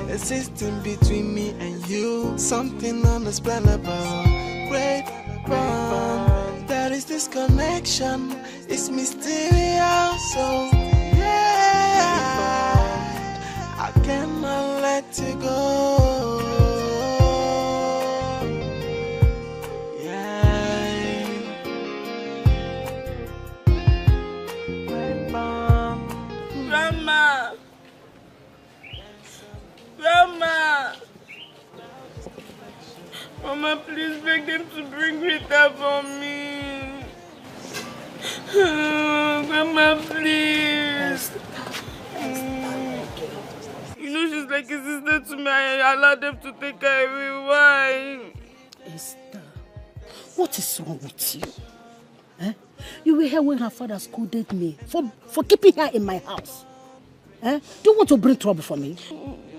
A system between me and you, something unexplainable. Great bond, there is this connection. It's mysterious, so yeah, I cannot let you go. Yeah, great bond. Grandma! Grandma! Mama, please beg them to bring Rita for me. Grandma, please. You know she's like a sister to me. I allowed them to take her away. Why? Esther, what is wrong with you? Eh? You were here when her father scolded me for keeping her in my house. Eh? Do you want to bring trouble for me?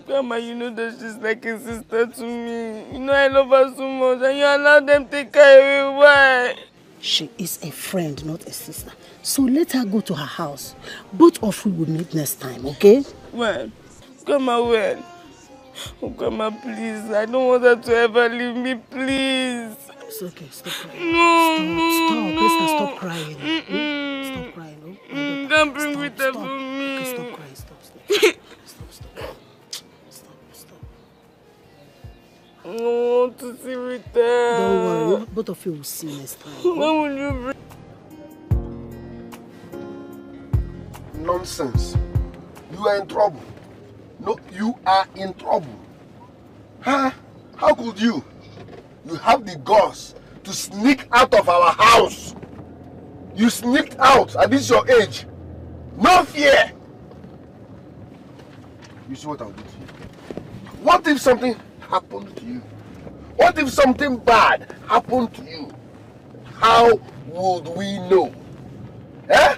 Grandma, you know that she's like a sister to me. You know I love her so much and you allowed them to take her away. Why? She is a friend, not a sister. So let her go to her house. Both of you will meet next time, okay? When? Grandma, when? Oh, Grandma, please. I don't want her to ever leave me, please. It's okay, stop crying. Stop crying. Stop crying. Oh, don't bring Rita for me. Okay, stop crying. Stop. I want to see Rita. Don't worry, both of you will see next time. When will you bring? Nonsense. You are in trouble. No, you are in trouble. Huh? How could you? You have the guts to sneak out of our house. You sneaked out at this your age. No fear. You see what I'll do to you? What if something happened to you? What if something bad happened to you? How would we know? Eh?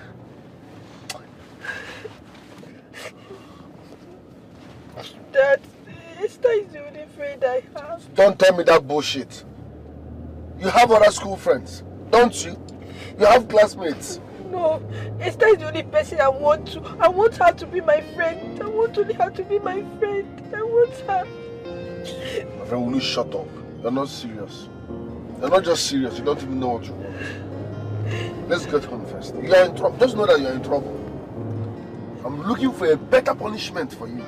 Dad, Esther is the only friend I have. Don't tell me that bullshit. You have other school friends, don't you? You have classmates. No, Esther is the only person I want to. I want her to be my friend. I want only her to be my friend. I want her. My friend, will you shut up? You're not serious. You're not just serious, you don't even know what you want. Let's get home first. You are in trouble. Just know that you're in trouble. I'm looking for a better punishment for you.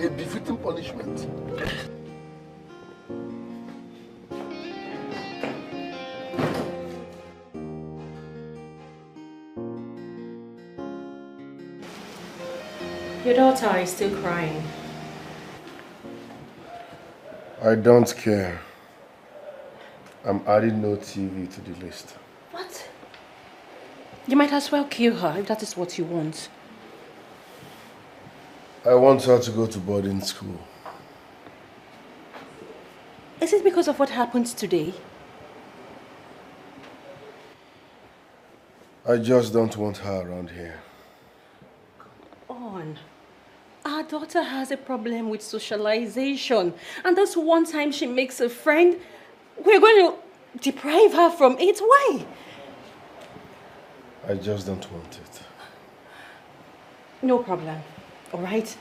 A befitting punishment. Your daughter is still crying. I don't care. I'm adding no TV to the list. What? You might as well kill her if that is what you want. I want her to go to boarding school. Is it because of what happened today? I just don't want her around here. On. Our daughter has a problem with socialization, and that's one time she makes a friend, we're going to deprive her from it. Why? I just don't want it. No problem, all right?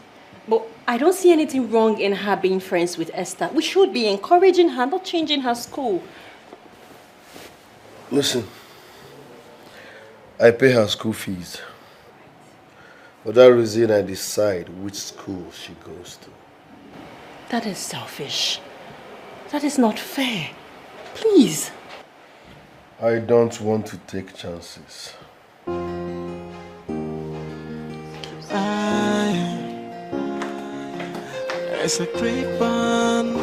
But I don't see anything wrong in her being friends with Esther. We should be encouraging her, not changing her school. Listen, I pay her school fees. For that reason, I decide which school she goes to. That is selfish. That is not fair. Please. I don't want to take chances. It's a great bond.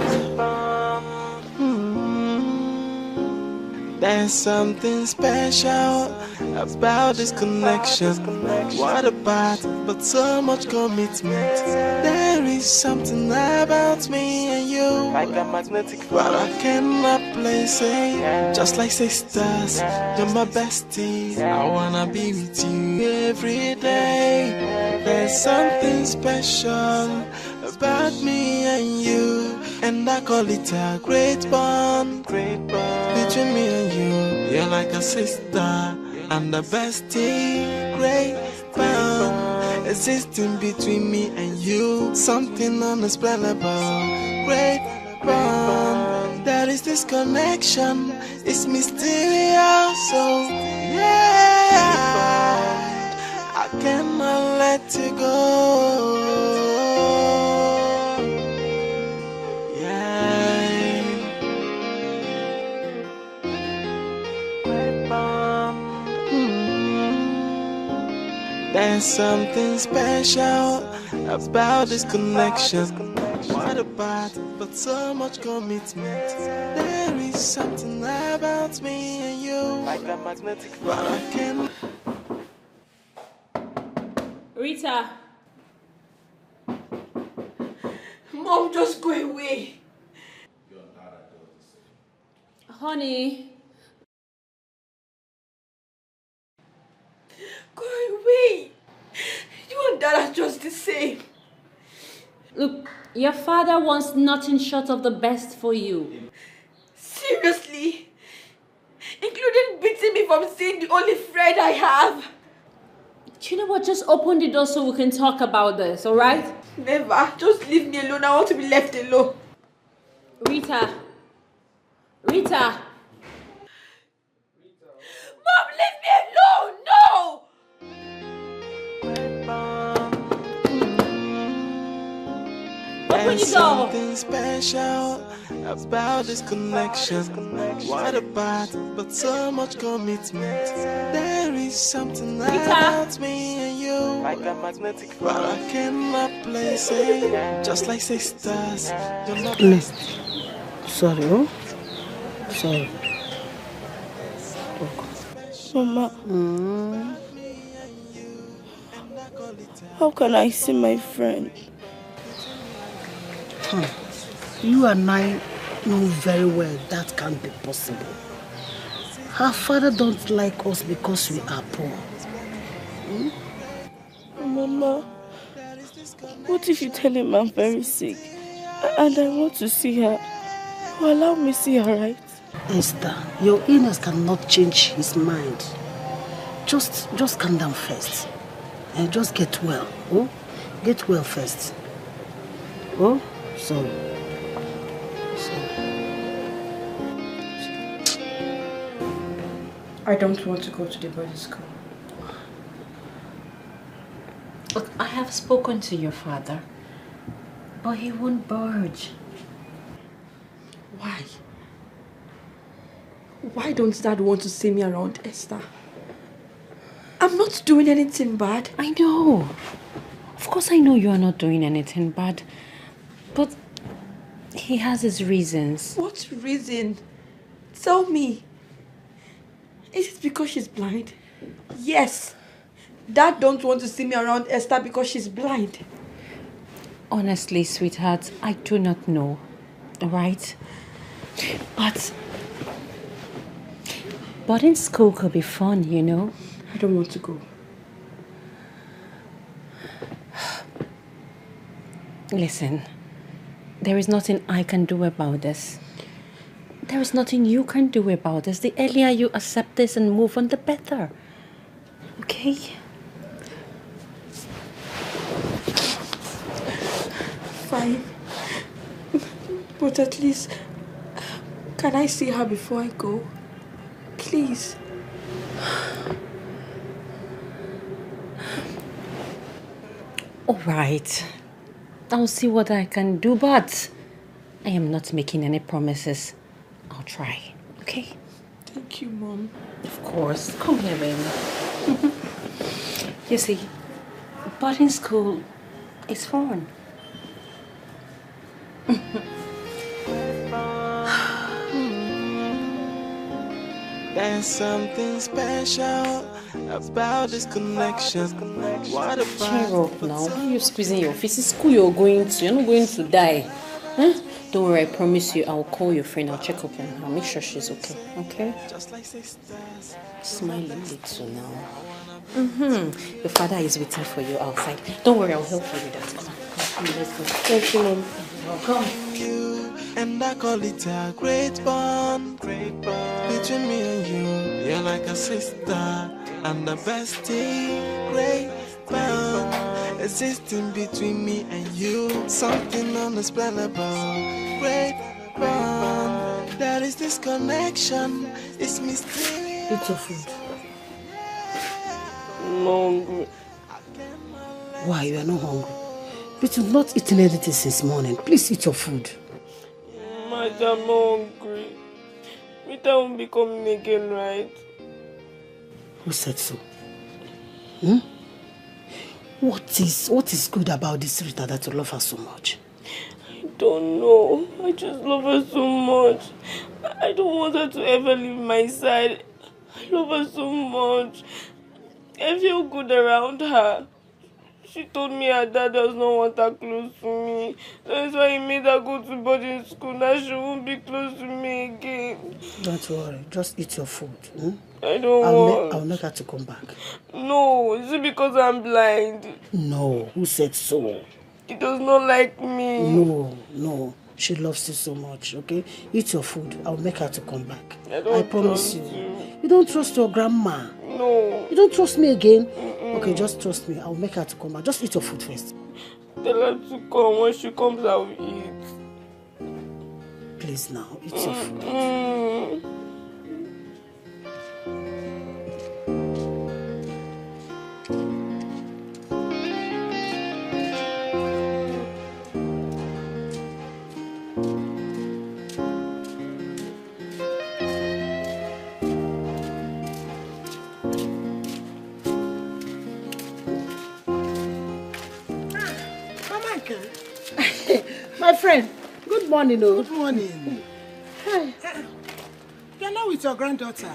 There's something special about this connection. What about, but so much commitment. There is something about me and you, like a magnetic force, but I cannot place it. Just like sisters, you're my bestie. I wanna be with you every day. There's something special about me and you, and I call it a great bond between me and you. You're like a sister and a bestie. Great bond existing between me and you. Something unexplainable. Great bond. There is this connection. It's mysterious. So yeah, I cannot let you go. There's something special about this connection. What about, but so much commitment. There is something about me and you, like a magnetic force, but I can. Rita. Mom, just go away. Honey. Go away. You and Dad are just the same. Look, your father wants nothing short of the best for you. Seriously? Including beating me from seeing the only friend I have. You know what? Just open the door so we can talk about this, alright? Never. Just leave me alone. I want to be left alone. Rita. Rita. Mom, leave me alone! No! There's something special about this connection. What about, but so much commitment. There is something about me and you, like a magnetic force, but I cannot place it. Just like sisters, you're not. Sorry, oh? Sorry. Mama. How can I see my friend? You and I know very well that can't be possible. Her father don't like us because we are poor. Mama, what if you tell him I'm very sick and I want to see her? You allow me to see her, right? Esther, your illness cannot change his mind. Just calm down first. And just get well. Oh? Get well first. Oh? So. I don't want to go to the boarding school. Look, I have spoken to your father, but he won't budge. Why? Why don't Dad want to see me around Esther? I'm not doing anything bad. I know. Of course I know you are not doing anything bad. But he has his reasons. What reason? Tell me. Is it because she's blind? Yes. Dad don't want to see me around Esther because she's blind. Honestly, sweetheart, I do not know. Right? But boarding school could be fun, you know? I don't want to go. Listen, there is nothing I can do about this. There is nothing you can do about this. The earlier you accept this and move on, the better. Okay? Fine. But at least, can I see her before I go? Please. All right. I'll see what I can do, but I am not making any promises. I'll try, okay? Thank you, Mom. Of course. Come here, baby. You see, boarding school is fun. There's something special about this connection. What about cheer up now. Why are you squeezing your face? It's school you're going to. You're not going to die. Huh? Don't worry, I promise you, I'll call your friend. I'll check up on her. Make sure she's okay. Okay? Smile a little now. Your father is waiting for you outside. Don't worry, I'll help you with that. Come on, let's go. Thank you, Mom. Welcome. And I call it a great bond between me and you. You're like a sister and a bestie. Great bond existing between me and you. Something unexplainable. Great bond. There is this connection. It's mysterious. Eat your food. I'm hungry. Why? You are not hungry? But you've not eaten anything since morning. Please eat your food. I'm hungry. Rita won't be coming again, right? Who said so? What is good about this Rita that you love her so much? I don't know. I just love her so much. I don't want her to ever leave my side. I love her so much. I feel good around her. She told me her dad does not want her close to me. That's why he made her go to boarding school. Now she won't be close to me again. Don't worry. Just eat your food. I don't want. I'll make her to come back. No, is it because I'm blind? No. Who said so? He does not like me. No. She loves you so much, okay? Eat your food. I'll make her to come back. I promise you. You don't trust your grandma? No. You don't trust me again? Okay, just trust me. I'll make her to come back. Just eat your food first. Tell her to come. When she comes, I will eat. Please now, eat your food. My friend, good morning. Good morning. Hi. You're not with your granddaughter.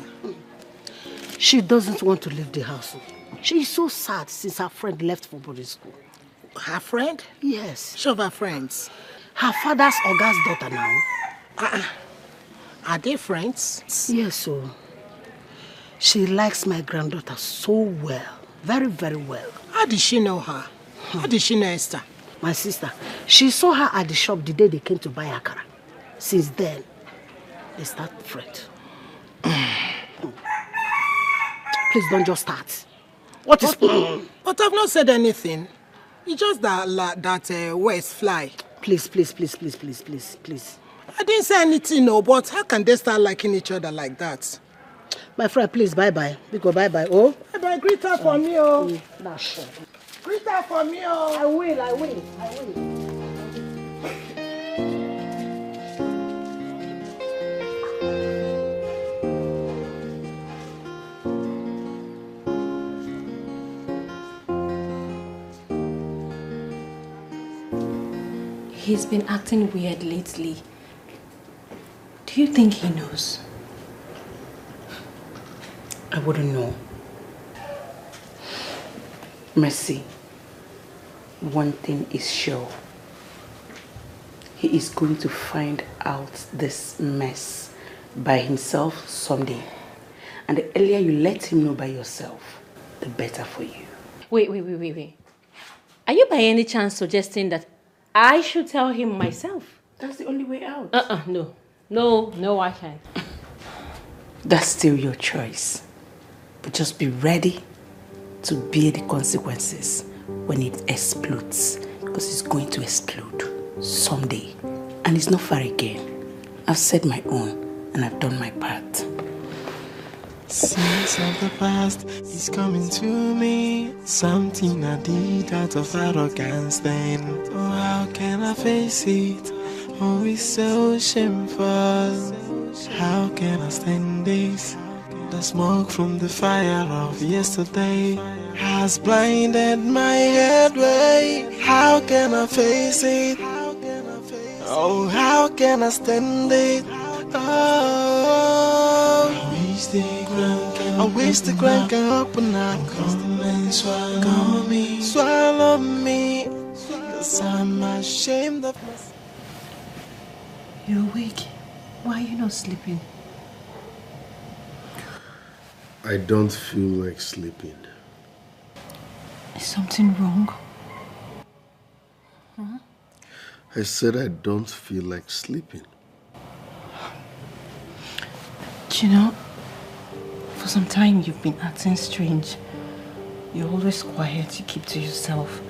She doesn't want to leave the house. She is so sad since her friend left for boarding school. Her friend? Yes. Show her friends. Her father's Oga's daughter now. Are they friends? Yes, so. She likes my granddaughter so well. Very, very well. How did she know her? How did she know Esther? My sister, she saw her at the shop the day they came to buy akara. Since then, they start friends. Please don't just start. What is... But I've not said anything. It's just that words fly. Please. I didn't say anything, no, but how can they start liking each other like that? My friend, please, bye-bye. Because bye-bye, oh? Bye-bye, greet her for me, oh. Nah, sure. Greet her for me, oh. I will. He's been acting weird lately. Do you think he knows? I wouldn't know. Mercy, one thing is sure. He is going to find out this mess by himself someday. And the earlier you let him know by yourself, the better for you. Wait. Are you by any chance suggesting that I should tell him myself? That's the only way out. No, I can't. That's still your choice. But just be ready to bear the consequences when it explodes. Because it's going to explode someday. And it's not far again. I've said my own and I've done my part. Sense of the past is coming to me. Something I did out of arrogance then. Oh, how can I face it? Oh, it's so shameful. How can I stand this? The smoke from the fire of yesterday has blinded my headway. How can I face it? Oh, how can I stand it? Oh, I wish they I wish the ground can open up. Swallow me, swallow me. Cause I'm ashamed of myself. You're awake. Why are you not sleeping? I don't feel like sleeping. Is something wrong? Huh? I said I don't feel like sleeping. You know, for some time you've been acting strange. You're always quiet, you keep to yourself.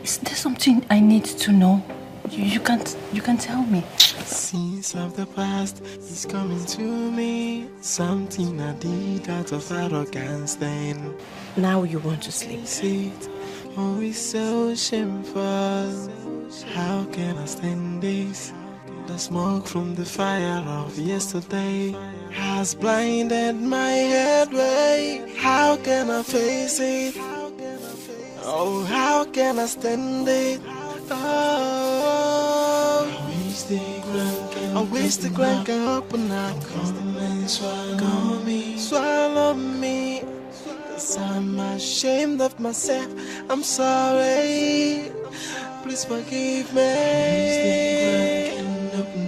Is there something I need to know? You can tell me. Scenes of the past is coming to me. Something I did out of arrogance then. Now you want to sleep. It always so shameful. How can I stand this? The smoke from the fire of yesterday has blinded my headway. How can I face it? Oh, how can I stand it? Oh, I wish the ground can open up. Come and swallow me, swallow me. Cause I'm ashamed of myself. I'm sorry. Please forgive me.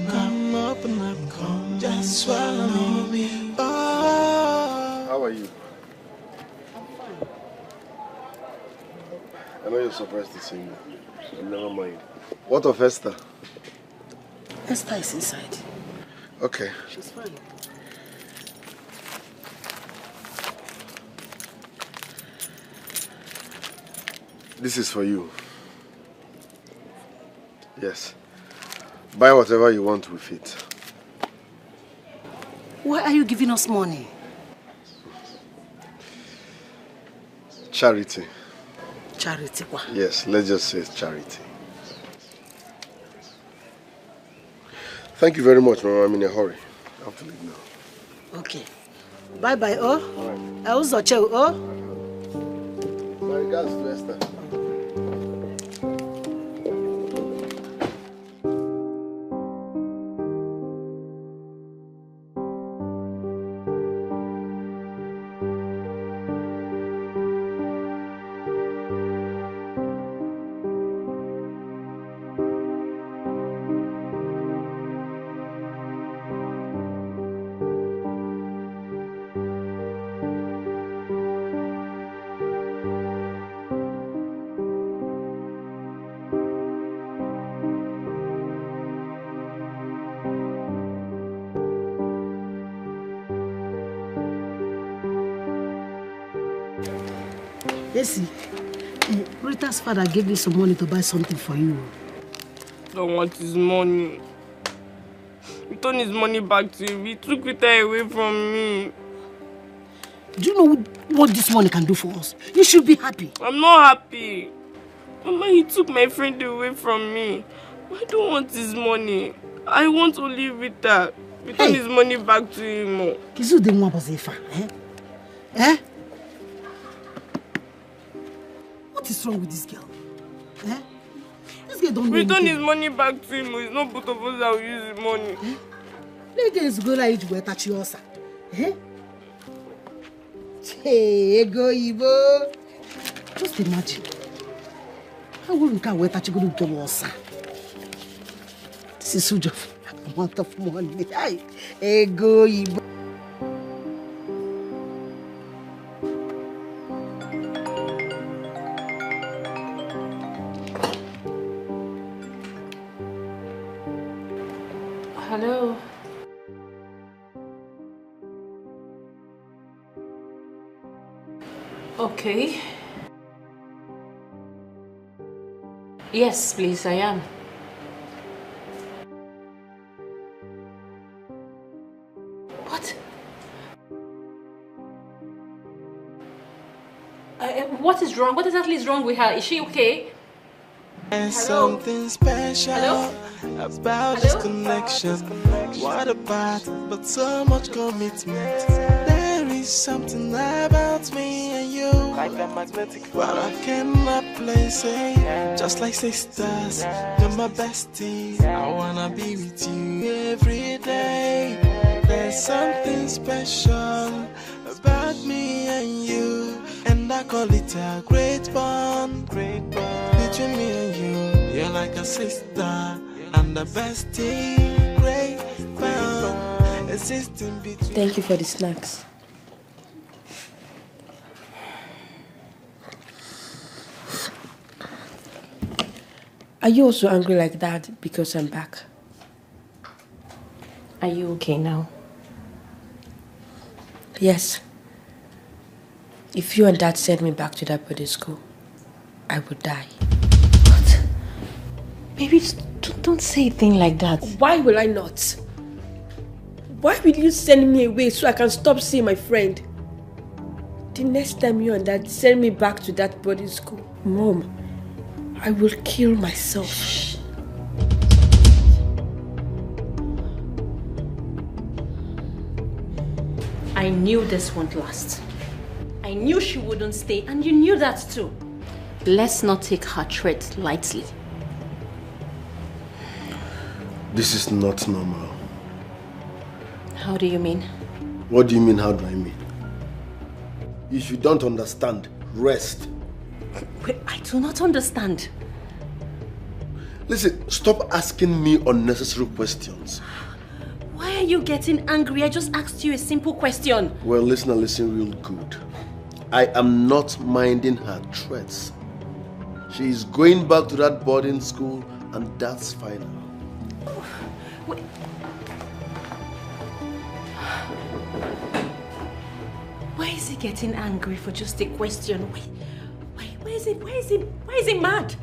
Come open up, come just swallow me. Oh. How are you? I'm fine. I know you're surprised to see me. Never mind. What of Esther? Esther is inside. Okay. She's fine. This is for you. Yes. Buy whatever you want with it. Why are you giving us money? Charity. Charity, what? Yes, let's just say it's charity. Thank you very much, Mama. I'm in a hurry. I have to leave now. Okay. Bye-bye, oh. I also check, oh. My regards to Esther. Yes, Rita's father gave me some money to buy something for you. I don't want his money. Return his money back to him. He took Rita away from me. Do you know what this money can do for us? You should be happy. I'm not happy. Mama, he took my friend away from me. I don't want his money. I want only Rita. Return his money back to him. Kizu de mwa bazefa, eh? Eh? What is wrong with this girl? Eh? This girl don't know Return anything. his money back to him. It's not both of us that will use his money. Let's go like you were touching us. Eh? Hey, go Ibo. Just imagine. How will we can wait that you go to get us? This is such a amount of money. Hey, go Ibo. Hello. Okay. Yes, please, I am. What? What is wrong? What exactly is wrong with her? Is she okay? There's something special about this connection. What about but so much commitment? There is something about me and you, like a magnetic force, but I cannot place it. Just like sisters, you're my bestie. I wanna be with you every day. There's something special about me and you, and I call it a great bond between me and you. You're like a sister and a bestie, great bond existing between. Thank you for the snacks. Are you also angry like that because I'm back? Are you okay now? Yes. If you and Dad send me back to that boarding school, I would die. What? Baby, don't say a thing like that. Why will I not? Why will you send me away so I can stop seeing my friend? The next time you and Dad send me back to that boarding school, Mom, I will kill myself. Shh. I knew this won't last. I knew she wouldn't stay, and you knew that too. Let's not take her threat lightly. This is not normal. How do you mean? What do you mean, how do I mean? If you don't understand, rest. Wait, I do not understand. Listen, stop asking me unnecessary questions. Why are you getting angry? I just asked you a simple question. Well, listen real good. I am not minding her threats. She is going back to that boarding school, and that's final. Wait. Why is he getting angry for just a question? Why is he mad?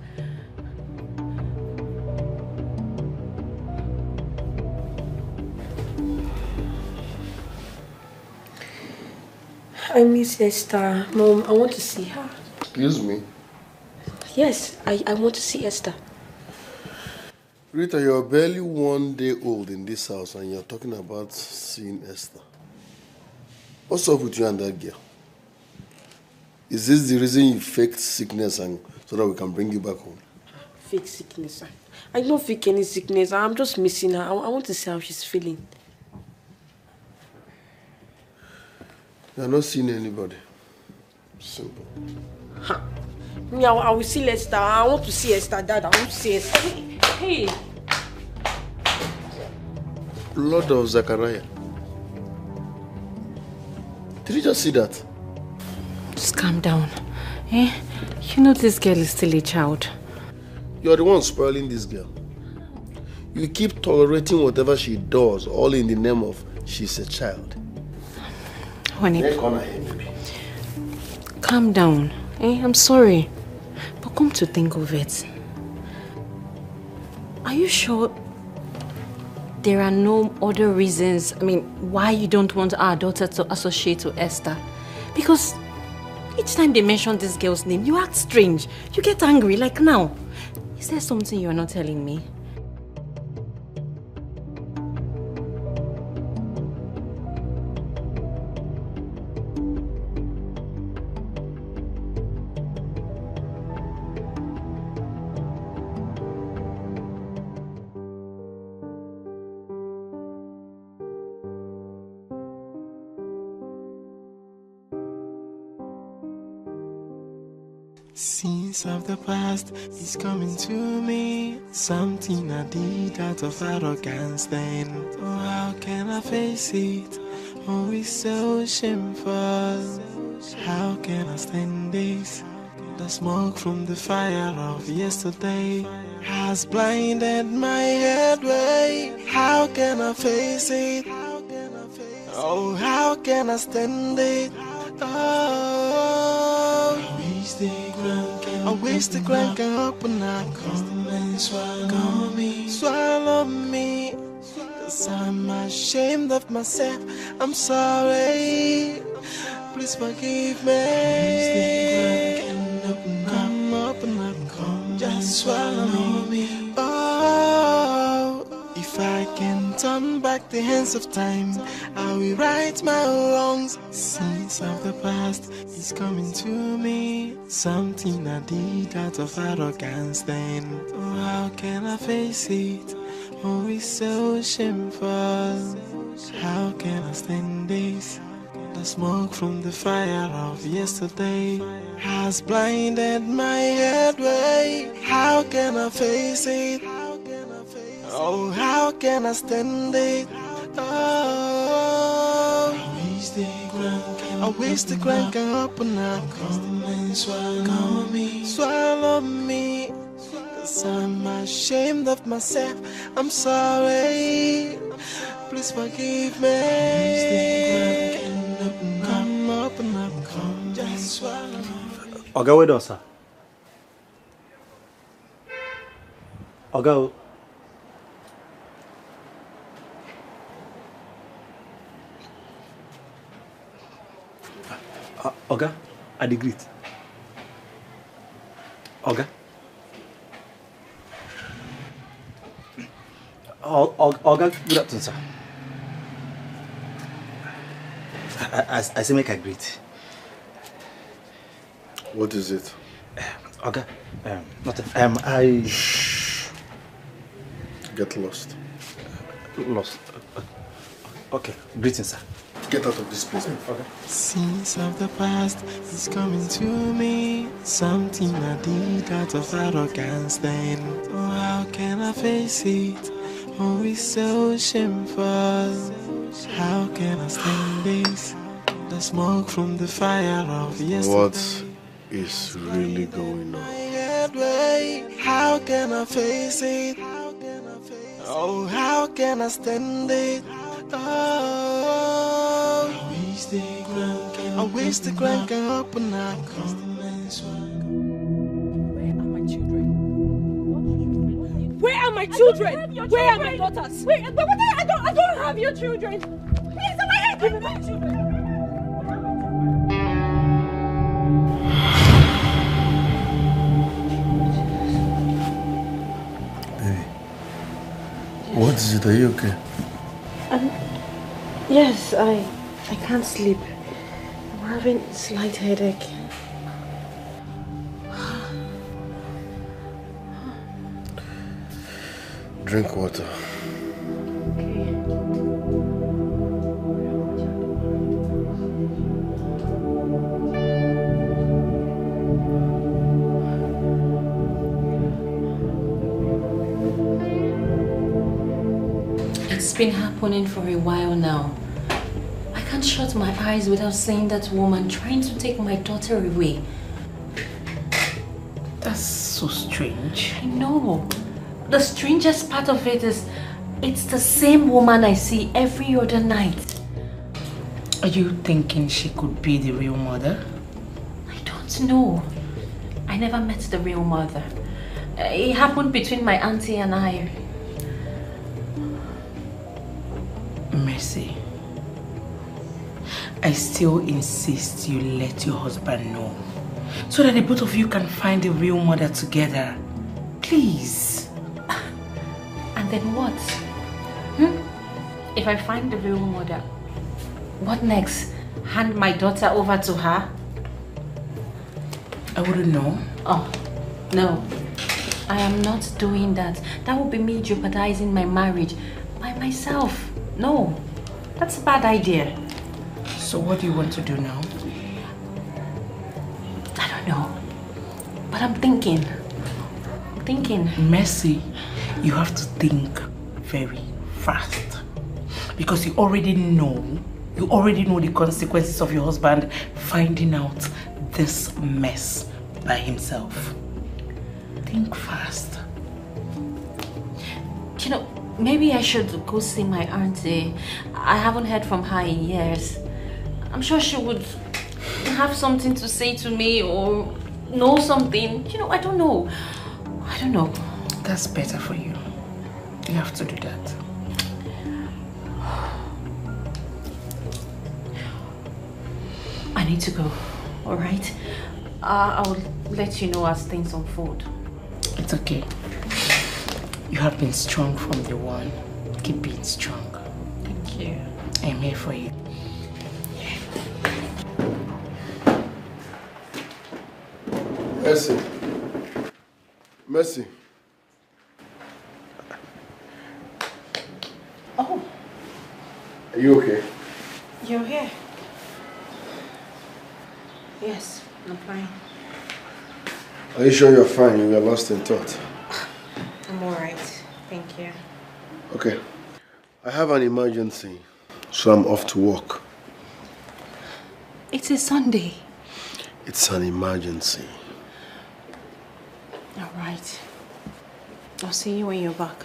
I miss Esther. Mom, I want to see her. Excuse me? Yes, I want to see Esther. Rita, you're barely 1 day old in this house and you're talking about seeing Esther. What's up with you and that girl? Is this the reason you faked sickness and so that we can bring you back home? Fake sickness? I don't fake any sickness. I'm just missing her. I want to see how she's feeling. You're not seeing anybody. Simple. Huh. Yeah, I will see Esther. I want to see Esther, Dad. I want to see Esther. Hey. Lord of Zachariah. Did you just see that? Just calm down. Eh? You know this girl is still a child. You're the one spoiling this girl. You keep tolerating whatever she does, all in the name of she's a child. Honey, calm down. Eh? I'm sorry. But come to think of it, are you sure there are no other reasons, why you don't want our daughter to associate with Esther? Because each time they mention this girl's name, you act strange. You get angry, like now. Is there something you're not telling me? Scenes of the past is coming to me. Something I did out of arrogance then. Oh, how can I face it? Oh, it's so shameful. How can I stand this? The smoke from the fire of yesterday has blinded my headway. How can I face it? Oh, how can I stand it? Oh, I wish the ground can open up. Come and swallow me. Swallow me. Cause I'm ashamed of myself. I'm sorry. Please forgive me. Come open up. Come just swallow me. Oh, if I can turn back the hands of time, I will right my wrongs. Sins of the past is coming to me. Something I did out of arrogance then. Oh, how can I face it? Oh, it's so shameful. How can I stand this? The smoke from the fire of yesterday has blinded my headway. How can I face it? Oh, how can I stand it? Oh, I wish the ground can open up. Come and swallow me. Cause I'm ashamed of myself. I'm sorry. Please forgive me. Come open up, come just swallow me. Oga, where does sir? Oga. Oga, I agree. Oga. Oga, good afternoon, sir. I say make a greet. What is it? Oga, nothing. I... Shh. Get lost. Lost. Okay, greetings, sir. Get out of this place. Okay. Scenes of the past is coming to me. Something I did out of arrogance then. Oh, how can I face it? Oh, it's so shameful. How can I stand this? The smoke from the fire of yesterday. What is really going on? How can I face it? Oh, how can I stand it? Oh, I wish the ground can open up. Where are my children? Where are my daughters? Wait, but I don't have your children. Please, where are my children? Baby, what is it? Are you okay? Yes, I can't sleep. I'm having a slight headache. Drink water. It's been happening for a while now. I can't shut my eyes without seeing that woman trying to take my daughter away. That's so strange. I know. The strangest part of it is it's the same woman I see every other night. Are you thinking she could be the real mother? I don't know. I never met the real mother. It happened between my auntie and I. Mercy, I still insist you let your husband know so that the both of you can find the real mother together. Please. And then what? If I find the real mother, what next? Hand my daughter over to her? I wouldn't know. Oh, no. I am not doing that. That would be me jeopardizing my marriage by myself. No, that's a bad idea. So what do you want to do now? I don't know. But I'm thinking. Mercy, you have to think very fast. Because you already know the consequences of your husband finding out this mess by himself. Think fast. You know, maybe I should go see my auntie. I haven't heard from her in years. I'm sure she would have something to say to me or know something. You know, I don't know. That's better for you. You have to do that. I need to go, alright? I'll let you know as things unfold. It's okay. You have been strong from the one. Keep being strong. Thank you. I'm here for you. Mercy. Oh. Are you okay? You're here? Yes, I'm fine. Are you sure you're fine? You were lost in thought. I'm alright. Thank you. Okay. I have an emergency, so I'm off to work. It's a Sunday. It's an emergency. Alright. I'll see you when you're back.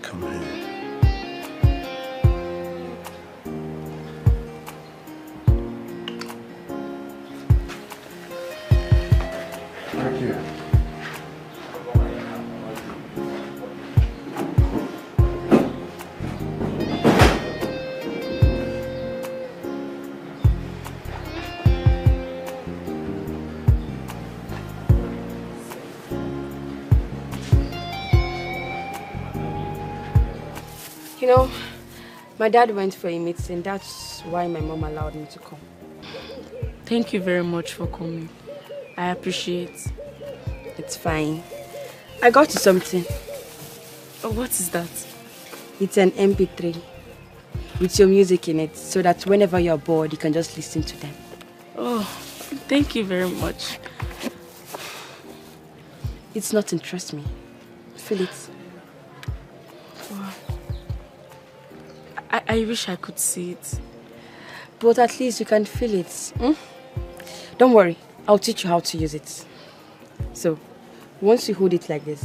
Come here. Thank you. You know, my dad went for a meeting. That's why my mom allowed me to come. Thank you very much for coming. I appreciate. It's fine. I got you something. Oh, what is that? It's an MP3 with your music in it, so that whenever you're bored, you can just listen to them. Oh, thank you very much. It's nothing, trust me. Feel it. Wow. I wish I could see it. But at least you can feel it. Hmm? Don't worry, I'll teach you how to use it. So, once you hold it like this,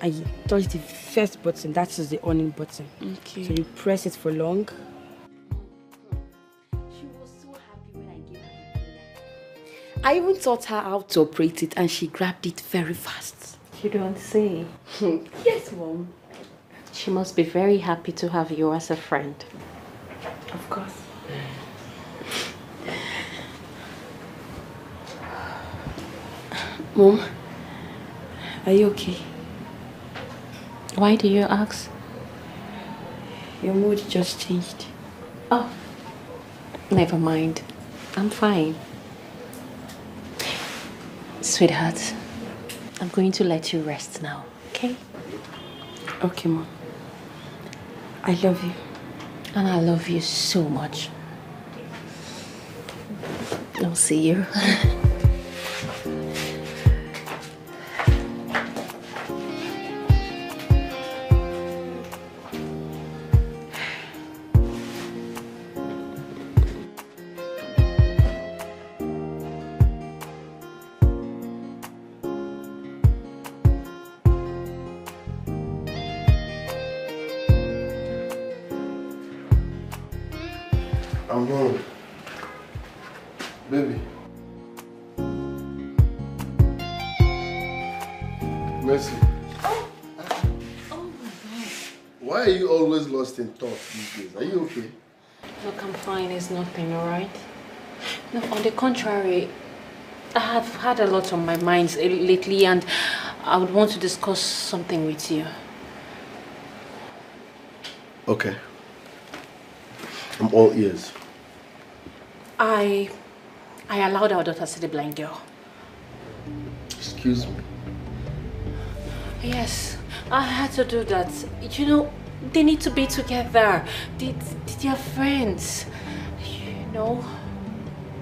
and you touch the first button, that is the on button. Okay. So you press it for long. I even taught her how to operate it, and she grabbed it very fast. You don't say. Yes, Mom. She must be very happy to have you as a friend. Of course. Mom, are you okay? Why do you ask? Your mood just changed. Oh, never mind. I'm fine. Sweetheart, I'm going to let you rest now, okay? Okay, Mom. I love you. And I love you so much. I'll see you. I'm home. Baby. Mercy. Oh my God. Why are you always lost in thought these days? Are you okay? Look, I'm fine. It's nothing, alright? No, on the contrary, I have had a lot on my mind lately and I would want to discuss something with you. Okay. I'm all ears. I allowed our daughter to see the blind girl. Excuse me. Yes, I had to do that. You know, they need to be together. They're friends. You know.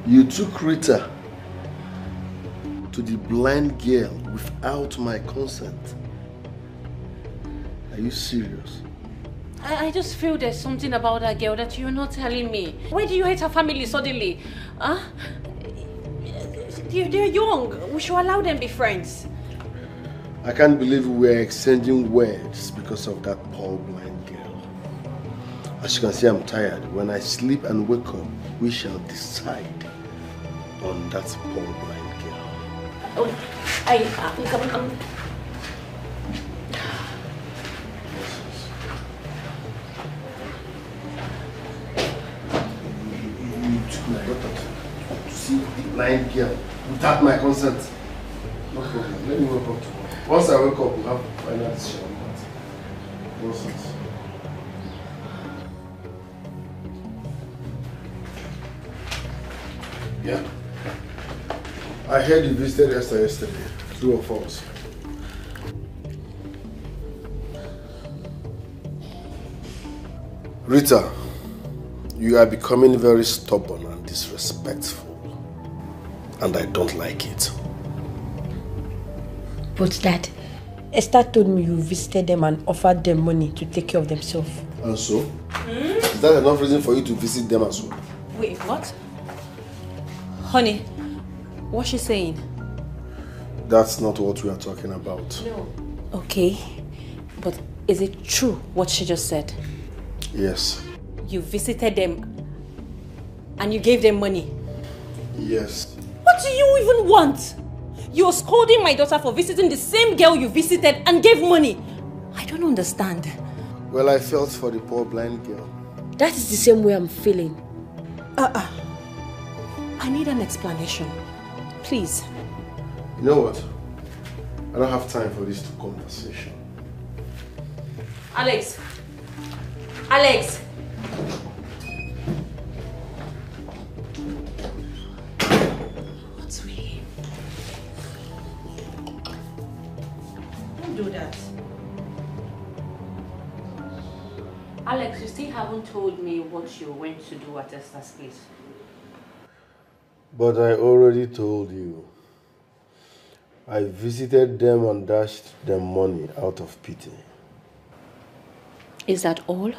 You took Rita to the blind girl without my consent. Are you serious? I just feel there's something about that girl that you're not telling me. Why do you hate her family suddenly? Huh? They're young. We should allow them be friends. I can't believe we're exchanging words because of that poor blind girl. As you can see, I'm tired. When I sleep and wake up, we shall decide on that poor blind girl. Oh, I'm My daughter to see the blind girl without my consent. No problem. Let me wake up tomorrow. Once I wake up, we'll have a final decision on that. Nonsense. Yeah. I heard you visited Esther yesterday. 2 of us. Rita, you are becoming very stubborn and disrespectful. And I don't like it. But Dad, Esther told me you visited them and offered them money to take care of themselves. And so? Is that enough reason for you to visit them as well? Wait, what? Honey, what's she saying? That's not what we are talking about. No. Okay, but is it true what she just said? Yes. You visited them and you gave them money? Yes. What do you even want? You're scolding my daughter for visiting the same girl you visited and gave money. I don't understand. Well, I felt for the poor blind girl. That is the same way I'm feeling. I need an explanation. Please. You know what? I don't have time for this conversation. Alex! Alex! What's with him? Don't do that. Alex, you still haven't told me what you went to do at Esther's place. But I already told you. I visited them and dashed them money out of pity. Is that all?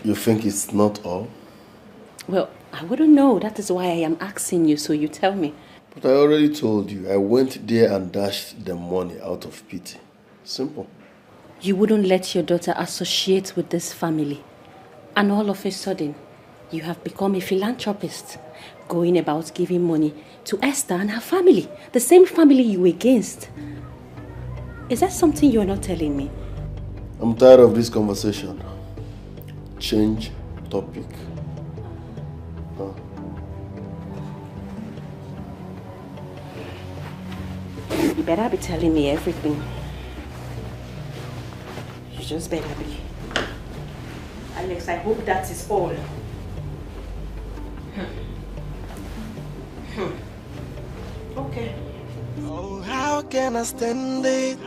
You think it's not all? Well, I wouldn't know. That is why I am asking you, so you tell me. But I already told you. I went there and dashed them money out of pity. Simple. You wouldn't let your daughter associate with this family. And all of a sudden, you have become a philanthropist, going about giving money to Esther and her family, the same family you were against. Is that something you're not telling me? I'm tired of this conversation. Change topic. You better be telling me everything. You just better be. Alex, I hope that is all. Okay. Oh, how can I stand it?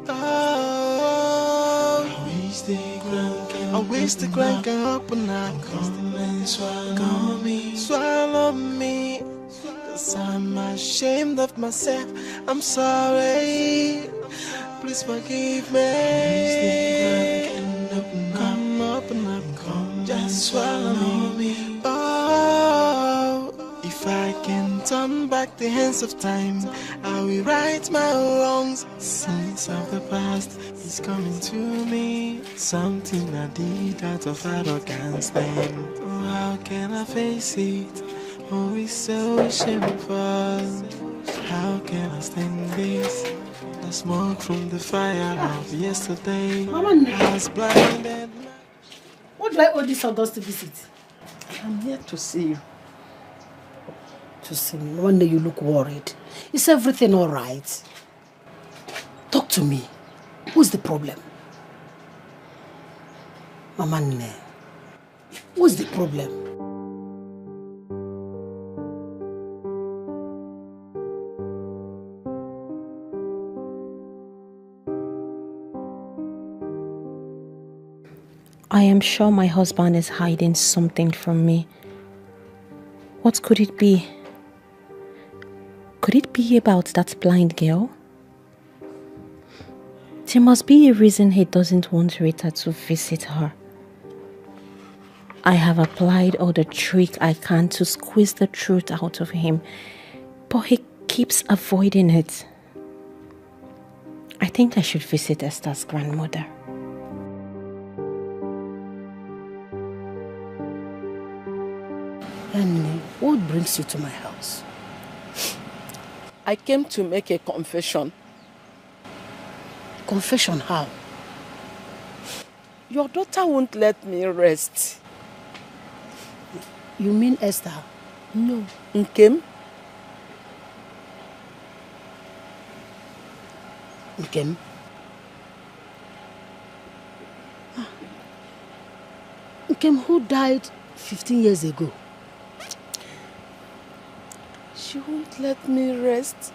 Oh, I wish the ground can open up. Come and swallow me. Cause I'm ashamed of myself. I'm sorry. Please forgive me. Come open up. Come just swallow me. Oh, if I can turn back the hands of time, I will right my wrongs. Sins of the past is coming to me. Something I did out of arrogance then. Oh, how can I face it? Oh, it's so shameful. How can I stand this? The smoke from the fire of yesterday has blinded. What do I owe this August visit? I'm here to see you. To see me? One day you look worried. Is everything all right? Talk to me. What's the problem? Mama Nne, what's the problem? I am sure my husband is hiding something from me. What could it be? Could it be about that blind girl? There must be a reason he doesn't want Rita to visit her. I have applied all the trick I can to squeeze the truth out of him, but he keeps avoiding it. I think I should visit Esther's grandmother. And what brings you to my house? I came to make a confession. Confession how? Your daughter won't let me rest. You mean Esther? No. Nkem? Nkem? Nkem, who died 15 years ago? She won't let me rest.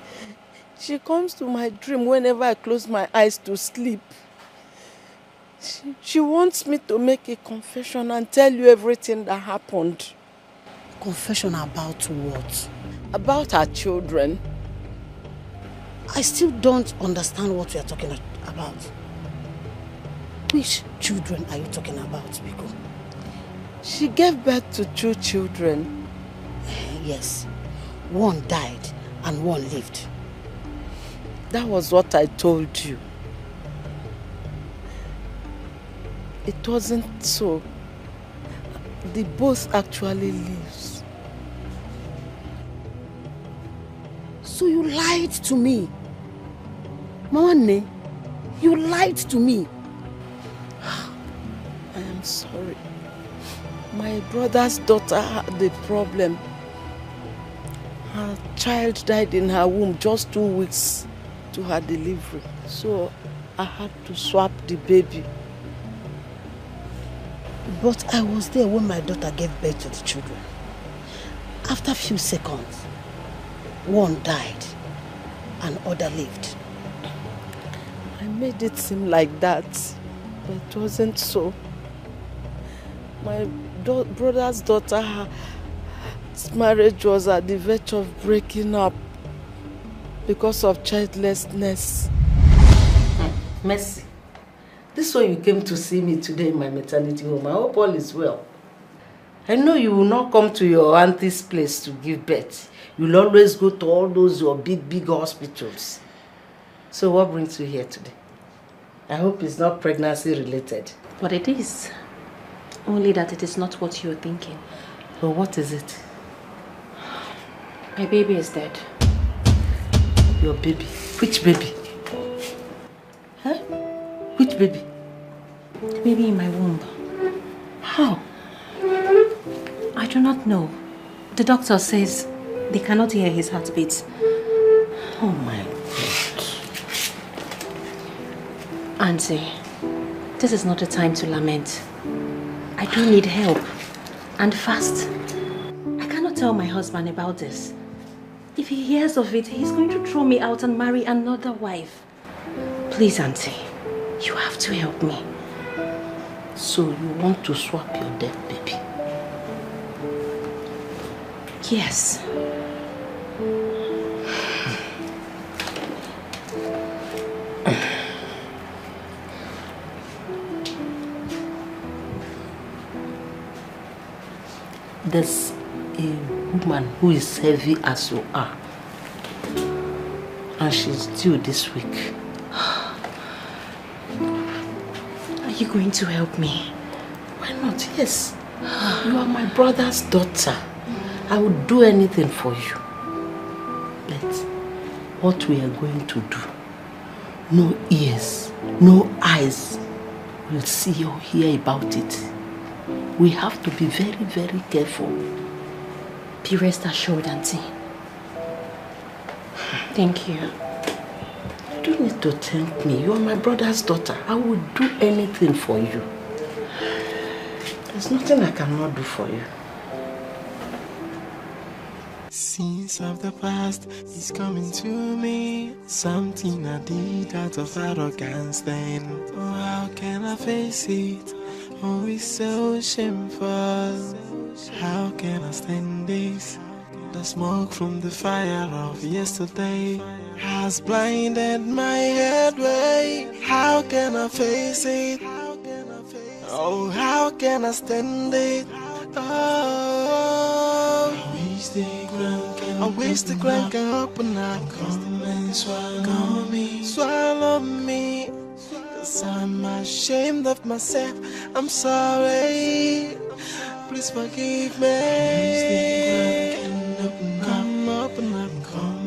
She comes to my dream whenever I close my eyes to sleep. She wants me to make a confession and tell you everything that happened. Confession about what? About her children. I still don't understand what we are talking about. Which children are you talking about, Biko? She gave birth to 2 children. Yes. One died and one lived. That was what I told you. It wasn't so. They both actually lives. So you lied to me. Mwane, you lied to me. I am sorry. My brother's daughter had a problem. Her child died in her womb just 2 weeks to her delivery. So I had to swap the baby. But I was there when my daughter gave birth to the children. After a few seconds, one died and other lived. I made it seem like that, but it wasn't so. My brother's daughter, her marriage was at the verge of breaking up because of childlessness. Mercy, this one you came to see me today in my maternity home. I hope all is well. I know you will not come to your auntie's place to give birth. You'll always go to all those your big hospitals. So what brings you here today? I hope it's not pregnancy related. But it is. Only that it is not what you're thinking. But what is it? My baby is dead. Your baby? Which baby? Huh? Which baby? The baby in my womb. How? I do not know. The doctor says they cannot hear his heartbeat. Oh my God. Auntie, this is not the time to lament. I do need help. And fast. I cannot tell my husband about this. If he hears of it, he's going to throw me out and marry another wife. Please, Auntie, you have to help me. So you want to swap your dead baby? Yes. There's a woman who is heavy as you are, and she's due this week. Are you going to help me? Why not? Yes. You are my brother's daughter. I would do anything for you. But what we are going to do, no ears, no eyes will see or hear about it. We have to be very, very careful. Be rest assured, Auntie. Thank you. You don't need to thank me. You are my brother's daughter. I will do anything for you. There's nothing I cannot do for you. Scenes of the past is coming to me. Something I did out of arrogance then. Oh, how can I face it? Oh, it's so shameful. How can I stand this? The smoke from the fire of yesterday has blinded my headway. How can I face it? Oh, how can I stand it? Oh, I wish the ground can open up. Come and swallow me. Cause I'm ashamed of myself. I'm sorry. Please forgive me. Come open up.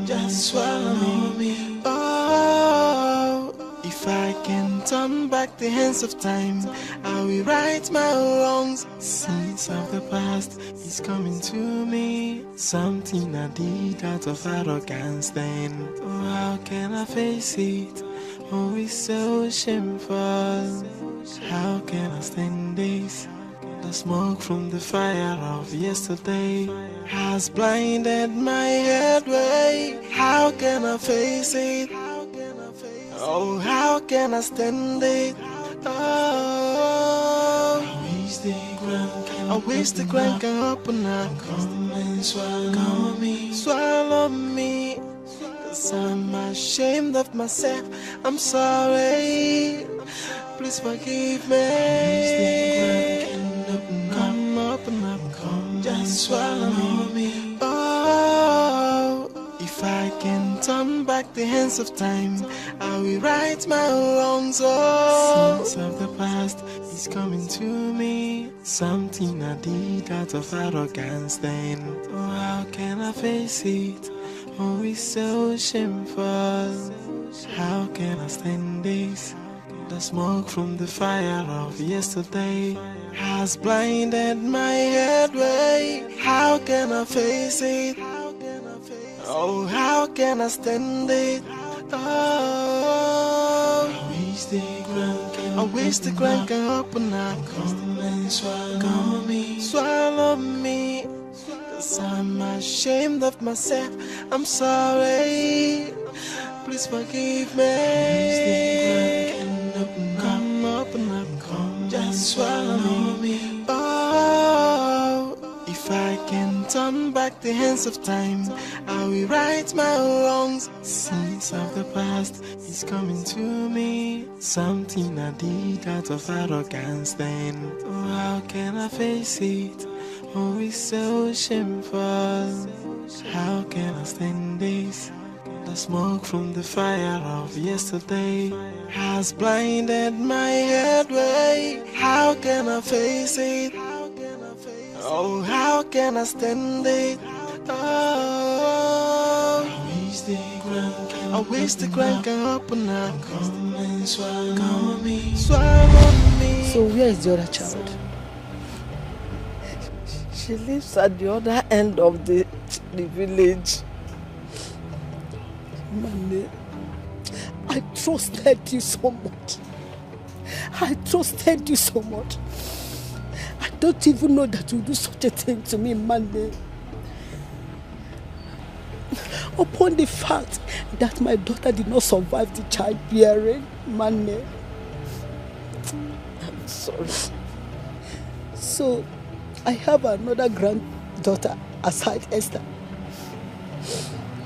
Just swallow me. Oh, if I can turn back the hands of time, I will right my wrongs. Sins of the past is coming to me. Something I did out of arrogance then. Oh, how can I face it? Oh, it's so shameful. How can I stand this? The smoke from the fire of yesterday has blinded my headway. How can I face it? Oh, how can I stand it? Oh, I wish the ground can open up. Come and swallow me, swallow me. 'Cause I'm ashamed of myself. I'm sorry. Please forgive me. Come open up, come just swallow me. Oh, if I can turn back the hands of time, I will right my wrongs. Oh, sins of the past is coming to me. Something I did out of arrogance then. Oh, how can I face it? Oh, it's so shameful. How can I stand this? The smoke from the fire of yesterday has blinded my headway. How can I face it? Oh, how can I stand it? Oh, I wish the ground can open up. Come and swallow me, swallow me. 'Cause I'm ashamed of myself. I'm sorry. Please forgive me. Come open up, come just swallow me. Oh, if I can turn back the hands of time, I will right my wrongs. Sins of the past is coming to me. Something I did out of arrogance then. Oh, how can I face it? Oh, it's so shameful. How can I stand this? The smoke from the fire of yesterday has blinded my headway. How can I face it? Oh, how can I stand it? Oh, I wish the ground can open up. Come and swallow me, swallow me. So where is the other child? She lives at the other end of the village. Mane, I trusted you so much. I trusted you so much. I don't even know that you do such a thing to me, Mane. Upon the fact that my daughter did not survive the childbearing, Mane, I'm sorry. So, I have another granddaughter aside Esther.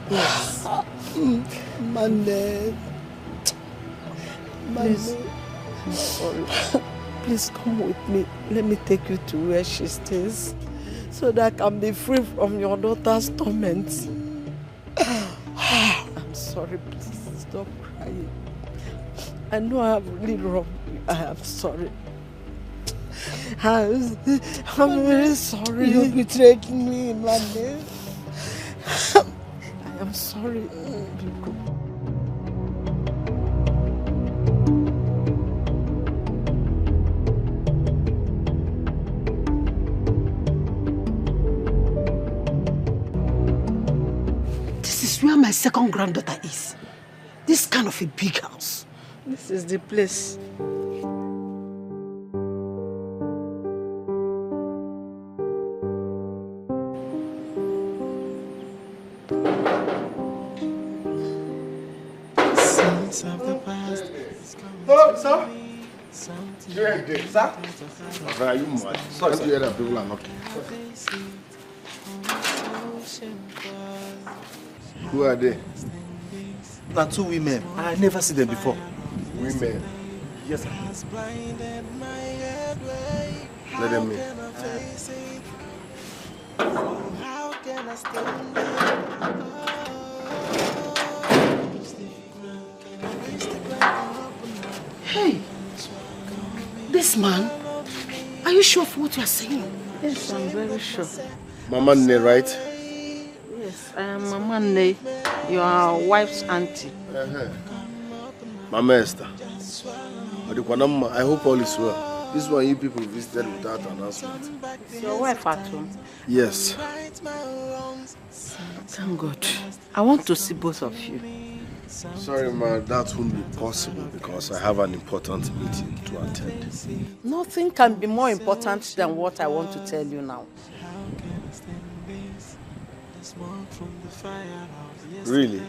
Yes. Mane. Please, I'm sorry. Please come with me. Let me take you to where she stays so that I can be free from your daughter's torment. I'm sorry, please stop crying. I know I have really wronged you. I am sorry. I'm very sorry. You betrayed me, Mane. I am sorry. This is where my second granddaughter is. This kind of a big house. This is the place. Oh, sir. Sir? Are you mad? Sorry, sir. That people are knocking. Who are they? Now, two women. I never seen them before. Women? Yes, sir. Let them in. Hey, this man, are you sure of what you are saying? Yes, I'm very sure. Mama Ne, right? Yes, I am Mama Ne, your wife's auntie. Mama Esther. I hope all is well. This is why you people visited without announcement. Is your wife at home? Yes. Thank God. I want to see both of you. Sorry, ma, that won't be possible because I have an important meeting to attend. Nothing can be more important than what I want to tell you now. Really?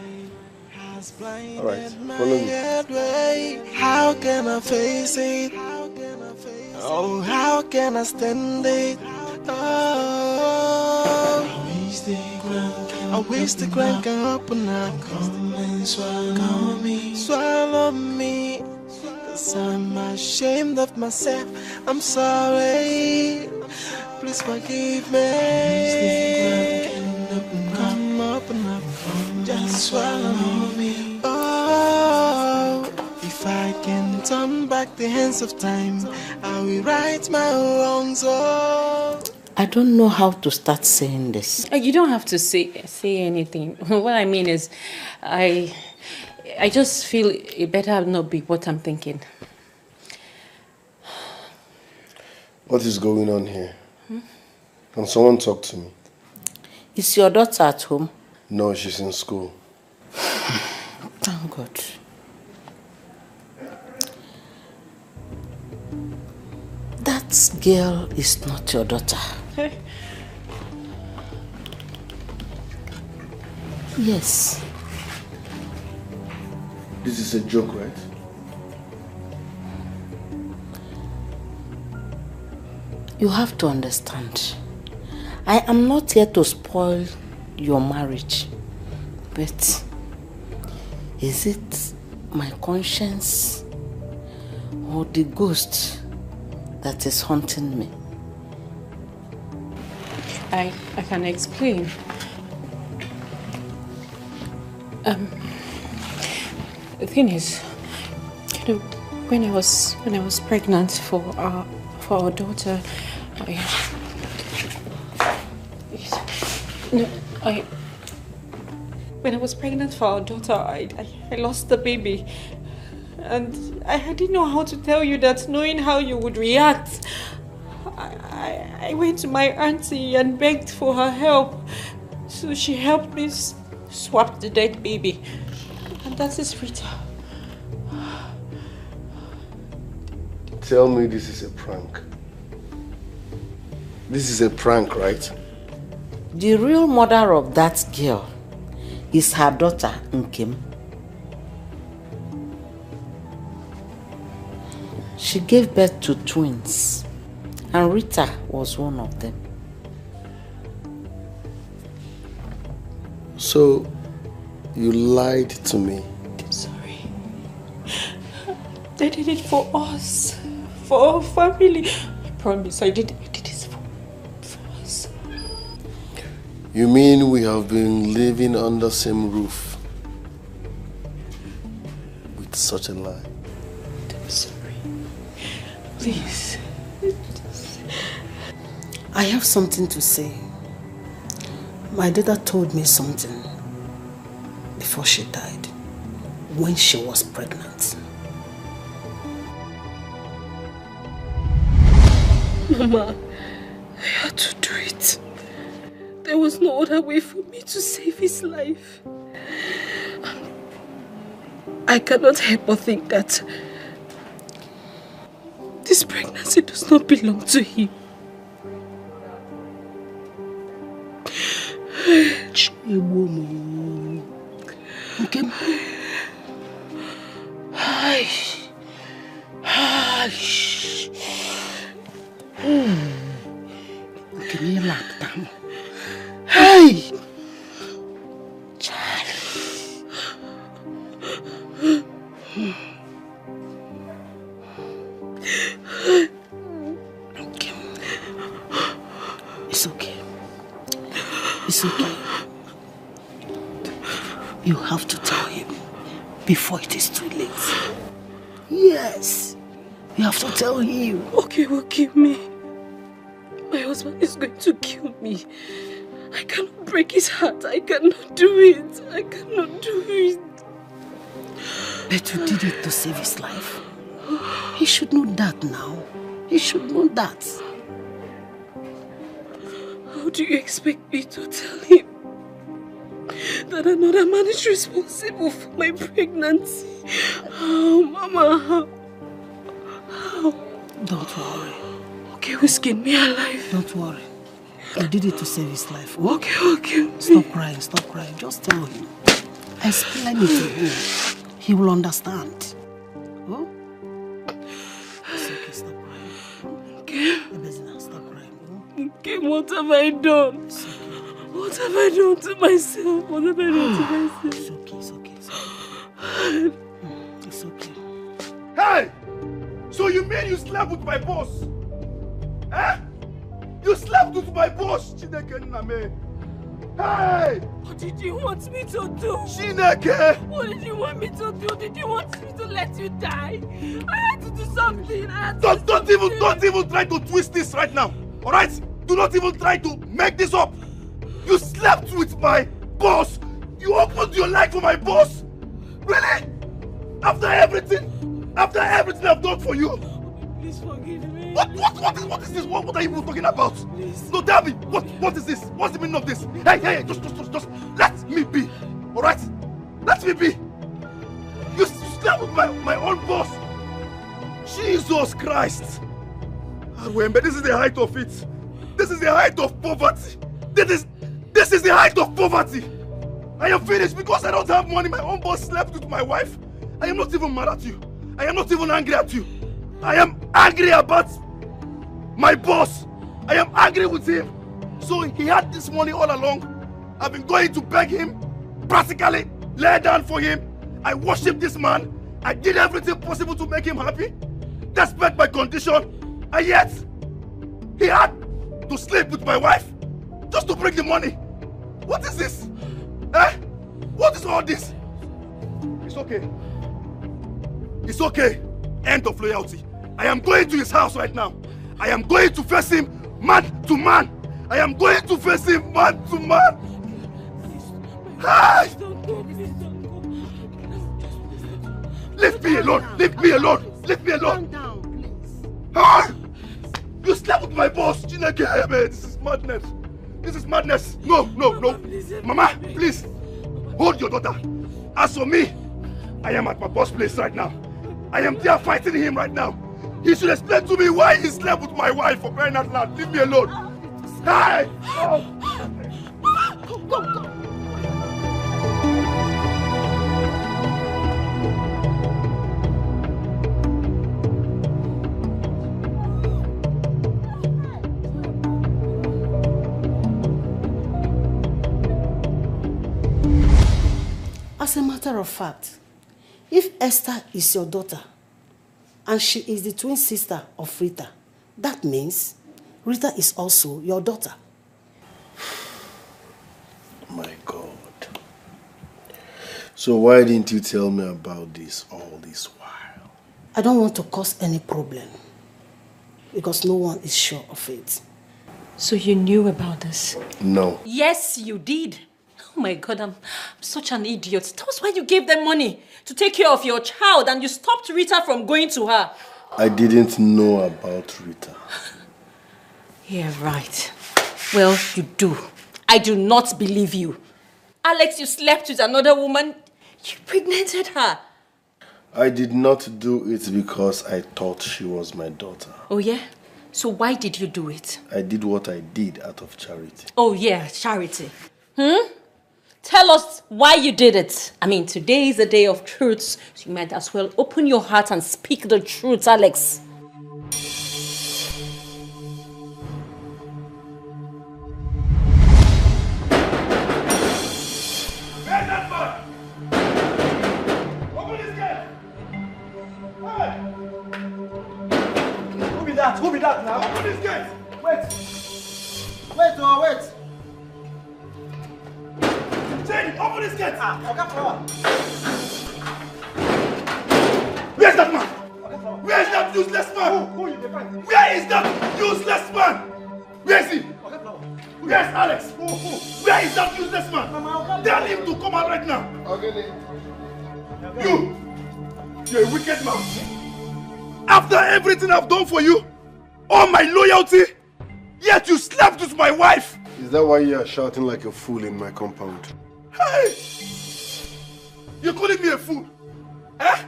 All right, follow me. How can I face it? Oh, how can I stand it? Oh, I wish the ground can open up. Come and swallow me. Cause I'm ashamed of myself. I'm sorry. Please forgive me. Come open up. Just swallow me. Oh, if I can turn back the hands of time, I will right my wrongs. Oh, I don't know how to start saying this. You don't have to say anything. What I mean is, I just feel it better not be what I'm thinking. What is going on here? Can someone talk to me? Is your daughter at home? No, she's in school. Thank God. That girl is not your daughter. Hey. Yes. This is a joke, right? You have to understand. I am not here to spoil your marriage. But is it my conscience or the ghost that is haunting me? I can explain. The thing is, you know, when I was pregnant for our daughter, when I was pregnant for our daughter, I lost the baby. And I didn't know how to tell you that, knowing how you would react. I went to my auntie and begged for her help. So she helped me swap the dead baby. And that is Rita. Tell me this is a prank. This is a prank, right? The real mother of that girl is her daughter, Nkem. She gave birth to twins, and Rita was one of them. So, you lied to me. I'm sorry. I did it for us, for our family. I promise I did it for us. You mean we have been living under the same roof with such a lie? I'm sorry. Please. I have something to say. My daughter told me something before she died, when she was pregnant. Mama, I had to do it. There was no other way for me to save his life. I cannot help but think that this pregnancy does not belong to him. Okay. Okay, me like that. Hey! Okay. It's okay. It's okay. You have to tell him before it is too late. Yes. You have to tell him. Okay, will kill me. My husband is going to kill me. I cannot break his heart. I cannot do it. I cannot do it. But you did it to save his life. He should know that now. He should know that. How do you expect me to tell him that another man is responsible for my pregnancy? How, Mama? How? Don't worry. Okay, whiskey me alive. Don't worry. You did it to save his life. Okay, okay. Stop crying, stop crying. Just tell him. I Explain it to him. He will understand. Oh? It's okay, stop crying. Okay. Stop crying. Okay, what have I done? What have I done to myself? What have I done to myself? It's okay. It's okay. Hey! So you mean you slept with my boss? Eh? You slept with my boss, Chineke Name. Hey! What did you want me to do? Chineke! What did you want me to do? Did you want me to let you die? I had to do something. Don't even try to twist this right now. Alright? Do not even try to make this up. You slept with my boss. You opened your leg for my boss. Really? After everything I've done for you. Please forgive me. What is this? What are you even talking about? Please. No, tell me. What is this? What's the meaning of this? Hey, just let me be. Alright? Let me be. You slept with my own boss. Jesus Christ. Remember, this is the height of it. This is the height of poverty. This is the height of poverty. I am finished because I don't have money. My own boss slept with my wife. I am not even mad at you. I am not even angry at you. I am angry about my boss. I am angry with him. So he had this money all along. I've been going to beg him, practically lay down for him. I worship this man. I did everything possible to make him happy, despite my condition. And yet, he had to sleep with my wife just to bring the money. What is this? Eh? What is all this? It's okay. It's okay. End of loyalty. I am going to his house right now. I am going to face him man to man. I am going to face him man to man. Hey! Leave me alone. Leave me alone. Leave me alone. Calm down, please. Hey! You slept with my boss. Chineke, this is madness. This is madness. No. Mama, please. Hold your daughter. As for me, I am at my boss' place right now. I am there fighting him right now. He should explain to me why he slept with my wife for crying out loud. Leave me alone. Hey! Oh. Go. As a matter of fact, if Esther is your daughter and she is the twin sister of Rita, that means Rita is also your daughter. My God. So why didn't you tell me about this all this while? I don't want to cause any problem because no one is sure of it. So you knew about this? No. Yes, you did. Oh my God, I'm such an idiot. That was why you gave them money to take care of your child and you stopped Rita from going to her. I didn't know about Rita. Yeah, right. Well, you do. I do not believe you. Alex, you slept with another woman. You impregnated her. I did not do it because I thought she was my daughter. Oh yeah? So why did you do it? I did what I did out of charity. Oh yeah, charity. Tell us why you did it. I mean, today is a day of truth, so you might as well open your heart and speak the truth, Alex. Where's that man? Open this gate! Hey! Who be that? Who be that now? Open this gate! Wait, wait. Jenny, open this gate! Oga Flower. Where's that man? Where is that useless man? Who you defend? Where is that useless man? Where is he? Oga Flower. Where's Alex? Who? Where is that useless man? Tell him to come out right now. You're a wicked man. After everything I've done for you, all my loyalty, yet you slept with my wife. Is that why you are shouting like a fool in my compound? Hey! You're calling me a fool? Eh?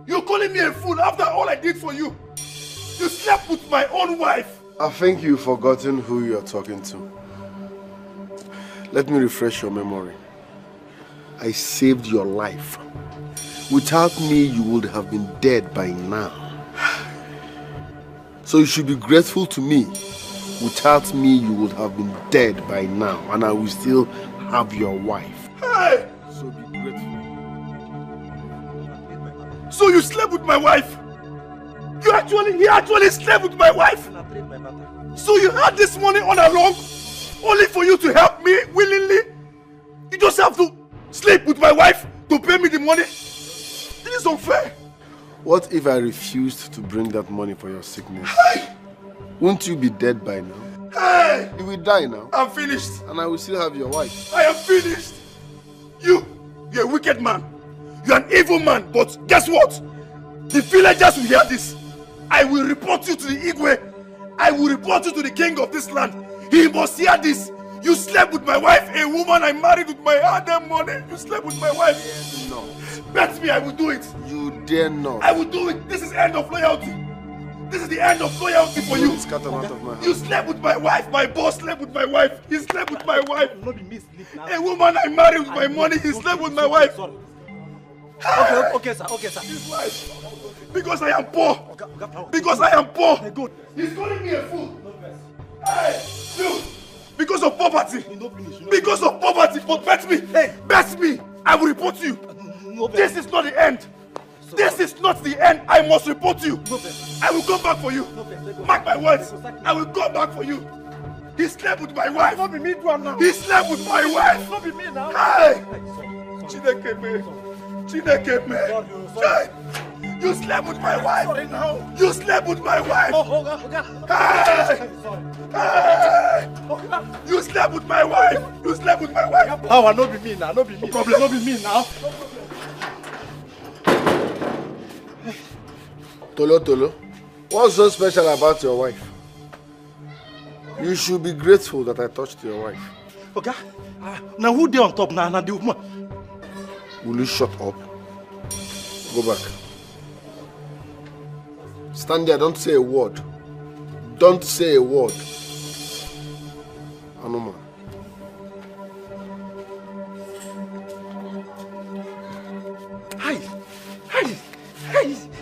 You're calling me a fool after all I did for you? You slept with my own wife. I think you've forgotten who you are talking to. Let me refresh your memory. I saved your life. Without me, you would have been dead by now. So you should be grateful to me. Without me, you would have been dead by now, and I will still have your wife. Hey! So be grateful. So you slept with my wife? He actually slept with my wife? So you had this money all along, only for you to help me willingly? You just have to sleep with my wife to pay me the money? This is unfair. What if I refused to bring that money for your sickness? Hey! Won't you be dead by now? Hey! You will die now. I'm finished. And I will still have your wife. I am finished. You're a wicked man. You're an evil man. But guess what? The villagers will hear this. I will report you to the Igwe. I will report you to the king of this land. He must hear this. You slept with my wife, a woman I married with my hard-earned money. You slept with my wife. No. Bet me I will do it. You dare not. I will do it. This is end of loyalty. This is the end of loyalty for you. Out of my house. You slept with my wife. My boss slept with my wife. He slept with my wife. A woman I married with my money. He slept with my wife. Okay, sir. His wife. Because I am poor. Because I am poor. He's calling me a fool. Hey, you. Because of poverty. Because of poverty. But bet me. Bet me. I will report you. This is not the end. This is not the end. I must report you. I will come back for you. Mark my words. I will come back for you. He slept with my wife. Not be me now. He slept with my wife. Not be me now. Hey! Chineke me. Hey! You slept with my wife. You slept with my wife. Hey! Hey! You slept with my wife. You slept with my wife. Power, not be me now. Not be me. Problem, not be me now. Tolo, what's so special about your wife? You should be grateful that I touched your wife. Okay. Now who there on top now? Now the woman. Will you shut up? Go back. Stand there, don't say a word. Don't say a word. Anoma. Hi.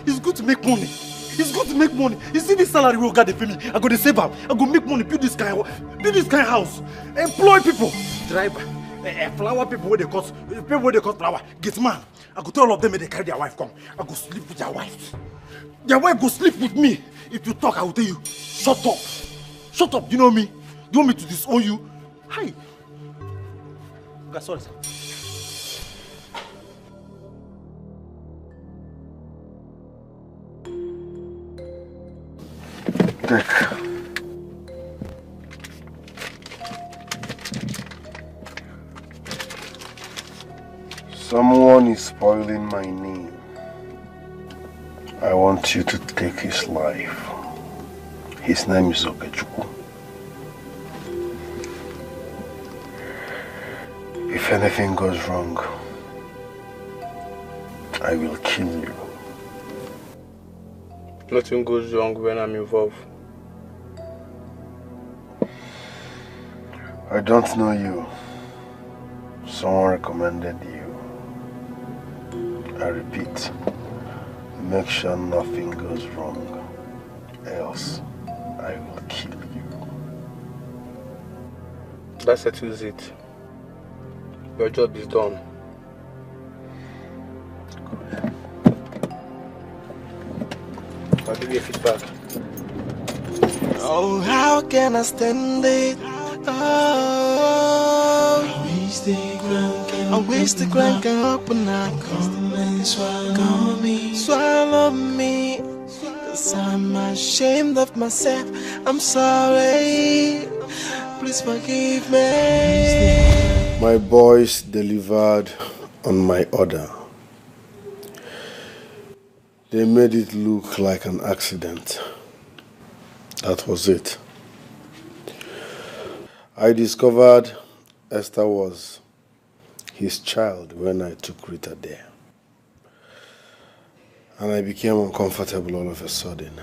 It's good to make money. It's good to make money. You see this salary we got to pay me. I go to save up. I go make money. Build this kind of house. Employ people. Driver. Flower people where they cut. People where they cut flower. Get man. I go tell all of them they carry their wife come. I go sleep with their wife. Their wife go sleep with me. If you talk, I will tell you. Shut up. Shut up. You know me. You want me to disown you? Hi. Okay, sorry, sir. Someone is spoiling my name. I want you to take his life. His name is Okechukwu. If anything goes wrong, I will kill you. Nothing goes wrong when I'm involved. I don't know you. Someone recommended you. I repeat, make sure nothing goes wrong. Else, I will kill you. That settles it. Your job is done. I'll give you a feedback. Oh, how can I stand it? Oh, I wish the ground can open up. Come and swallow me. Cause I'm ashamed of myself. I'm sorry. Please forgive me. My boys delivered on my order. They made it look like an accident. That was it. I discovered Esther was his child when I took Rita there. And I became uncomfortable all of a sudden.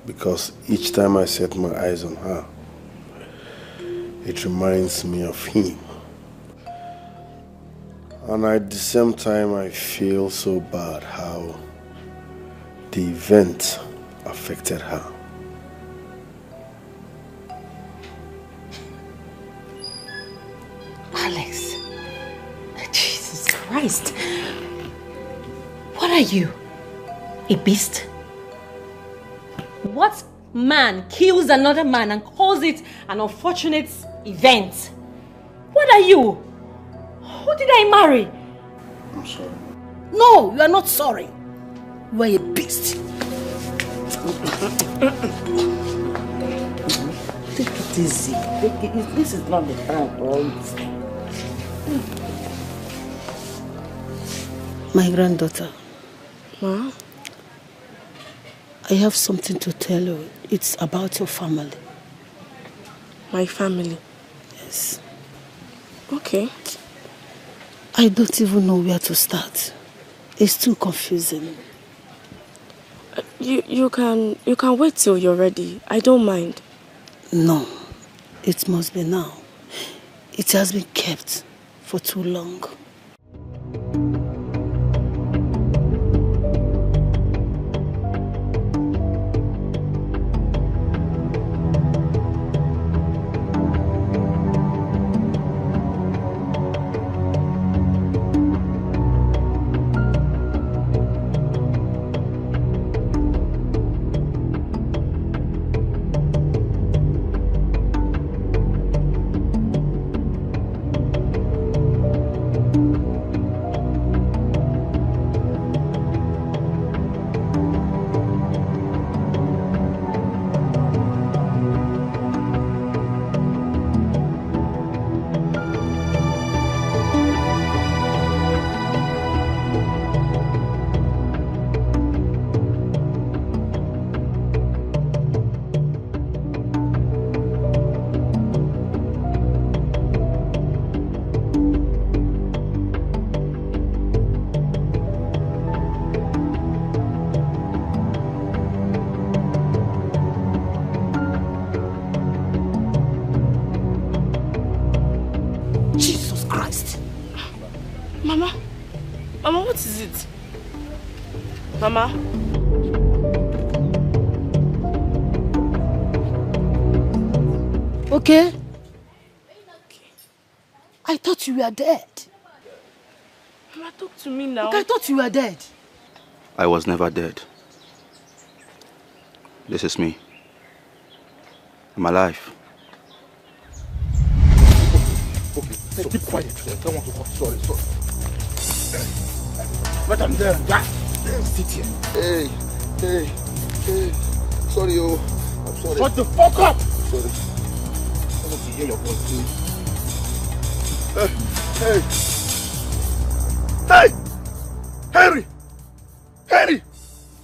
Because each time I set my eyes on her, it reminds me of him. And at the same time, I feel so bad how the event affected her. Alex, Jesus Christ. What are you? A beast? What man kills another man and calls it an unfortunate event? What are you? Who did I marry? I'm sorry. No, you are not sorry. You are a beast. Take it easy. This is not the time for all this. My granddaughter. Ma? I have something to tell you. It's about your family. My family? Yes. Okay. I don't even know where to start. It's too confusing. You can wait till you're ready. I don't mind. No, it must be now. It has been kept for too long. Mama? Okay? I thought you were dead. Mama, talk to me now. Okay, I thought you were dead. I was never dead. This is me. I'm alive. Okay, keep quiet. I don't want to talk. Sorry. Let them there. Sit here. Hey. Sorry, I'm sorry. Shut the fuck up! Sorry. I want to hear your voice, please. Hey! Henry!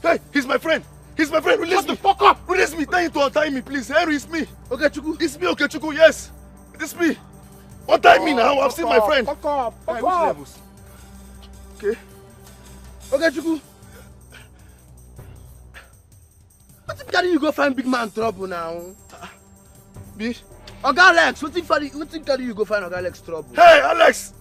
Hey, he's my friend. Release me. Shut the fuck up! Release me. Tell him to untie me, please. Henry, it's me. Okay, Chuku. It's me, okay, Chuku, yes. It's me. Untie me now. I've seen my friend. Fuck up. Which levels? Okay. Okay, Chuku. What if carry you go find big man trouble now? Me? Oga Alex, what if carry you go find Oga Alex trouble? Hey, Alex!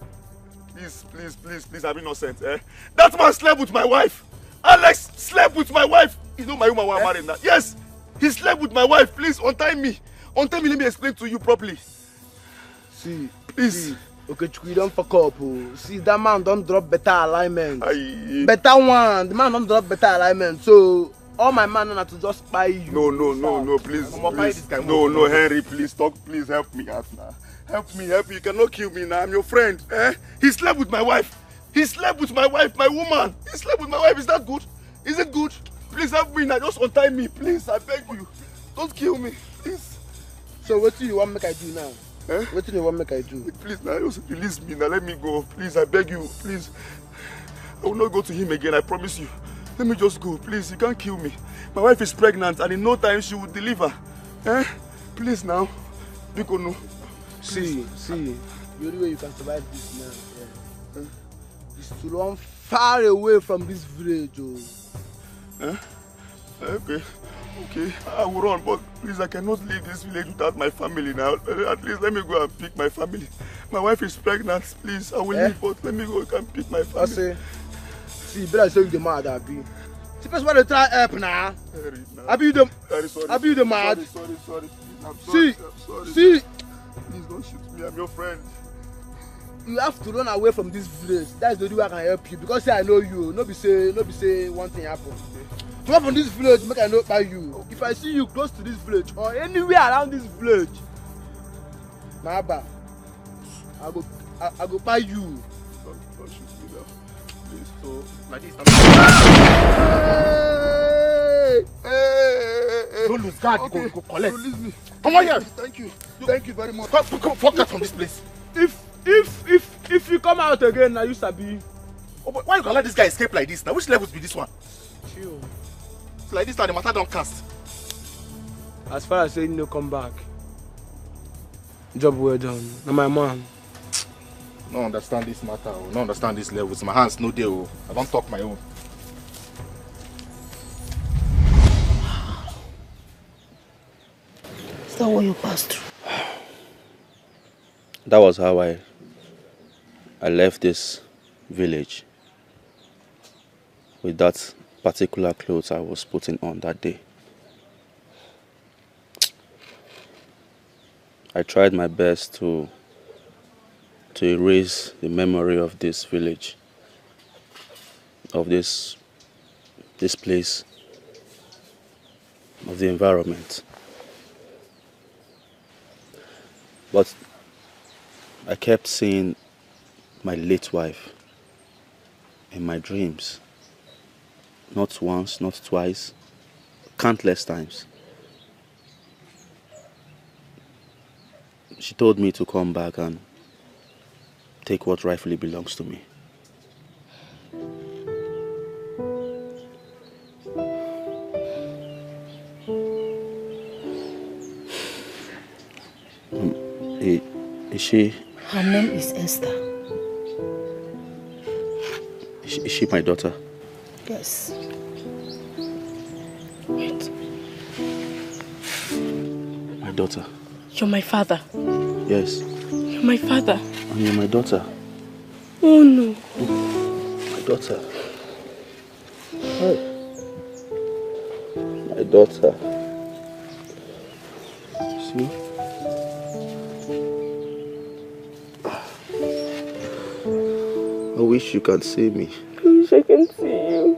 Please, I'm innocent, eh? That man slept with my wife. Alex slept with my wife. You know my woman was married now. Yes, he slept with my wife. Please, untie me. Let me explain to you properly. See, please. Okay, you don't fuck up. Oh. See, that man don't drop better alignment. Better one. The man don't drop better alignment. So, all my man have to just spy you. No, please. No, Henry, please talk. Please help me out now. Help me. You cannot kill me now. I'm your friend. Eh? He slept with my wife. My woman. He slept with my wife. Is that good? Is it good? Please help me now. Just untie me, please. I beg you. Don't kill me, please. So what do you want make I do now? Eh? What do you want make I do? Please now, just release me now. Let me go. Please, I beg you. Please. I will not go to him again. I promise you. Let me just go. Please, you can't kill me. My wife is pregnant and in no time she will deliver. Eh? Please now. Because no. See. The only way you can survive this now is to run far away from this village. Oh. Okay, I will run, but please, I cannot leave this village without my family now. At least let me go and pick my family. My wife is pregnant, please. I will leave, but let me go and pick my family. I say, see, better say you the mad, Abi. See, first one to try help now. Abi, you the mad. Sorry. I'm sorry. sorry. See. Please don't shoot me. I'm your friend. You have to run away from this village. That's the only way I can help you. Because say I know you. No be say one thing happen. Come up from this village, make I know by you. Okay. If I see you close to this village or anywhere around this village, Maba, I go buy you. Don't shoot me now. Please, so like this. Hey. Don't lose guard. Okay. Go collect. Release me. Come on here. Thank you very much. Come, fuck out from this place. If you come out again, now you sabi. Oh, but why you gonna let this guy escape like this? Now which levels be this one? Chill. It's like this now the matter don't cast. As far as saying no come back. Job well done. Now my man. No understand this matter. No understand this levels. My hands no deal. I don't talk my own. Is that what you passed through? That was how I left this village with that particular clothes I was putting on that day. I tried my best to erase the memory of this village, of this place, of the environment. But I kept seeing my late wife in my dreams. Not once, not twice, countless times. She told me to come back and take what rightfully belongs to me. Is she? Her name is Esther. Is she my daughter? Yes. Wait. My daughter? You're my father. Yes. You're my father. And you're my daughter. Oh no. My daughter. My daughter. See? I wish you could see me. I wish I can see you.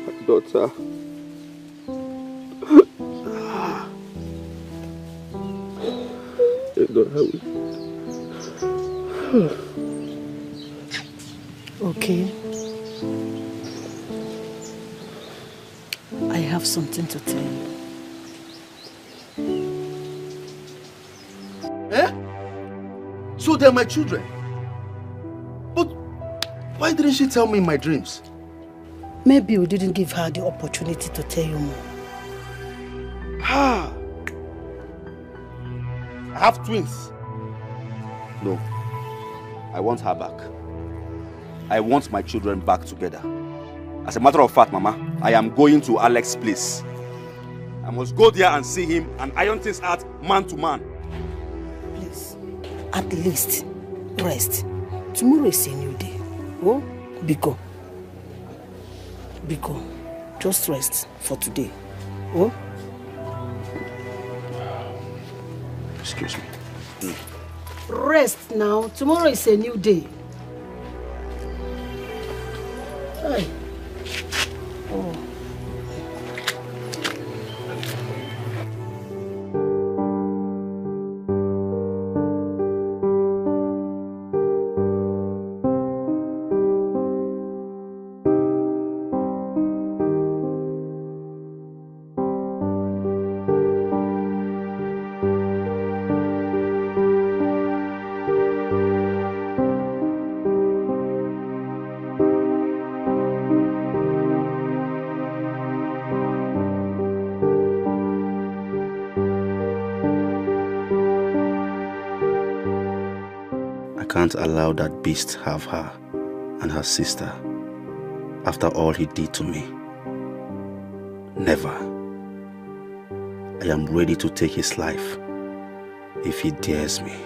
My daughter. You don't have it. Okay. I have something to tell you. Eh? So they're my children. But why didn't she tell me in my dreams? Maybe you didn't give her the opportunity to tell you more. Ah! I have twins. No. I want her back. I want my children back together. As a matter of fact, Mama, I am going to Alex's place. I must go there and see him and iron things out man to man. Please, at least rest. Tomorrow is a new day. Oh, Biko. Just rest for today. Oh? Excuse me. Rest now. Tomorrow is a new day. Hey. Oh. can't allow that beast have her and her sister after all he did to me. Never. I am ready to take his life if he dares me.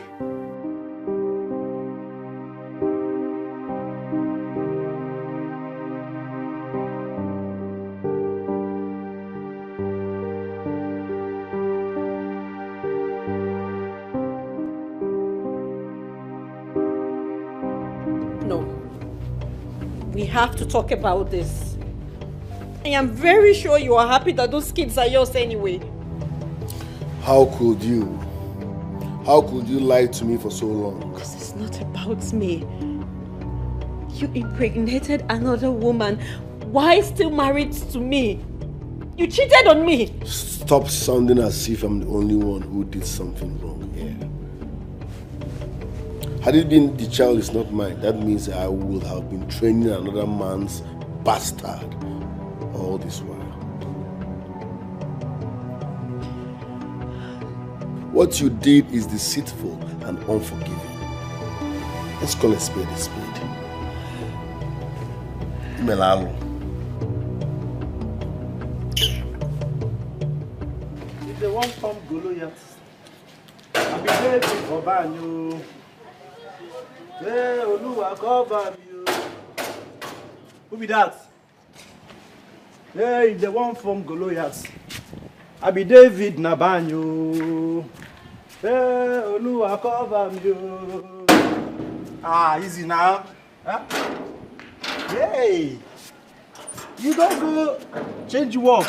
We have to talk about this. I am very sure you are happy that those kids are yours anyway. How could you? How could you lie to me for so long? Because it's not about me. You impregnated another woman. Why still married to me? You cheated on me. Stop sounding as if I'm the only one who did something wrong here. Had it been the child is not mine, that means I would have been training another man's bastard all this while. What you did is deceitful and unforgiving. Let's call a spade a spade. Melalo. If they want from Goliath, I'll be ready for Banyu. Hey, Oluwa, cover you. Who be that? Hey, if they want from Goliath, I be David Nabanyo. Hey, Oluwa, cover you. Ah, easy now. Huh? Hey, you don't go change your work.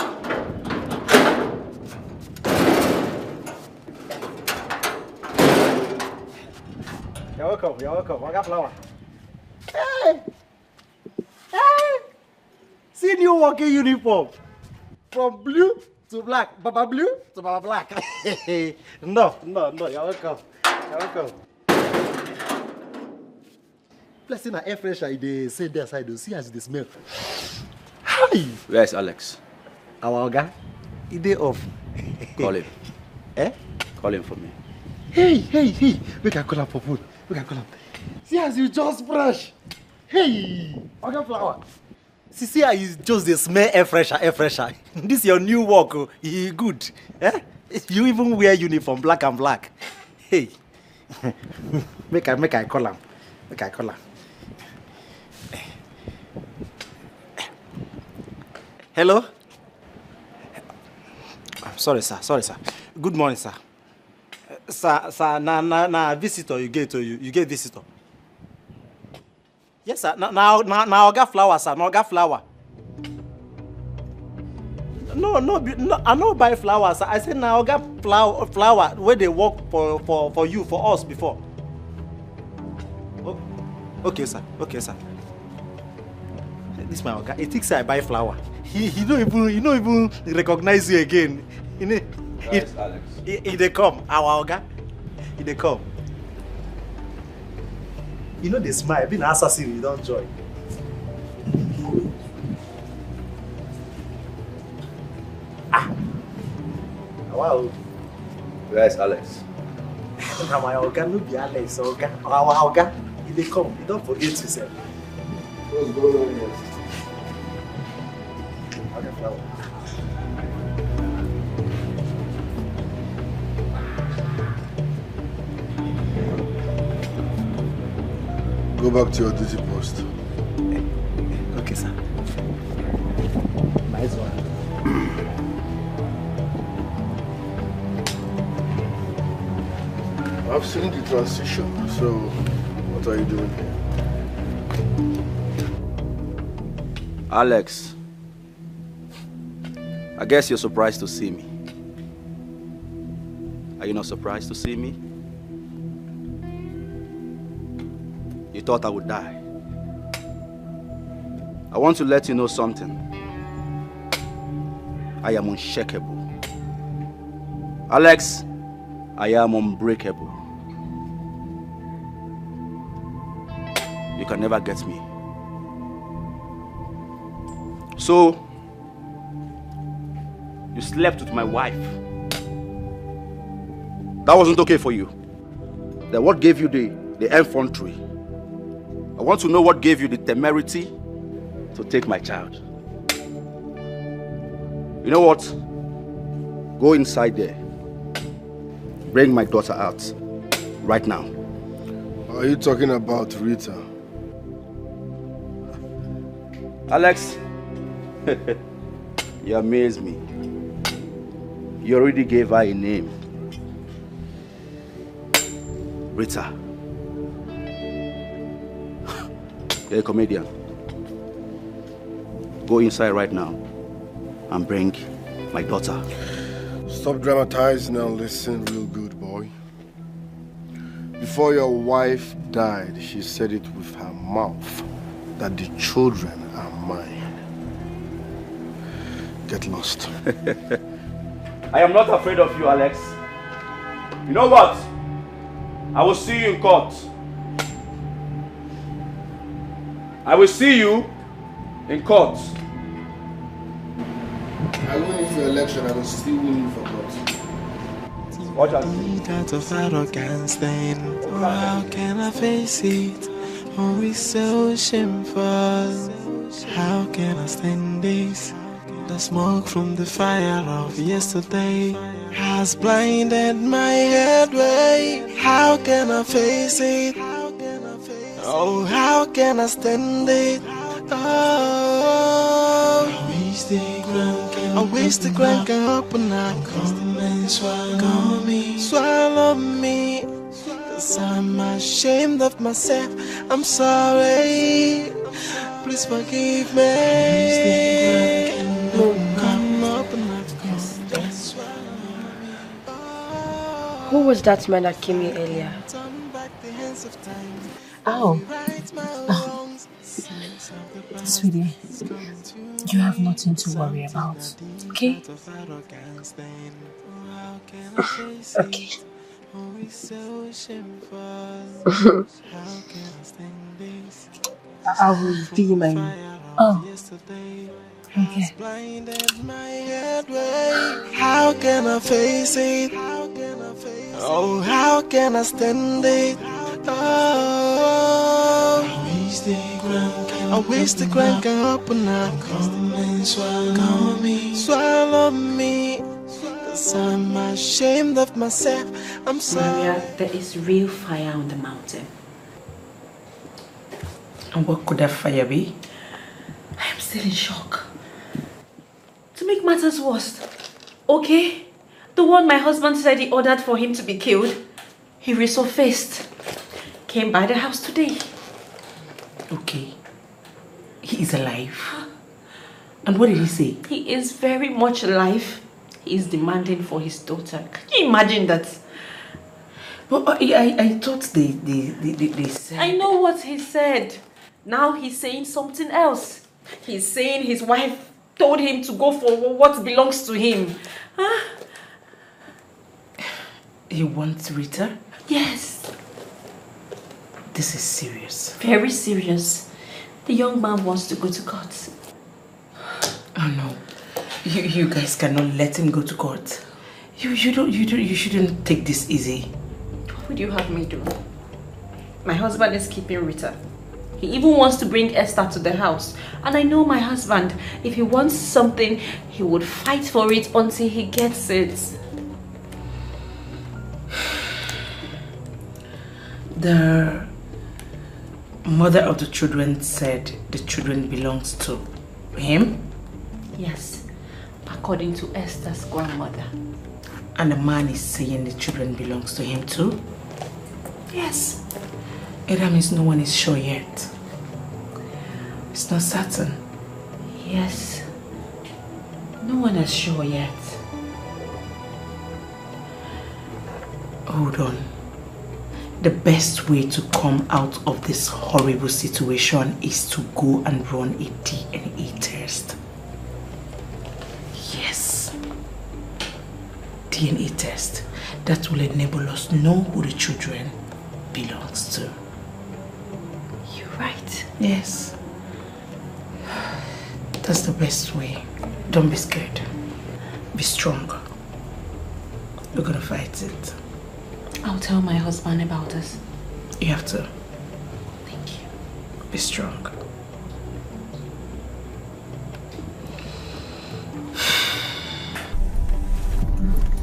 You're welcome, you're welcome. I got flower. Hey! Hey! See new working uniform. From blue to black. Baba blue to Baba black. No, you're welcome. You're welcome. Blessing an air fresher, they say there side, see as they smell. Hi! Where's Alex? Our guy? He day off. Call him. Eh? Call him for me. Hey! We can call him for food. We can call him. See as you just brush. Hey! Okay, flower. See how you just the smell air fresher. This is your new work. Oh. You good. Eh? You even wear uniform black and black. Hey. Make I call him. Make I call him. Hello? I'm sorry, sir. Good morning, sir. Sir, na visitor you get visitor. Yes, sir. Now I got flower, sir. Now I got flower. No, I no buy flower, sir. I said now I got flower where they work for you, for us before. Oh, okay, sir. This my guy. He thinks I buy flower. He don't even recognize you again. That's Alex. He they come, our guy. He they come. You know they smile. Being an assassin, you don't join. Wow. Where's Alex? Now my organ no be Alex, organ. Our organ. He they come. You don't forget yourself. What's going on here? Okay, flower. Go back to your duty post. Okay, sir. Nice one. I've seen the transition, so what are you doing here? Alex, I guess you're surprised to see me. Are you not surprised to see me? You thought I would die. I want to let you know something. I am unshakable. Alex, I am unbreakable. You can never get me. So, you slept with my wife. That wasn't okay for you. Then what gave you the the infantry. I want to know what gave you the temerity to take my child. You know what? Go inside there. Bring my daughter out. Right now. Are you talking about Rita? Alex, you amaze me. You already gave her a name. Rita. You're a comedian. Go inside right now and bring my daughter. Stop dramatizing and listen real good, boy. Before your wife died, she said it with her mouth that the children are mine. Get lost. I am not afraid of you, Alex. You know what? I will see you in court. I will see you in court. I win you for election, I will still win you for court. Watch out. Out of arrogance then, oh, how can I face it? Oh, it's so shameful. How can I stand this? The smoke from the fire of yesterday has blinded my headway. How can I face it? Oh, how can I stand it? Oh, I wish the ground can open up. Come and swallow me. Cause I'm ashamed of myself. I'm sorry. Please forgive me. Come open up. Who was that man that came here earlier? Oh. Sweetie, you have nothing to worry about, okay? Okay. I will be my room. Oh. Okay. How can I face it? Oh, how can I stand it? Oh, I wish the ground can open up. Come and swallow me. Cause I'm ashamed of myself. I'm sorry. Maria, there is real fire on the mountain. And what could that fire be? I am still in shock. To make matters worse, okay, the one my husband said he ordered for him to be killed, he resurfaced. Came by the house today. Okay. He is alive. And what did he say? He is very much alive. He is demanding for his daughter. Can you imagine that? But I thought they said... I know what he said. Now he's saying something else. He's saying his wife told him to go for what belongs to him. Huh? He wants Rita? Yes. This is serious. Very serious. The young man wants to go to court. Oh no. You guys cannot let him go to court. You shouldn't take this easy. What would you have me do? My husband is keeping Rita. He even wants to bring Esther to the house. And I know my husband, if he wants something, he would fight for it until he gets it. The mother of the children said the children belongs to him? Yes, according to Esther's grandmother. And the man is saying the children belongs to him too? Yes. That means no one is sure yet. It's not certain. Yes. No one is sure yet. Hold on. The best way to come out of this horrible situation is to go and run a DNA test. Yes. DNA test. That will enable us to know who the children belongs to. You're right. Yes. That's the best way. Don't be scared. Be strong. We're gonna fight it. I'll tell my husband about this. You have to. Thank you. Be strong.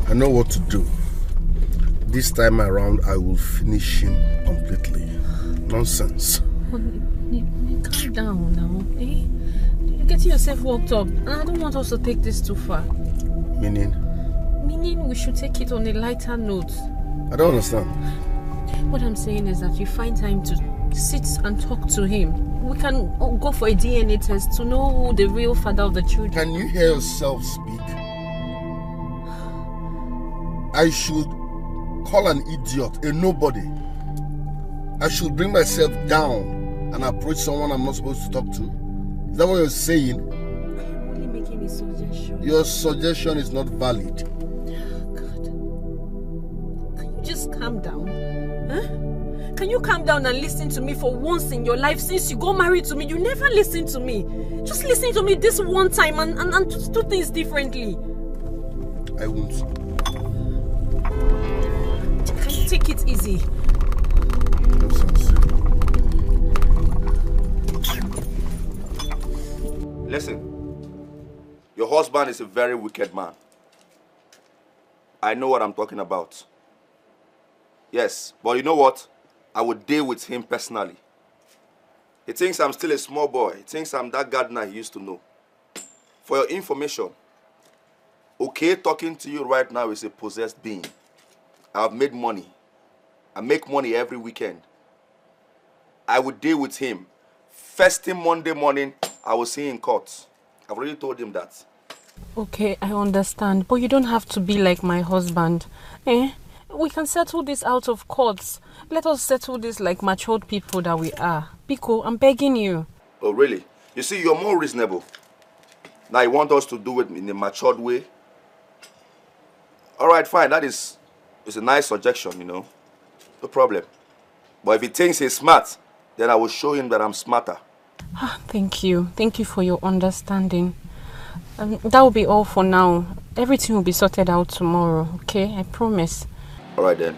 I know what to do. This time around, I will finish him completely. Nonsense. Calm down now, eh? You're getting yourself worked up, and I don't want us to take this too far. Meaning? Meaning we should take it on a lighter note. I don't understand. What I'm saying is that you find time to sit and talk to him. We can go for a DNA test to know who the real father of the children. Can you hear yourself speak? I should call an idiot, a nobody. I should bring myself down and approach someone I'm not supposed to talk to. Is that what you're saying? I'm only making a suggestion. Your suggestion is not valid. God. Can you just calm down? Huh? Can you calm down and listen to me for once in your life? Since you got married to me, you never listen to me. Just listen to me this one time and just do things differently. I won't. Can you take it easy? Listen, your husband is a very wicked man. I know what I'm talking about. Yes, but you know what? I would deal with him personally. He thinks I'm still a small boy. He thinks I'm that gardener he used to know. For your information, okay, talking to you right now is a possessed being. I've made money. I make money every weekend. I would deal with him. First thing Monday morning, I will see him in court. I've already told him that. Okay, I understand. But you don't have to be like my husband. Eh? We can settle this out of courts. Let us settle this like matured people that we are. Biko, I'm begging you. Oh, really? You see, you're more reasonable. Now you want us to do it in a matured way? All right, fine. That is a nice suggestion, you know. No problem. But if he thinks he's smart, then I will show him that I'm smarter. Thank you. Thank you for your understanding. That will be all for now. Everything will be sorted out tomorrow, okay? I promise. All right, then.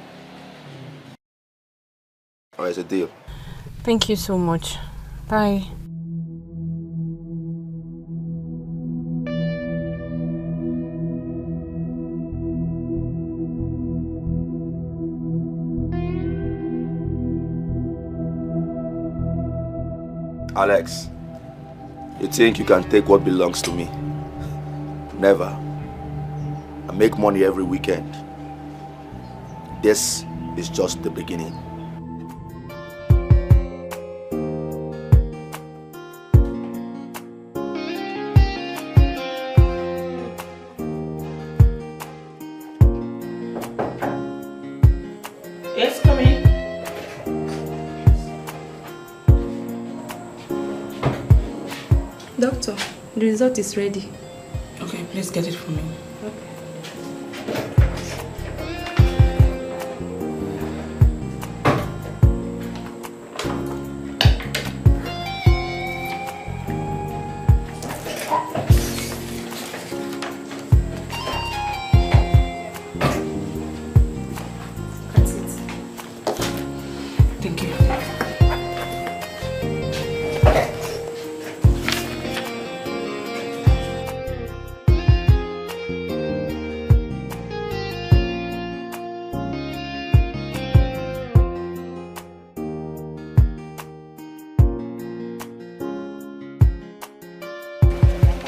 All right, it's a deal. Thank you so much. Bye. Alex, you think you can take what belongs to me? Never. I make money every weekend. This is just the beginning. Yes, come in. Doctor, the result is ready. Okay, please get it for me. Thank you.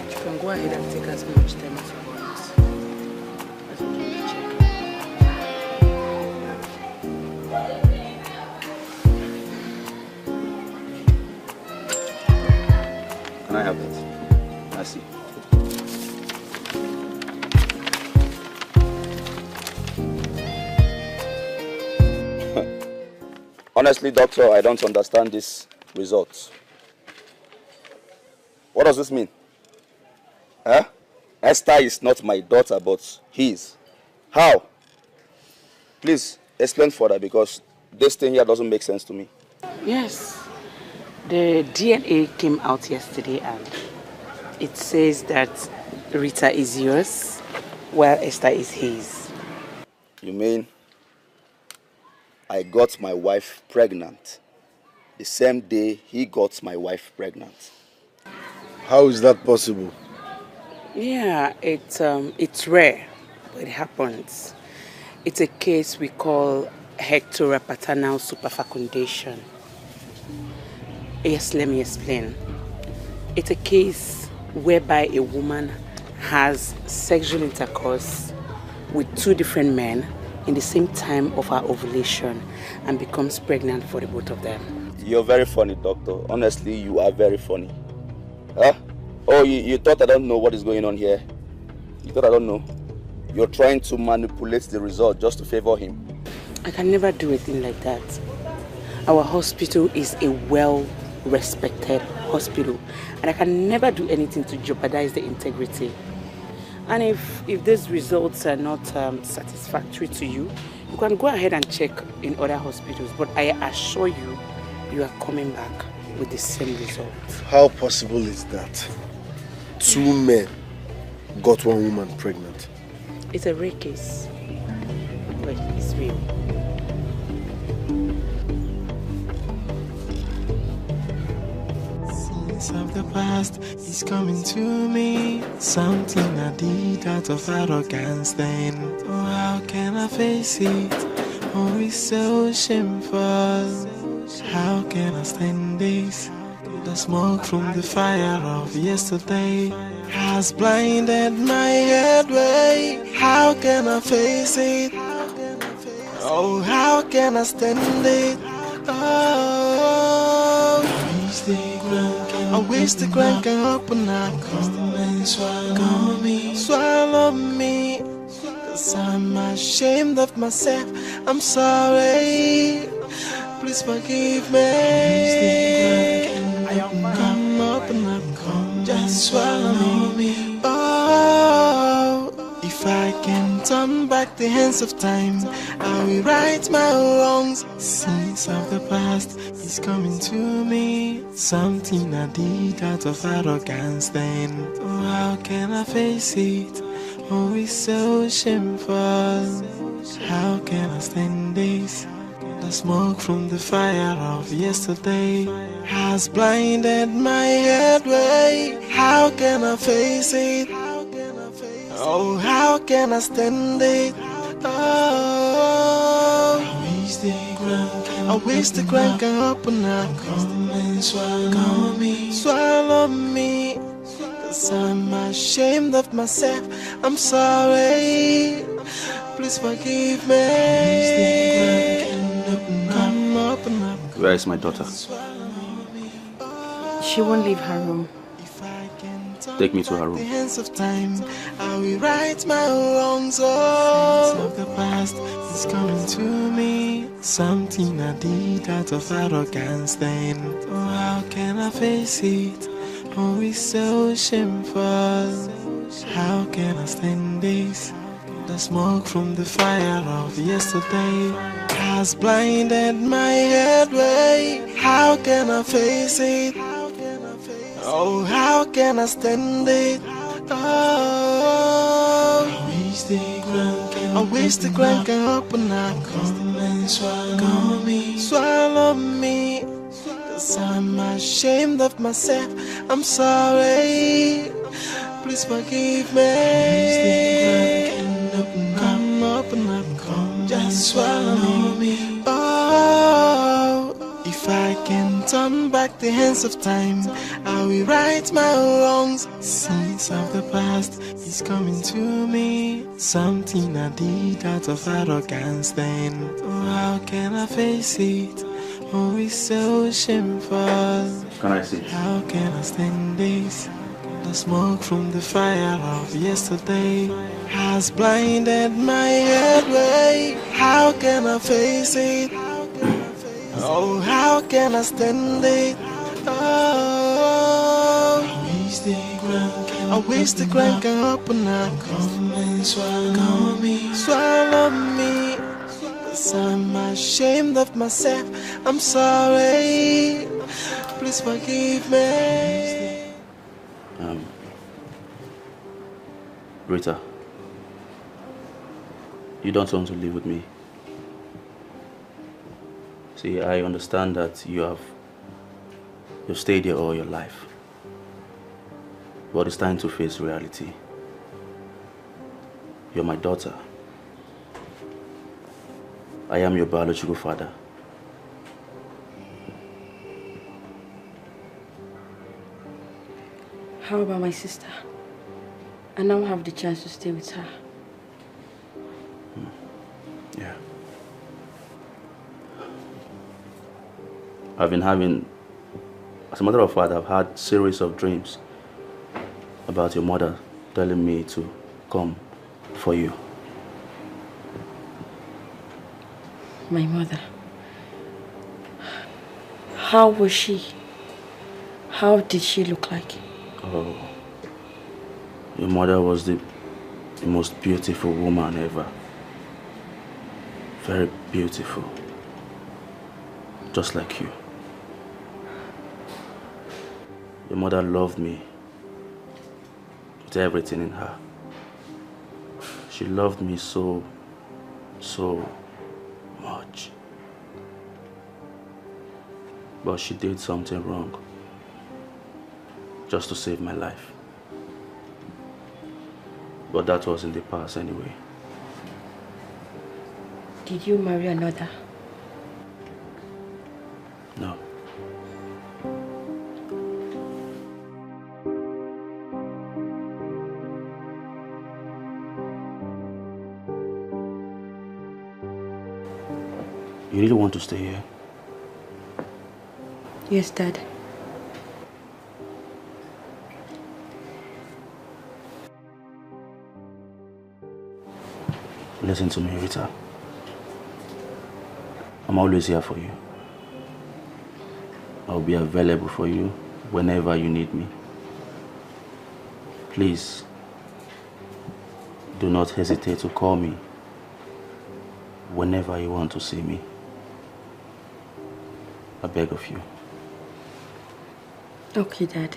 You can go ahead and take as much time as you want. As you do the check. Can I have that? I see. Honestly, doctor, I don't understand this result. What does this mean? Huh? Esther is not my daughter, but his. How? Please explain further, because this thing here doesn't make sense to me. Yes. The DNA came out yesterday and it says that Rita is yours while Esther is his. You mean I got my wife pregnant. The same day he got my wife pregnant. How is that possible? Yeah, it's rare, but it happens. It's a case we call heteropaternal superfecundation. Yes, let me explain. It's a case whereby a woman has sexual intercourse with two different men in the same time of her ovulation and becomes pregnant for the both of them. You're very funny, doctor. Honestly, you are very funny. Huh? Oh, you thought I don't know what is going on here? You thought I don't know? You're trying to manipulate the result just to favor him. I can never do a thing like that. Our hospital is a well-respected hospital, and I can never do anything to jeopardize the integrity. And if these results are not satisfactory to you, you can go ahead and check in other hospitals, but I assure you, you are coming back with the same result. How possible is that? Two men got one woman pregnant. It's a rare case, but it's real. Scenes of the past is coming to me. Something I did out of arrogance then. Oh, how can I face it? Oh, it's so shameful. How can I stand this? The smoke from the fire of yesterday has blinded my headway. How can I face it? Oh, how can I stand it? Oh, I wish the ground can open up. Come and swallow me, swallow me. 'Cause I'm ashamed of myself. I'm sorry. Please forgive me. Come open up, come just swallow me. Oh, if I can turn back the hands of time, I will right my wrongs. Sins of the past is coming to me. Something I did out of arrogance then. Oh, how can I face it? Oh, it's so shameful. How can I stand this? The smoke from the fire of yesterday has blinded my headway. How can I face it? Oh, how can I stand it? Oh, I wish the ground can open up. Come and swallow me, swallow me. 'Cause I'm ashamed of myself. I'm sorry. Please forgive me. Where is my daughter? She won't leave her room. Take me to her room. The hands of time, I will right my wrongs. Oh, of the past is coming to me. Something I did out of arrogance then. Oh, how can I face it? Oh, it's so shameful. How can I stand this? The smoke from the fire of yesterday has blinded my headway. How can I face it? Oh, how can I stand it? Oh, I wish the ground can open up. Come and swallow me, swallow me. 'Cause I'm ashamed of myself. I'm sorry. Please forgive me. Come open up, come just swallow me. Oh, if I can turn back the hands of time, I will right my wrongs. Sins of the past is coming to me. Something I did out of arrogance then. Oh, how can I face it? Oh, it's so shameful. Can I see? How can I stand this? The smoke from the fire of yesterday has blinded my headway. How can I face it? Oh, how can I stand it? Oh, I wish the ground can open up. Come and swallow me, swallow me. 'Cause I'm ashamed of myself. I'm sorry. Please forgive me. Rita, you don't want to live with me. See, I understand that you've stayed here all your life. But it's time to face reality. You're my daughter. I am your biological father. How about my sister? I now have the chance to stay with her. Yeah. I've been having, as a matter of fact, I've had series of dreams about your mother telling me to come for you. My mother. How was she? How did she look like? Oh, your mother was the most beautiful woman ever. Very beautiful. Just like you. Your mother loved me with everything in her. She loved me so much. But she did something wrong just to save my life. But that was in the past anyway. Did you marry another? No. You really want to stay here? Yes, Dad. Listen to me, Rita. I'm always here for you. I'll be available for you whenever you need me. Please, do not hesitate to call me whenever you want to see me. I beg of you. Okay, Dad.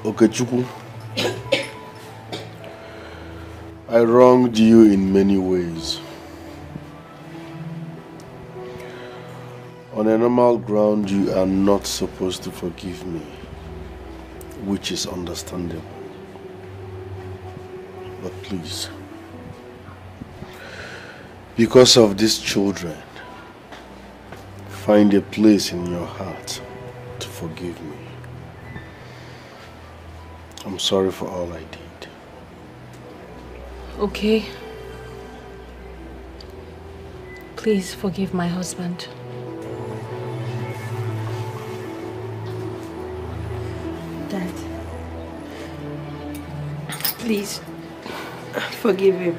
Okechukwu, I wronged you in many ways. On a normal ground, you are not supposed to forgive me, which is understandable. But please, because of these children, find a place in your heart to forgive me. I'm sorry for all I did. Okay. Please forgive my husband. Dad, please forgive him.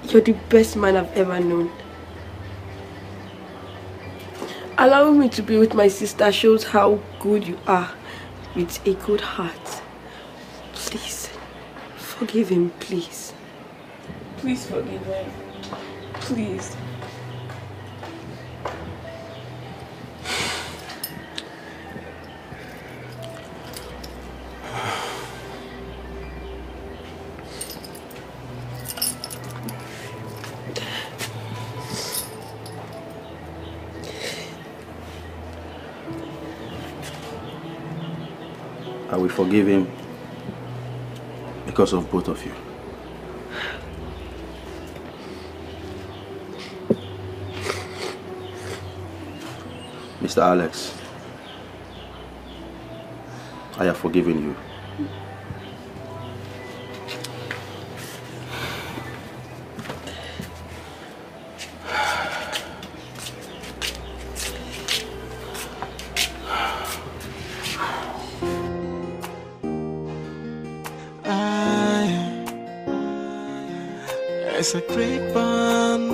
You're the best man I've ever known. Allowing me to be with my sister shows how good you are with a good heart. Please, forgive him, please. Please forgive him. Please. I will forgive him because of both of you. Mr. Alex, I have forgiven you. It's a great bond.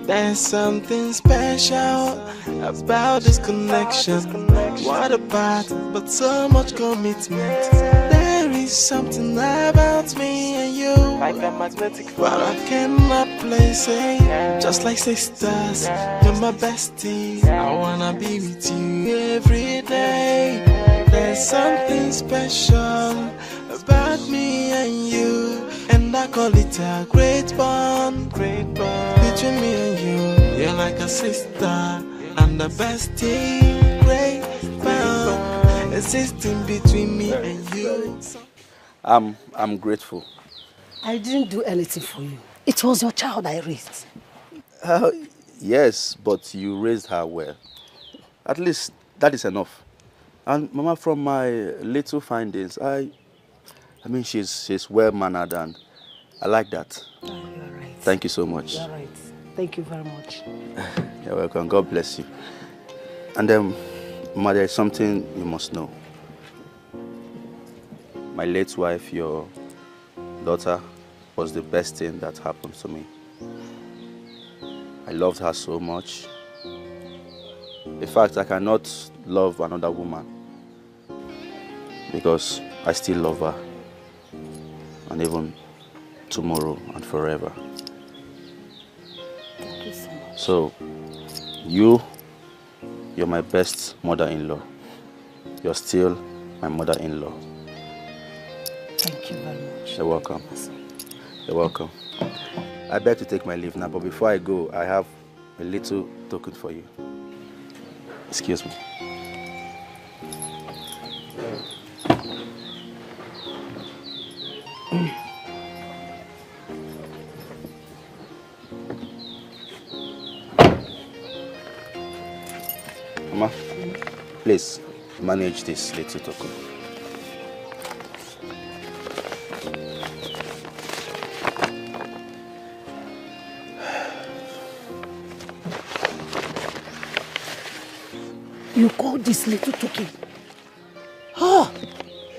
There's something special about this connection. What about but so much commitment? There is something about me and you, like a magnetic field, but I cannot place it. Just like sisters, you're my bestie. I wanna be with you every day. There's something special about me and you, and I call it a great bond. Great bond between me and you. You're like a sister and a bestie. Great bond existing between me and you. I'm grateful. I didn't do anything for you. It was your child I raised. Yes, but you raised her well. At least that is enough. And Mama, from my little findings, I mean, she's well-mannered, and I like that. You're right. Thank you so much. You're right. Thank you very much. You're welcome. God bless you. And then, Mama, there is something you must know. My late wife, your daughter, was the best thing that happened to me. I loved her so much. In fact, I cannot love another woman because I still love her, and even tomorrow and forever. Thank you so much. So, you're my best mother-in-law. You're still my mother-in-law. Thank you very much. You're welcome. You're welcome. I beg to take my leave now, but before I go, I have a little token for you. Excuse me. Mama, please manage this little token. You call this little token? Oh!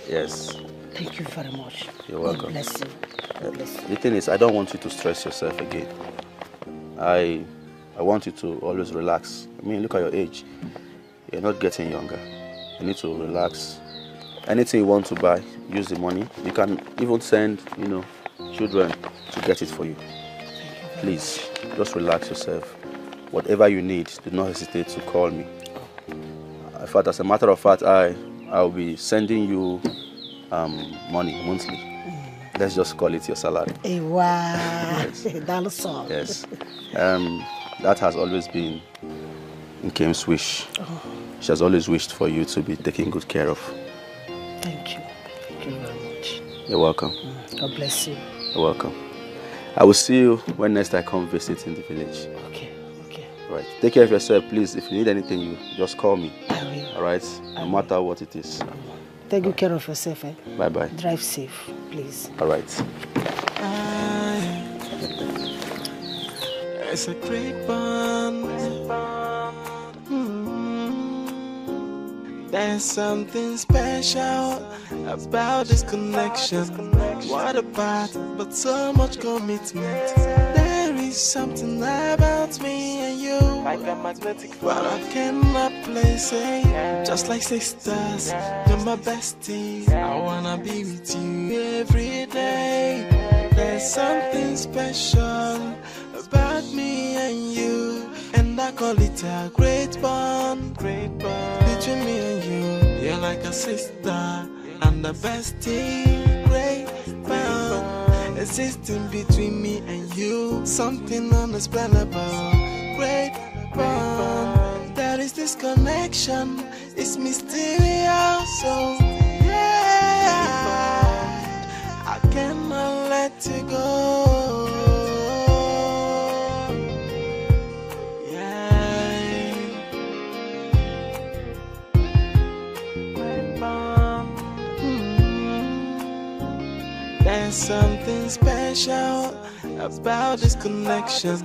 Yes. Thank you very much. You're welcome. God bless you. God bless you. The thing is, I don't want you to stress yourself again. I want you to always relax. I mean, look at your age. You're not getting younger. You need to relax. Anything you want to buy, use the money. You can even send, children to get it for you. Please, just relax yourself. Whatever you need, do not hesitate to call me. In fact, as a matter of fact, I'll be sending you money monthly. Let's just call it your salary. Hey, wow. Yes. That's all. Yes. That has always been Nkem's wish. Oh. She has always wished for you to be taken good care of. Thank you. Thank you very much. You're welcome. God bless you. You're welcome. I will see you when next I come visit in the village. Okay. Okay. Right. Take care of yourself, please. If you need anything, you just call me. I will. All right? No matter what it is. Take good care of yourself, eh? Bye-bye. Drive safe, please. All right. It's a great bond. There's something special about this connection. What about but so much commitment? There is something about me and you, like a magnetic field, but I cannot place it. Just like sisters, you're my bestie. I wanna be with you every day. There's something special about me and you, and I call it a great bond. Great bond between me and you. You're like a sister and a bestie. Great bond existing between me and you. Something unexplainable. Great bond. There is this connection. It's mysterious. So yeah, I cannot let you go. There's something special about this connection.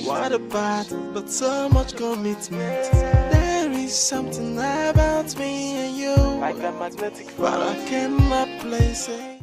What about but so much commitment? There is something about me and you, like a magnetic field, but I cannot place it.